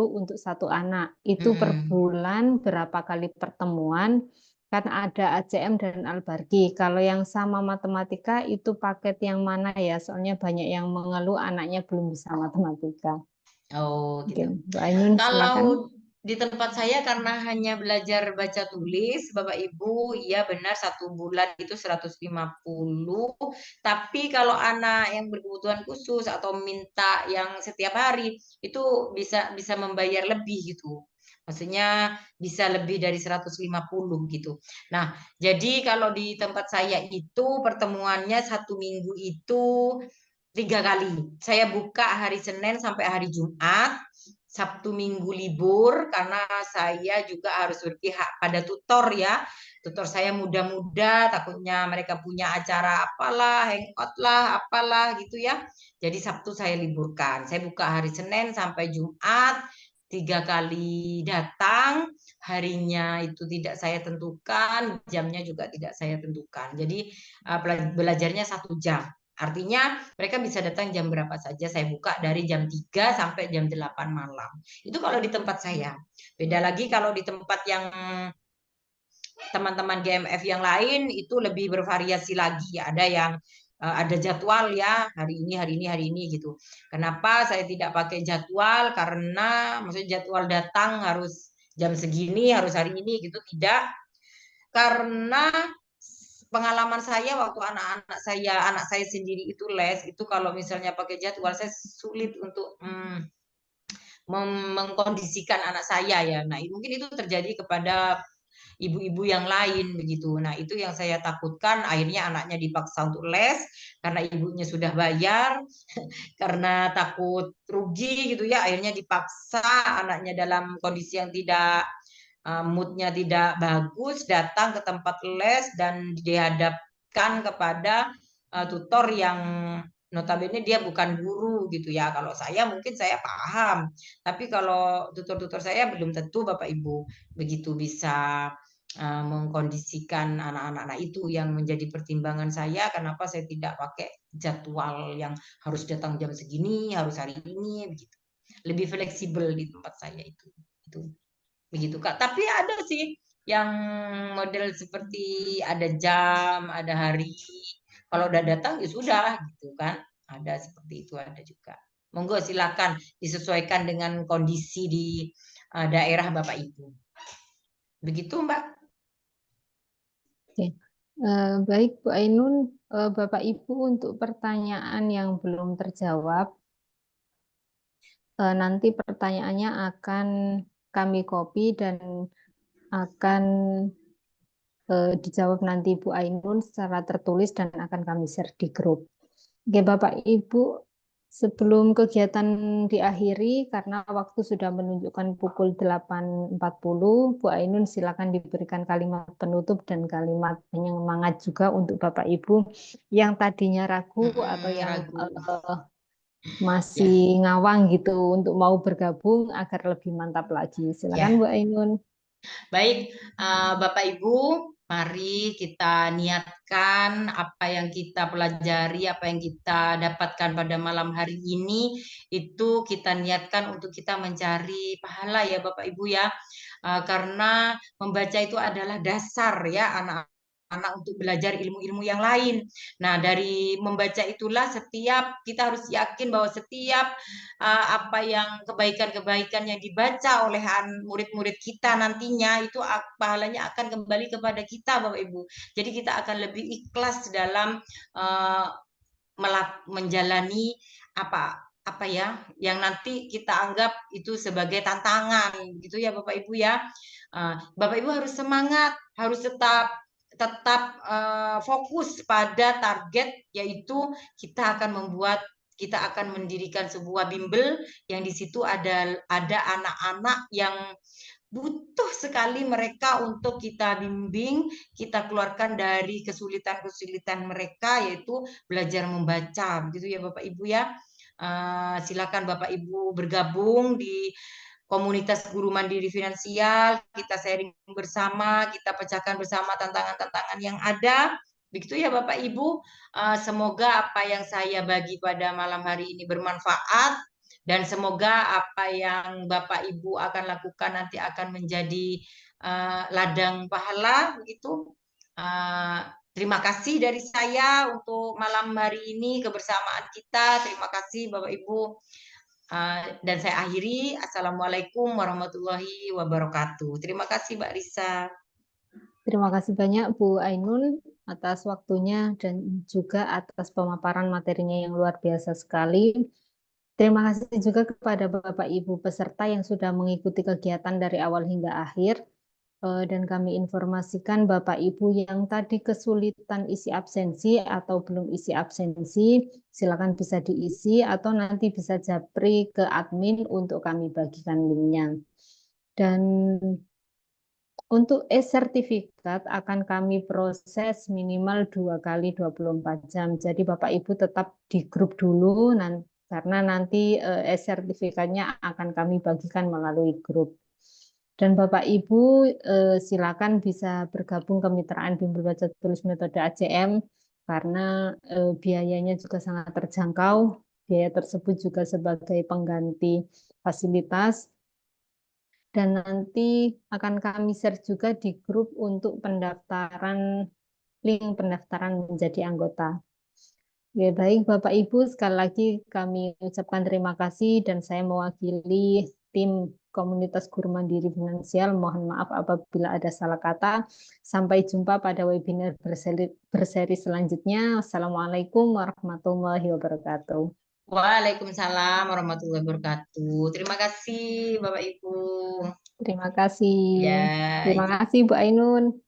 untuk 1 anak. Itu per bulan berapa kali pertemuan? Kan ada ACM dan Albargi. Kalau yang sama matematika itu paket yang mana ya? Soalnya banyak yang mengeluh anaknya belum bisa matematika. Oh, gitu. Bu Ainun, silakan. Kalau di tempat saya karena hanya belajar baca tulis, Bapak Ibu, iya benar 1 bulan itu 150. Tapi kalau anak yang berkebutuhan khusus atau minta yang setiap hari, itu bisa membayar lebih gitu. Maksudnya bisa lebih dari 150 gitu. Nah, jadi kalau di tempat saya itu pertemuannya 1 minggu itu 3 kali. Saya buka hari Senin sampai hari Jumat. Sabtu Minggu libur karena saya juga harus berpihak pada tutor ya. Tutor saya muda-muda, takutnya mereka punya acara apalah, hangout lah, apalah gitu ya. Jadi Sabtu saya liburkan. Saya buka hari Senin sampai Jumat, 3 kali datang. Harinya itu tidak saya tentukan, jamnya juga tidak saya tentukan. Jadi belajarnya 1 jam. Artinya mereka bisa datang jam berapa saja, saya buka dari jam 3 sampai jam 8 malam. Itu kalau di tempat saya. Beda lagi kalau di tempat yang teman-teman GMF yang lain itu lebih bervariasi lagi. Ada yang ada jadwal ya, hari ini gitu. Kenapa saya tidak pakai jadwal? Karena maksudnya jadwal datang harus jam segini, harus hari ini gitu, tidak. Karena pengalaman saya waktu anak saya sendiri itu les, itu kalau misalnya pakai jadwal saya sulit untuk mengkondisikan anak saya ya. Nah, mungkin itu terjadi kepada ibu-ibu yang lain begitu. Nah, itu yang saya takutkan, akhirnya anaknya dipaksa untuk les karena ibunya sudah bayar, karena takut rugi gitu ya, akhirnya dipaksa anaknya dalam kondisi yang tidak moodnya tidak bagus datang ke tempat les dan dihadapkan kepada tutor yang Notabene dia bukan guru gitu ya. Kalau saya mungkin saya paham, tapi kalau tutor-tutor saya belum tentu Bapak Ibu begitu bisa mengkondisikan anak-anak itu yang menjadi pertimbangan saya. Kenapa saya tidak pakai jadwal yang harus datang jam segini, harus hari ini begitu. Lebih fleksibel di tempat saya itu begitu Kak. Tapi ada sih yang model seperti ada jam, ada hari. Kalau udah datang ya sudah gitu kan. Ada seperti itu ada juga. Monggo silakan disesuaikan dengan kondisi di daerah Bapak Ibu. Begitu Mbak. Oke. Baik Bu Ainun, Bapak Ibu untuk pertanyaan yang belum terjawab, nanti pertanyaannya akan kami copy dan akan dijawab nanti Bu Ainun secara tertulis dan akan kami share di grup. Oke, Bapak Ibu, sebelum kegiatan diakhiri karena waktu sudah menunjukkan pukul 8.40, Bu Ainun silakan diberikan kalimat penutup dan kalimat penyemangat juga untuk Bapak Ibu yang tadinya ragu atau yang masih ngawang gitu untuk mau bergabung agar lebih mantap lagi. Silakan Bu Ainun. Baik, Bapak Ibu, mari kita niatkan apa yang kita pelajari, apa yang kita dapatkan pada malam hari ini, itu kita niatkan untuk kita mencari pahala ya Bapak Ibu ya. Karena membaca itu adalah dasar ya anak-anak untuk belajar ilmu-ilmu yang lain. Nah, dari membaca itulah kita harus yakin bahwa setiap apa yang kebaikan-kebaikan yang dibaca oleh murid-murid kita nantinya itu pahalanya akan kembali kepada kita Bapak Ibu. Jadi kita akan lebih ikhlas dalam menjalani apa ya yang nanti kita anggap itu sebagai tantangan gitu ya Bapak Ibu ya. Bapak Ibu harus semangat, harus tetap fokus pada target, yaitu kita akan mendirikan sebuah bimbel yang di situ ada anak-anak yang butuh sekali mereka untuk kita bimbing, kita keluarkan dari kesulitan-kesulitan mereka, yaitu belajar membaca, begitu ya Bapak Ibu ya. Silakan Bapak Ibu bergabung di komunitas guru mandiri finansial, kita sharing bersama, kita pecahkan bersama tantangan-tantangan yang ada. Begitu ya Bapak Ibu, semoga apa yang saya bagi pada malam hari ini bermanfaat dan semoga apa yang Bapak Ibu akan lakukan nanti akan menjadi ladang pahala begitu. Terima kasih dari saya untuk malam hari ini kebersamaan kita. Terima kasih Bapak Ibu. Dan saya akhiri. Assalamualaikum warahmatullahi wabarakatuh. Terima kasih Mbak Risa. Terima kasih banyak Bu Ainun atas waktunya dan juga atas pemaparan materinya yang luar biasa sekali. Terima kasih juga kepada Bapak Ibu peserta yang sudah mengikuti kegiatan dari awal hingga akhir. Dan kami informasikan Bapak Ibu yang tadi kesulitan isi absensi atau belum isi absensi, silakan bisa diisi atau nanti bisa japri ke admin untuk kami bagikan linknya. Dan untuk e-sertifikat akan kami proses minimal 2 kali 24 jam. Jadi Bapak Ibu tetap di grup dulu karena nanti e-sertifikatnya akan kami bagikan melalui grup. Dan Bapak Ibu silakan bisa bergabung kemitraan Bimbel Baca Tulis Metode ACM karena biayanya juga sangat terjangkau. Biaya tersebut juga sebagai pengganti fasilitas. Dan nanti akan kami share juga di grup untuk link pendaftaran menjadi anggota. Ya, baik Bapak Ibu, sekali lagi kami ucapkan terima kasih dan saya mewakili tim Komunitas Guru Mandiri Finansial. Mohon maaf apabila ada salah kata. Sampai jumpa pada webinar berseri selanjutnya. Assalamualaikum warahmatullahi wabarakatuh. Waalaikumsalam warahmatullahi wabarakatuh. Terima kasih Bapak Ibu. Terima kasih. Ya. Terima kasih Bu Ainun.